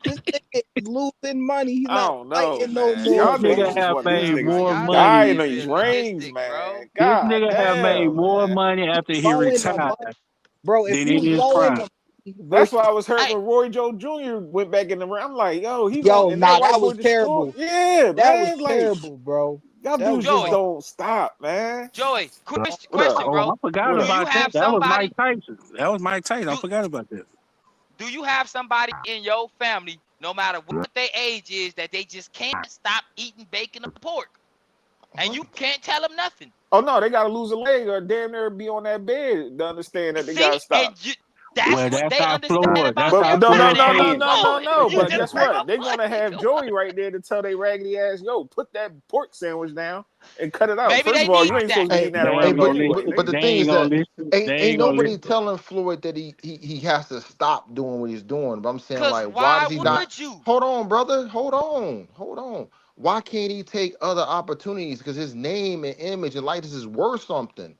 This nigga is losing money. He's I not don't know, fighting no man. This more, Y'all bro. nigga niggas just have want these made niggas to more keep Y'all niggas money. dying be on these rings, realistic, man. bro. This God nigga have made damn, more man. money after he Blowing the retired money, bro. If than you in his blowing prime. the money That's versus why I was hurt Hey, when Roy Joe Jr. went back in the ring. I'm like, yo, he going yo, and that nah, white that boy was destroyed. terrible. Yeah, That was man. Like terrible, bro. y'all That dudes was just Joey, don't stop, man. Joey, What up? question, Oh, I bro. forgot What Do up? you about that. have That was Mike somebody? Tyson. That was Mike Tyson. I Do forgot about that. do you have somebody in your family, no matter what their age is, that they just can't stop eating bacon or pork, and What? you can't tell them nothing? Oh no, they gotta lose a leg or damn near be on that bed to understand that they See, gotta and stop. that's Well, what that's they how understand Floyd. That's about how But their no, no, Floyd no, no, financial came. no, no, goals. no. It's But just guess like, what? They're gonna what? have Joey right there to tell they raggedy ass, yo, put that pork sandwich down and cut it out. Maybe First they of all, you need ain't that. supposed to be Hey, eating They that hey, ain't around me gonna anyway, listen. but nigga. the They thing is ain't gonna that listen. They ain't ain't gonna nobody listen. telling Floyd that he has to stop doing what he's doing. But I'm saying, Cause like, why why does he not? would you? Hold on, brother. Hold on. Why can't he take other opportunities? Because his name and image and likeness is worth something.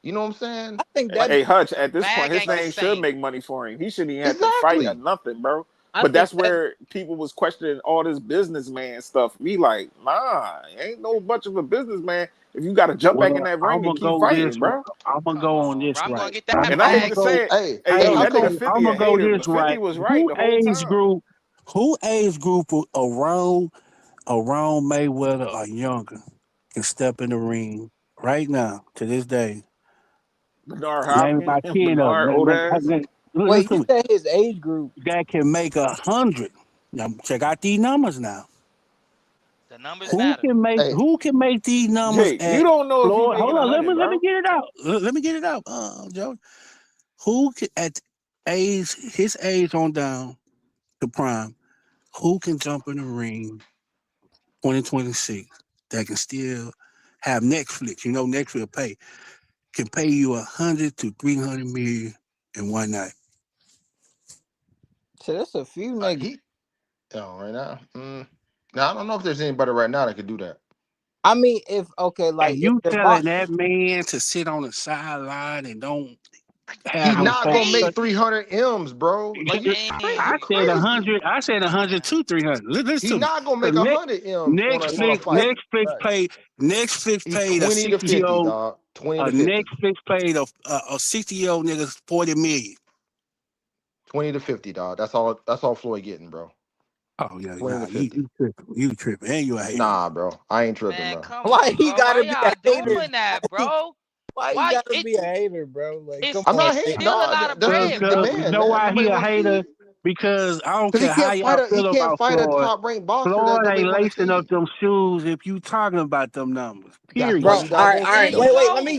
You know what I'm saying? I think Like, that Hey Hutch, at this point, Bag his ain't the name should same. make money for him. He shouldn't even have to fight or exactly. nothing, bro. I But think that's that where people was questioning all this businessman stuff. We like, nah, ain't no much of a businessman if you got to jump back in Well, that I'm ring and gonna keep go this. fighting, bro. I'm gonna Come go on on, this bro. I'm gonna right. get that And I I'm hate gonna bag to go. say too. it, Hey, hey, Hey, yo, hey, that nigga okay. 50 I'm a gonna go hater, this but 50 right. was right the whole time. Who age group around Mayweather or younger can step in the ring right now to this day? Bernard Name Hopkins, about 10 of them. Bernard old ass. Listen wait, to you me. said his age group. That can make 100. Now check out these numbers now. The numbers matter. hey, Who can make these numbers Jake, you at don't know if he Floyd? making Hold on, let 100, me bro. get it out. Let me get it out, Joe. Who can, at age his age on down to prime, who can jump in the ring 2026 that can still have Netflix? You know, Netflix can pay you 100 to 300 million in one night. So that's a few niggas. he. Oh, right now. Now I don't know if there's anybody right now that could do that. I mean, if okay, like And if you Devon, telling that man to sit on the sideline and don't He have I'm them not folks gonna make saying, 300 M's, bro. Like you man, I said crazy. 100. I said 100 to 300. Listen He to me. not gonna 'Cause make 100 M's on yeah, a Netflix, fight. right. Netflix He paid a 20 to 60 year 50, old. dog. 20 A to 50. Netflix paid a 60-year-old nigga 40 million. 20 to 50, dog. That's all Floyd getting, bro. Oh yeah, 20 nah, to 50. you tripping, and you a hater. Nah, bro. I ain't tripping, man, bro. come Why on, he bro. Why gotta be a y'all hater? doing that, bro? Why he Why gotta it be a hater, bro? Like, come it's I'm on, not it's hating, man. still a dog. lot of That's bread, just the bro. You man, know man. why he Nobody a want to see hater? it. Because I don't Cause care how y'all he feel can't about fight a Floyd. top ranked boxer that Floyd nobody ain't want to lacing up see. them shoes if you talking about them numbers. That's why Period. Bro, you all not right, gonna all see right. There them. you Wait. Let go. me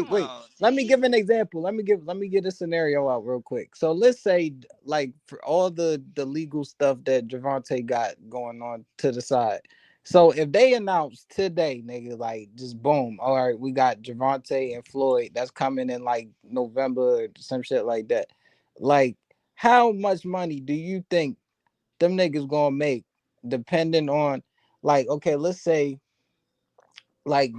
Come wait. on, Let me G. give an example. Let me get a scenario out real quick. So let's say, like, for all the legal stuff that Javante got going on to the side. So if they announce today, nigga, like just boom, all right, we got Javante and Floyd that's coming in like November or some shit like that. Like, how much money do you think them niggas gonna make, depending on, like, okay, like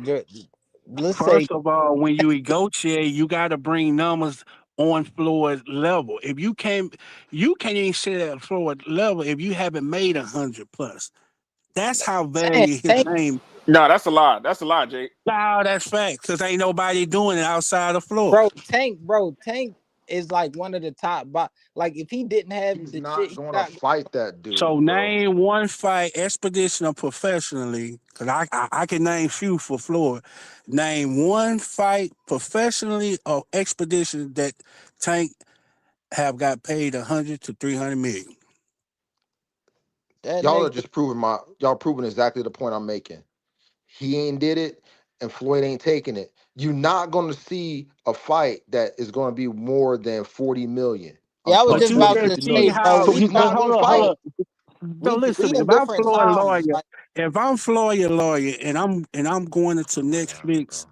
let's say First of all, when you negotiate, you got to bring numbers on Floyd's level. If you can't even sit at Floyd's level if you haven't made 100 plus. That's how saying value his Tank, name. No, that's a lie. That's a lie, Jake. Nah, that's fact. Cause ain't nobody doing it outside of Floyd. bro, Tank, is like one of the top. But like, if he didn't have He's the shit not he gonna got, fight that dude, So bro. name one fight, expedition or professionally, because I can name few for Floyd. Name one fight professionally or expedition that Tank have got paid 100 to 300 million. that Y'all are nigga, just y'all proving exactly the point I'm making. He ain't did it, and Floyd ain't taking it. You're not gonna see a fight that is gonna be more than 40 million. I'm yeah, I was But just sorry, you maybe about can to 50 see say, million. bro, how. So we he's But not talking, gonna hold fight. up. So listen we to me. in If I'm different Floyd times. lawyer, Like, if I'm Floyd lawyer, and I'm going into Netflix,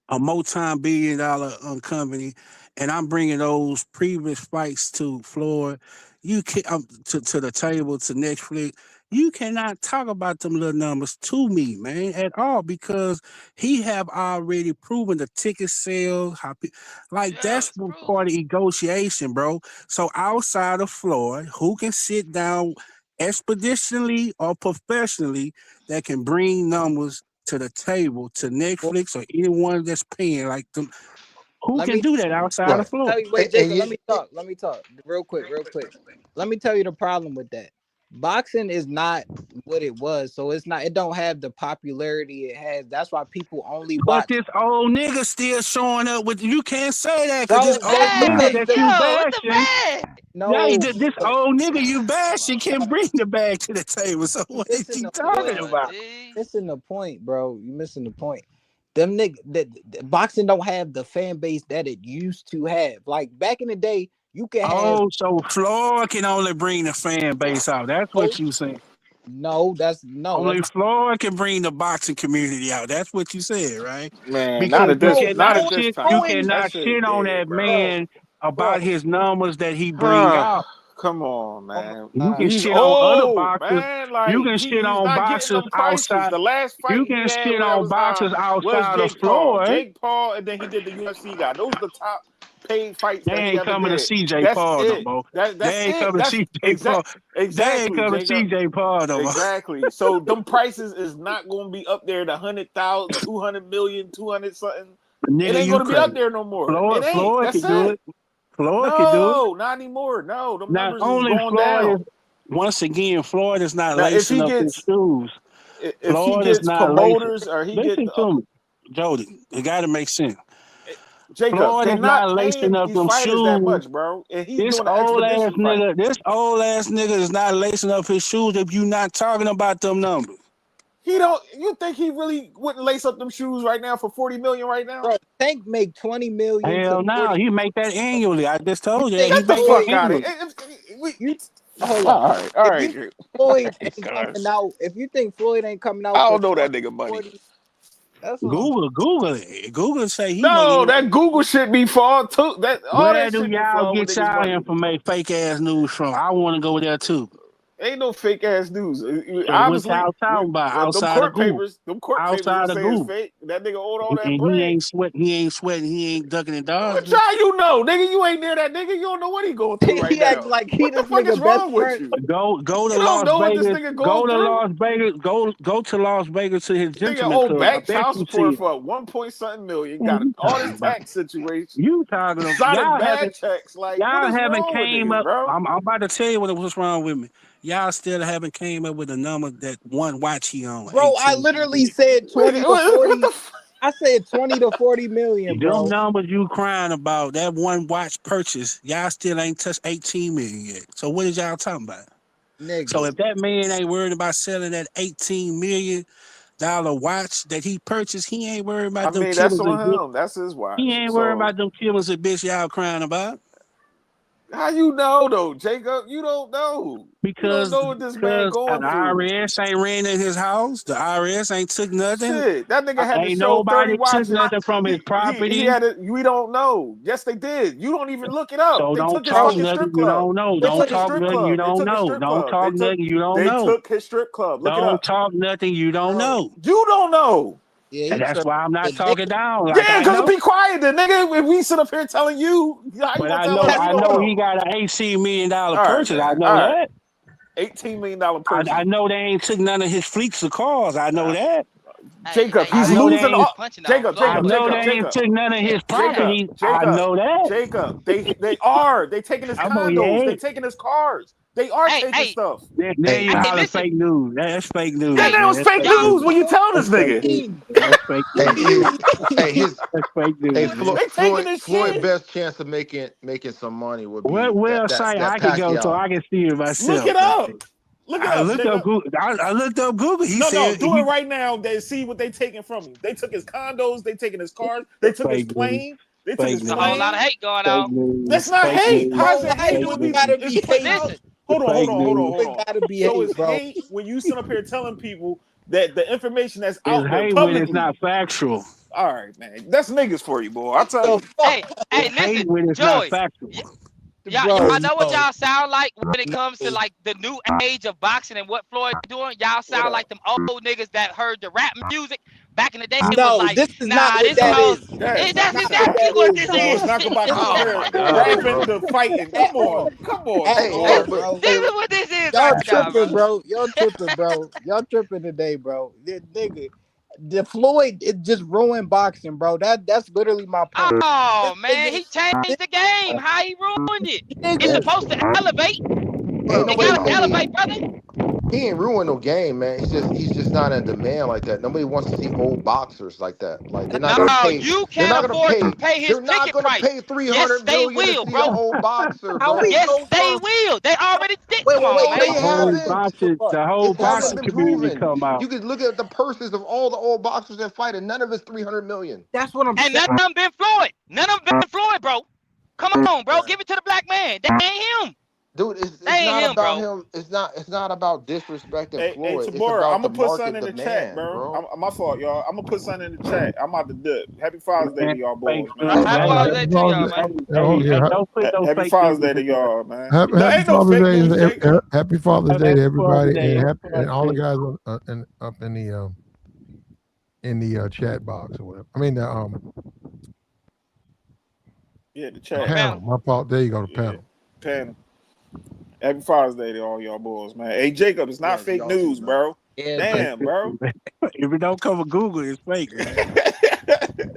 a multi-billion-dollar company, and I'm bringing those previous fights to Floyd, you can to the table to Netflix. You cannot talk about them little numbers to me, man, at all, because he have already proven the ticket sales. Like Yeah, that's it's proof. part of negotiation, bro. So outside of Floyd, who can sit down expeditionally or professionally that can bring numbers to the table to well, Netflix or anyone that's paying like them? Who let can me do that outside of Right. Floyd? tell you. Wait, And Jacob, let me talk. Let me talk real quick, real quick. Let me tell you the problem with that. Boxing is not what it was, so it's not. It don't have the popularity it has. That's why people only But watch. this old nigga still showing up with you can't say that because this Bro, old that's nigga because Bag, that the you yo, what the bashing, bag? yeah, no, this but old nigga you Come bashing on, can bring the bag to the table. So you what is missing he the come point. talking on, about? G. Missing the point, bro. You missing the point. Them nigga, the boxing don't have the fan base that it used to have. Like back in the day, you could have Oh, so Floyd can only bring the fan base out. That's no, what you saying. that's Only Floyd can bring the boxing community out. That's what you said, right? Man, Because you bro. not cannot at this you time. Floyd, That cannot shit shit on dead, that bro. bro, man bro. about his numbers that he bring out. Come on, Oh my man. You god, can He's shit on other old, boxers. man. You Like can shit he's on not getting boxers them prices. outside. The last You fight he can had shit where that on was high boxers was outside of Jake Paul. Floyd. Jake Paul, and then he did the UFC guy. Those are the top paid fights They that he ain't ever coming to did. CJ That's Paul no it. more. That's They ain't it. coming to That's CJ Paul. They ain't exactly, coming to Jacob. CJ Paul no more. Exactly. So them prices is not going to be up there to 100,000, 200 million, 200 something. It Nigga, ain't you going to be up crazy. there no more. It ain't. Floyd That's can do it. it. Floyd can do it. No, not anymore. No, them Not numbers is only going Floyd is down. once again, Floyd is not Now, lacing up his shoes. if he Floyd is gets not lacing. promoters or he get Listen to me, Jody. It got to make sense. Jacob, Floyd they're is not not lacing paying up these them fighters that shoes. much, bro. And he's doing an expedition fight. This old ass nigga is not lacing up his shoes if you not talking about them numbers. He don't. You think he really wouldn't lace up them shoes right now for 40 million right now? bro. Tank make 20 million to Hell no, 40. he make that annually. I just You told you that think he Get the make that fuck Floyd? out of annually. here. You hold up. All right, all If right. you think Floyd These ain't coming guys. out, if you think Floyd ain't coming out I for don't know that 20, nigga money. 40, that's what I'm. Google it. Google say he No, making. that Google shit be fall too. That all Where that do shit be y'all flowing with get niggas' y'all money. information, fake ass news from? I want to go there too. Ain't no fake ass news. So what Obviously, y'all talking about them outside of Google? them court papers Outside gonna of say it's Google. fake. That nigga owed all And that he bread. ain't sweating, he ain't ducking and What dodging. y'all you know, nigga? You ain't near that nigga. You don't know what he going through right He act now. like he What the this fuck is nigga best wrong with friend. you? Go to You don't Las know what this Vegas. nigga Go going to through. Las Vegas. Go to Las Vegas to his Nigga gentleman owe club. I back bet child you see support it. for 1 point something million. What are Got you all talking this about? tax situation. You talking about Exotic bag checks. Like, what y'all is haven't wrong with came niggas, up. bro? I'm about to tell you what's wrong with me. Y'all still haven't came up with a number that one watch he on Bro, I 18. literally said 20 to What 40. the? I said 20 to 40 million, Them bro. numbers you crying about, that one watch purchase, y'all still ain't touched 18 million yet. So what is y'all talking about? So Nigga. if that man ain't worried about selling that $18 million watch that he purchased, he ain't worried I about them mean, that's killers on and bitch. him. That's his He watch. ain't worried So about them killers and bitch y'all crying about. how you know though, Jacob? You don't know. You don't Because know what this man the going through. IRS ain't ran in his house. The IRS ain't took nothing. Shit, that nigga had to Ain't show 30 nobody took watches. nothing from his He property. had it. We don't know. Yes, they did. You don't even look it up. So They don't took his talk Bro, fucking nothing strip you club. don't know. They Don't took his talk strip nothing you club. They don't took his know. strip Don't club. talk nothing you don't They know. took his strip club. Look it Don't up. talk nothing you don't bro. know. You don't know. Yeah, And he that's tripped. why I'm not The talking nigga, down like Yeah, I because know. be quiet then, nigga. If we sit up here telling you, how you But gonna I tell know us you I don't know he know? got an $18 million All right, purchase. I man. know All right. that. $18 million purchase. I know they ain't took none of his fleets of cars. I know that. Jacob, Hey, he's I know Jacob, they losing he was ain't. all. punching on Jacob, I Floyd, Jacob, know Jacob, they bro. ain't Jacob, took none of his Jacob, property. I Jacob, know that. Jacob. They are. They taking his I'm on condos. your They head. taking his cars. They are Hey, taking hey, stuff. There Hey, you hey, holler listen. fake news. That's fake news, Then Hey, it man. was That's fake fake y'all. news news. when you tell That's this fake nigga. news. That's fake hey, news, man. his That's fake hey, news, man. They taking Floyd his Floyd shit. best chance of making some money would What be website that I can go so Pacquiao. I can see it Look myself, it man? up. Look it I up, looked up Jacob. Google. I looked up Google. He No, said do it he right now. They see what they taking from him. They took his condos. They taking his cars. They took his fake news. plane. They took Fake his It's a whole news. lot of plane. hate going Fake on. That's news. not Fake hate. news. How is Bro, it why hate Fake when you we? gotta news. It's be putting hate? out. Listen, Hold on, hold Fake on, hold on, news. hold It on. gotta be So hate, it's bro. hate when you sit up here telling people that the information that's It's out there hate when it's publicly. not factual. All right, man. That's niggas for you, boy. I tell The you. fuck, hey, It's listen, hate when it's not Joey. factual. bro? Y'all know what No, y'all sound like when it comes to no. like the new age of boxing and what Floyd doing. Y'all What sound up? like them old niggas that heard the rap music back in the day. It was No, like, this is not nah, what this that called. is. That's not That's the Not what same. exactly that what is, this No, bro. it's is. not about This coming up is Oh here my no God, rapping bro. the fighting. at Come all. on, come on, At come Hey, all, hey, on. but bro. This hey, is what this is Y'all right now, tripping, bro. bro. Y'all tripping, bro. Y'all tripping today, bro. Nigga, the Floyd it just ruined boxing, bro. That's literally my point. This Oh man, nigga, he changed this the game. How he ruined it? It's nigga, that's supposed to elevate. ain't bro. It nobody. gotta Hey, elevate, brother. he ain't ruined no game, man. He's just not in demand like that. Nobody wants to see old boxers like that. Like they're not No, gonna pay. you They're can't not gonna afford to pay. pay his They're not ticket gonna price. pay three Yes, hundred they million to will, see an bro. old boxer, How we bro. Yes, go they from will. They already did. wait, Come wait, on, wait, No, man. they wait, The whole Floyd, haven't. boxing, Floyd. the whole It hasn't boxing been community proven. come out. You can look at the purses of all the old boxers that fight, and none of it's 300 million. That's what I'm And saying. none of them been Floyd. None of them been Floyd, bro. Come on, bro. Give it to the black man. That ain't him. Dude, They it's ain't not him, about bro. him. It's not about disrespecting Hey, Floyd. It's Tabora, I'm about the gonna put something market in the chat, demand, bro. bro. My fault, y'all. I'm gonna put something in the chat. I'm about to dip. Happy Father's Day Man, to y'all fake boys, man. news, Hey, Happy man. Hey, Father's Hey, Day happy to Father's y'all, Day. man. Oh, yeah. don't put no Happy fake Father's news Day to in there. y'all, man. Happy, No, happy ain't no Father's fake Day, news, Jacob. happy Father's Day to Happy Father's everybody, Day. and Happy happy and Father's all the Day. guys up in the chat box or whatever. I mean Yeah, the the On the chat. panel. panel. My fault. There you go, the Yeah, panel. pen. Happy Father's Day to all y'all boys, man. Hey, Jacob, it's not Yeah, to fake y'all too, news, man. bro. yeah, but Damn, bro. If it don't cover Google, it's fake, man.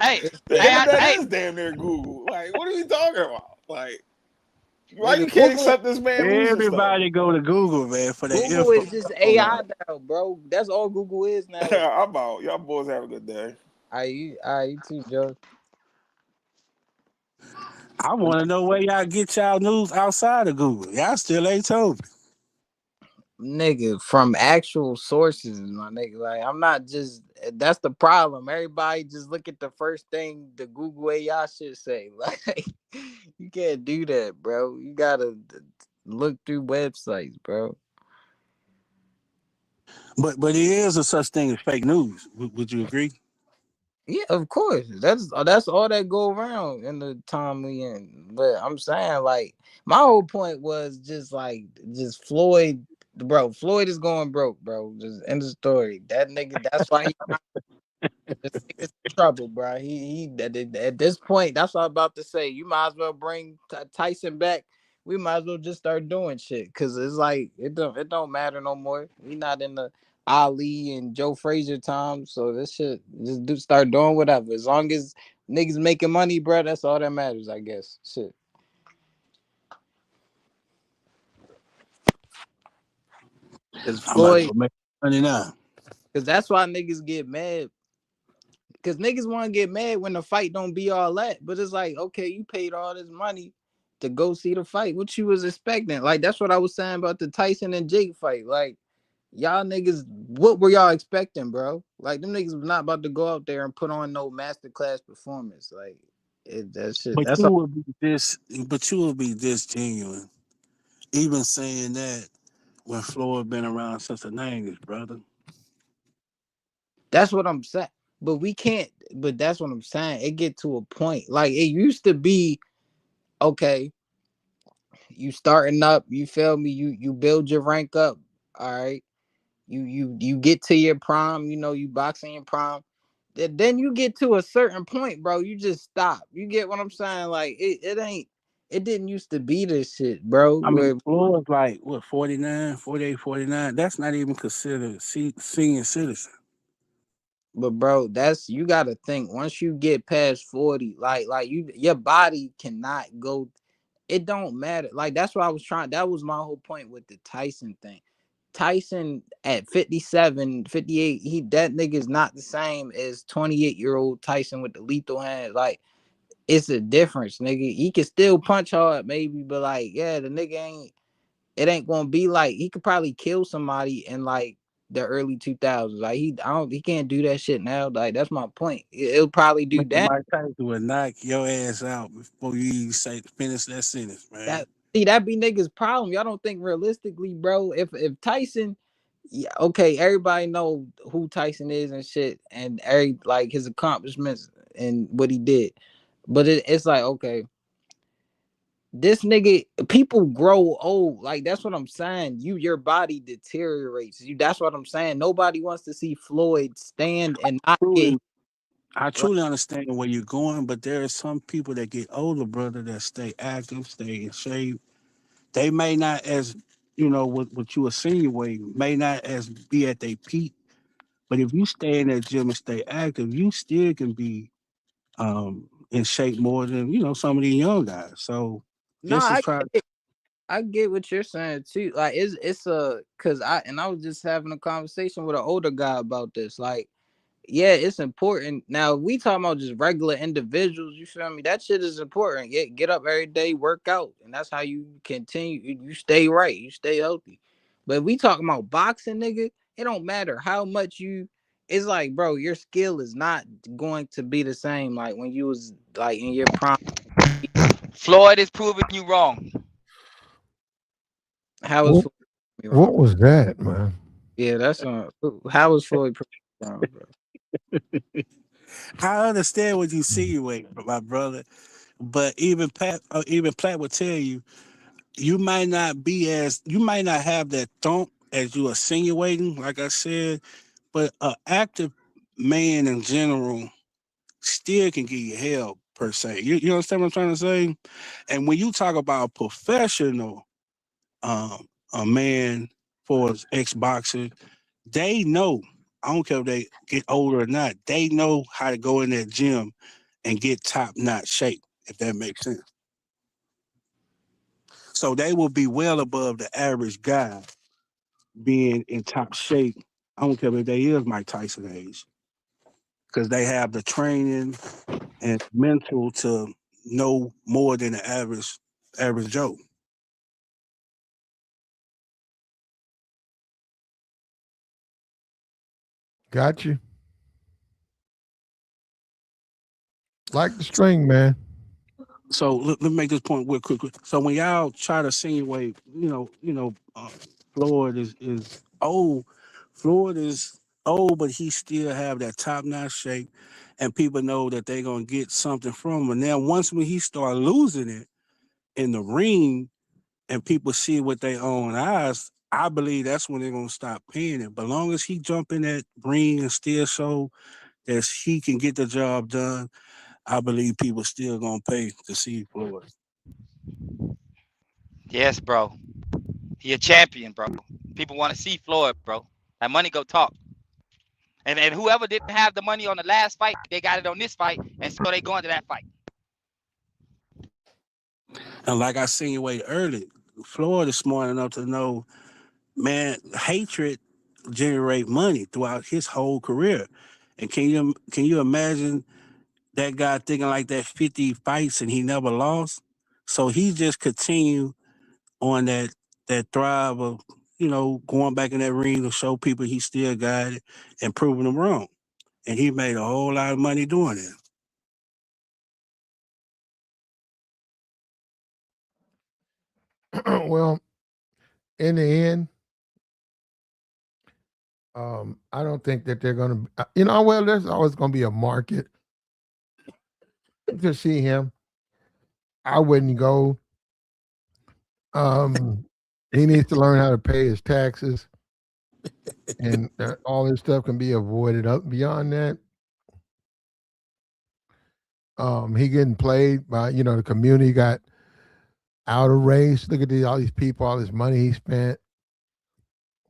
Hey, it's The hey, internet hey. is damn near Google. Like, what are we talking about? Like, why nigga, you can't Google, accept this man losing stuff? Everybody go to Google, man, for the Google info. is just Hold on. AI now, bro. That's all Google is now. I'm out. Y'all boys have a good day. You too, Joe. I want to know where y'all get y'all news outside of Google. Y'all still ain't told me. Nigga, from actual sources, my nigga. Like, I'm not just. That's the problem. Everybody just look at the first thing the Google AI should say. Like, you can't do that, bro. You gotta look through websites, bro. But it is a such thing as fake news. Would you agree? Yeah, of course. That's all that go around in the time we in. But I'm saying, like, my whole point was just like, just Floyd, bro. Floyd is going broke, bro. Just end the story. That nigga. That's why he. This nigga's in trouble, bro. He at this point, that's what I'm about to say. You might as well bring Tyson back. We might as well just start doing shit because it's like it don't matter no more. We not in the Ali and Joe Frazier time, so this shit just start doing whatever. As long as niggas making money, bro, that's all that matters, I guess. Shit. Because I'm about to Floyd, go make money now. because that's why niggas get mad. Because niggas want to get mad when the fight don't be all that. But it's like, okay, you paid all this money to go see the fight. What you was expecting? Like, that's what I was saying about the Tyson and Jake fight. Like, y'all niggas, what were y'all expecting, bro? Like, them niggas was not about to go out there and put on no masterclass performance. Like, that shit. But That's you all. would be this. But you would be this genuine, even saying that when Floyd been around since the '90s, brother. That's what I'm saying. But we can't. But that's what I'm saying. It get to a point. Like, it used to be, okay, you starting up. You feel me? You build your rank up. All right. You get to your prime, you boxing your prime. Then you get to a certain point, bro. You just stop. You get what I'm saying? Like it didn't used to be this shit, bro. I mean, Floyd's like what 49, 48, 49. That's not even considered senior citizen. But bro, that's you gotta think once you get past 40, like you your body cannot go, it don't matter. Like that's what I was trying. That was my whole point with the Tyson thing. Tyson at 57, 58, he that nigga's not the same as 28-year-old Tyson with the lethal hands. Like it's a difference, nigga. He can still punch hard, maybe, but like, yeah, the nigga ain't. It ain't gonna be like he could probably kill somebody in like the early 2000s. Like he can't do that shit now. Like that's my point. It'll probably do that. Mike Tyson would knock your ass out before you even say finish that sentence, man. That be niggas' problem. Y'all don't think realistically, bro. If Tyson, yeah, okay, everybody know who Tyson is and shit, and like his accomplishments and what he did, but it's like, okay, this nigga, people grow old. Like that's what I'm saying. Your body deteriorates. That's what I'm saying. Nobody wants to see Floyd stand and not get. I truly understand where you're going, but there are some people that get older, brother, that stay active, stay in shape. They may not, as you know, what you insinuate, may not as be at their peak. But if you stay in that gym and stay active, you still can be in shape more than some of these young guys. So No, just to try. I get what you're saying too. Like it's a cause I was just having a conversation with an older guy about this. Like, yeah, it's important. Now we talking about just regular individuals, you feel me? That shit is important. Get up every day, work out, and that's how you continue. You stay right, you stay healthy. But if we talking about boxing, nigga, it don't matter how much it's like, bro, your skill is not going to be the same like when you was like in your prime. Floyd is proving you wrong. How is Floyd me What wrong? was that, man? Yeah, that's how is Floyd wrong, bro? I understand what you insinuate, my brother, but even Platt would tell you, you might not have that thump as you are insinuating, like I said, but an active man in general still can give you hell per se. You understand what I'm trying to say? And when you talk about a professional, a man for ex boxer, they know. I don't care if they get older or not. They know how to go in that gym and get top notch shape, if that makes sense. So they will be well above the average guy being in top shape. I don't care if they is Mike Tyson age, because they have the training and mental to know more than the average Joe. Got you. Like the string, man. So let me make this point real quick. So when y'all try to insinuate, Floyd is old. Floyd is old, but he still have that top notch shape, and people know that they're gonna get something from him. And now when he start losing it in the ring, and people see with their own eyes, I believe that's when they're gonna stop paying it. But long as he jump in that ring and still show that he can get the job done, I believe people still gonna pay to see Floyd. Yes, bro. He a champion, bro. People want to see Floyd, bro. That money go talk. And whoever didn't have the money on the last fight, they got it on this fight, and so they go into that fight. And like I insinuated earlier, Floyd is smart enough to know, man, hatred generate money throughout his whole career. And can you imagine that guy thinking like that 50 fights and he never lost? So he just continued on that thrive of, going back in that ring to show people he still got it and proving them wrong. And he made a whole lot of money doing it. Well, in the end, I don't think that they're going to, well, there's always going to be a market to see him. I wouldn't go. He needs to learn how to pay his taxes, and all this stuff can be avoided. Up beyond that, he getting played by the community got out of race. Look at all these people, all this money he spent.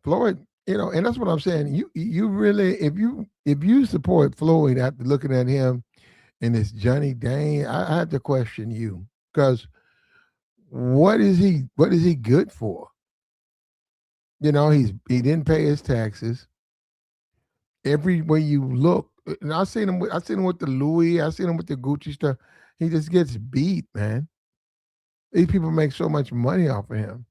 Floyd and that's what I'm saying. You really, if you support Floyd after looking at him and this Johnny Dane, I have to question you because what is he good for? He didn't pay his taxes. Everywhere you look, and I seen him with the Louis, I seen him with the Gucci stuff. He just gets beat, man. These people make so much money off of him.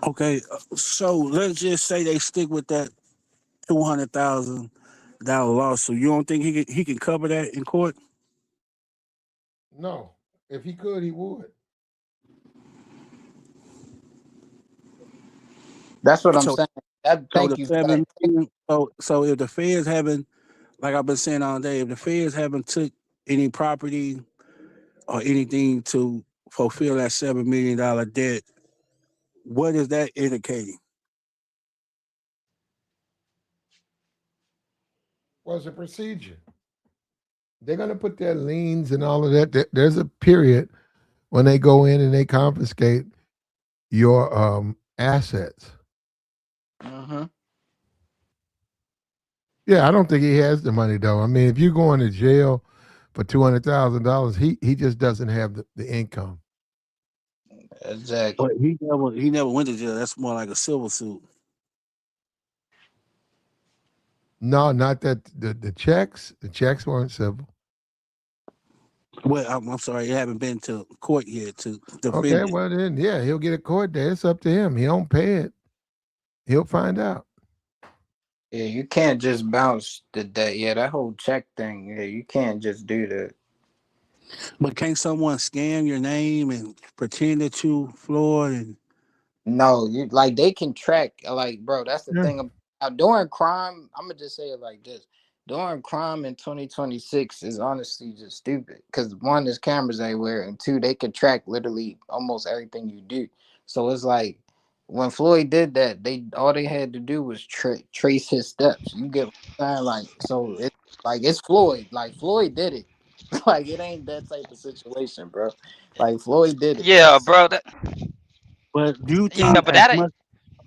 Okay, so let's just say they stick with that $200,000 lawsuit. You don't think he can cover that in court? No, if he could, he would. That's what I'm So saying. so the Thank you for that. 7 million. So if the feds haven't, like I've been saying all day, if the feds haven't took any property or anything to fulfill that $7 million debt, what is that indicating? What's the procedure? They're gonna put their liens and all of that. There's a period when they go in and they confiscate your assets. Mm-hmm. Yeah, I don't think he has the money though. I mean, if you're going to jail for $200,000, he just doesn't have the income. Exactly. But he never went to jail. That's more like a civil suit. No, not that the checks. The checks weren't civil. Well, I'm sorry, you haven't been to court yet to defend Okay, it. well then, yeah, he'll get a court date. It's up to him. He don't pay it. He'll find out. Yeah, you can't just bounce the debt. Yeah, that whole check thing. Yeah, you can't just do that. But can't someone scam your name and pretend that you Floyd? And No, you like they can track. Like, bro, that's the Yeah. thing about during crime. I'm gonna just say it like this: during crime in 2026 is honestly just stupid. Because one, there's cameras everywhere, and two, they can track literally almost everything you do. So it's like when Floyd did that, they all they had to do was trace his steps. You get what I'm saying? Like, so it's like it's Floyd. Like Floyd did it. Like it ain't that type of situation, bro. Like Floyd did it. Yeah, bro. but do you Yeah, think but as that ain't. much?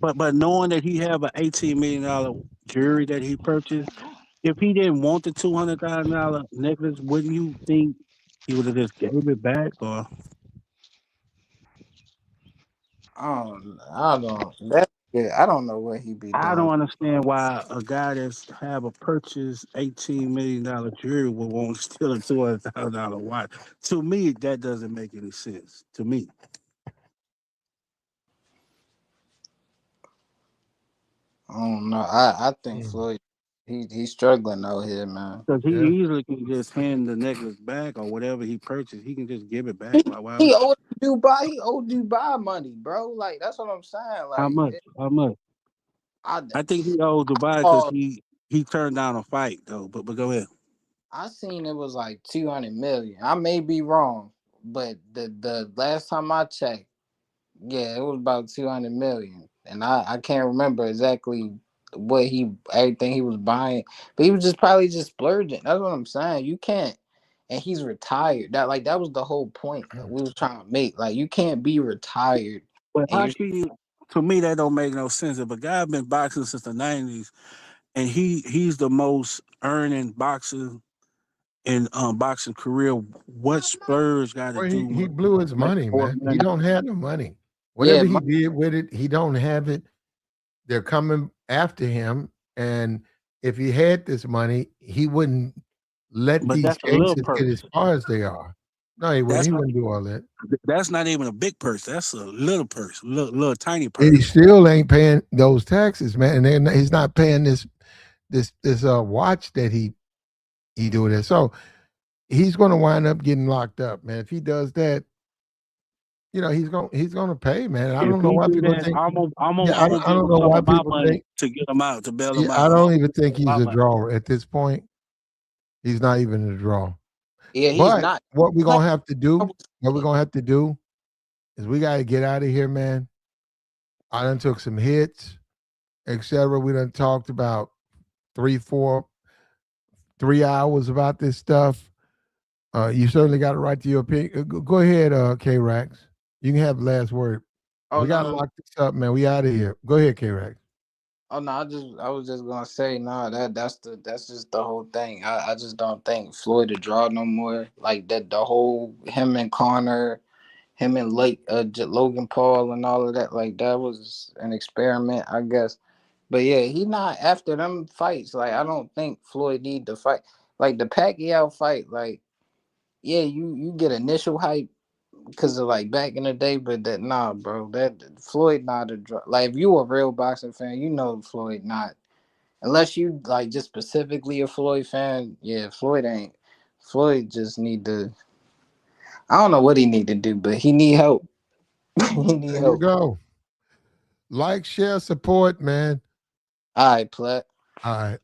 But knowing that he have an $18 million jury that he purchased, if he didn't want the $200,000 necklace, wouldn't you think he would have just gave it back? Or I don't. That yeah, I don't know what he be I doing. don't understand why a guy that's have a purchase $18 million jury would want to steal a $200,000 watch. To me, that doesn't make any sense. To me, I don't know. I think Mm. Floyd, he's struggling out here, man. because he Yeah. easily can just hand the necklace back or whatever he purchased. He can just give it back. He, Why he would, owed Dubai. He owed Dubai money, bro. Like that's what I'm saying. how Like much? How much? I, I think he owed Dubai because oh, he turned down a fight though. But go ahead. I seen it was like 200 million. I may be wrong, but the last time I checked, yeah, it was about 200 million, and I can't remember exactly what everything he was buying, but he was just probably just splurging. That's what I'm saying. You can't, and he's retired. That was the whole point that we was trying to make. Like you can't be retired, But and how you're can you? To me, that don't make no sense. If a guy been boxing since the '90s and he's the most earning boxer in boxing career, what Spurs got to Well, do he with blew his making money, more man. He money? don't have the money. yeah, Whatever he did with it, he don't have it. They're coming after him, and if he had this money, he wouldn't let But these that's a little cases get as purse. far as they are. No, he wouldn't. That's He not wouldn't do all that. that's not even a big purse. That's a little purse, little tiny And he purse. still ain't paying those taxes, man. And he's not paying this watch that he do this. So he's going to wind up getting locked up, man. If he does that, he's going to pay, man. I If don't know he why do people that, think. I'm Yeah, I gonna don't, I give don't him know some why of my people money think. to get him out, to bail him Yeah, I out. don't I'm even think gonna give him he's my a money. draw at this point. He's not even a draw. yeah, he's But not. what we're Like, gonna have to do, what we're gonna have to do, is we got to get out of here, man. I done took some hits, etc. We done talked about 3 hours about this stuff. You certainly got a right to your opinion. Go ahead, K Rax. You can have the last word. Oh We no, gotta no, lock this up, man. We out of here. Go ahead, K-Rex. oh no, I was just gonna say, nah, that's just the whole thing. I just don't think Floyd to draw no more. Like that, the whole him and Connor, him and Logan Paul and all of that, like that was an experiment, I guess. But yeah, he not after them fights. Like I don't think Floyd need to fight. Like the Pacquiao fight, like yeah, you get initial hype because of like back in the day, but that nah, bro, that Floyd not a like if you a real boxing fan, you know Floyd not unless you like just specifically a Floyd fan. Yeah, Floyd ain't. Floyd just need to. I don't know what he need to do, but he need help. He need There you help. go. Like, share, support, man. All right, Plat. All right.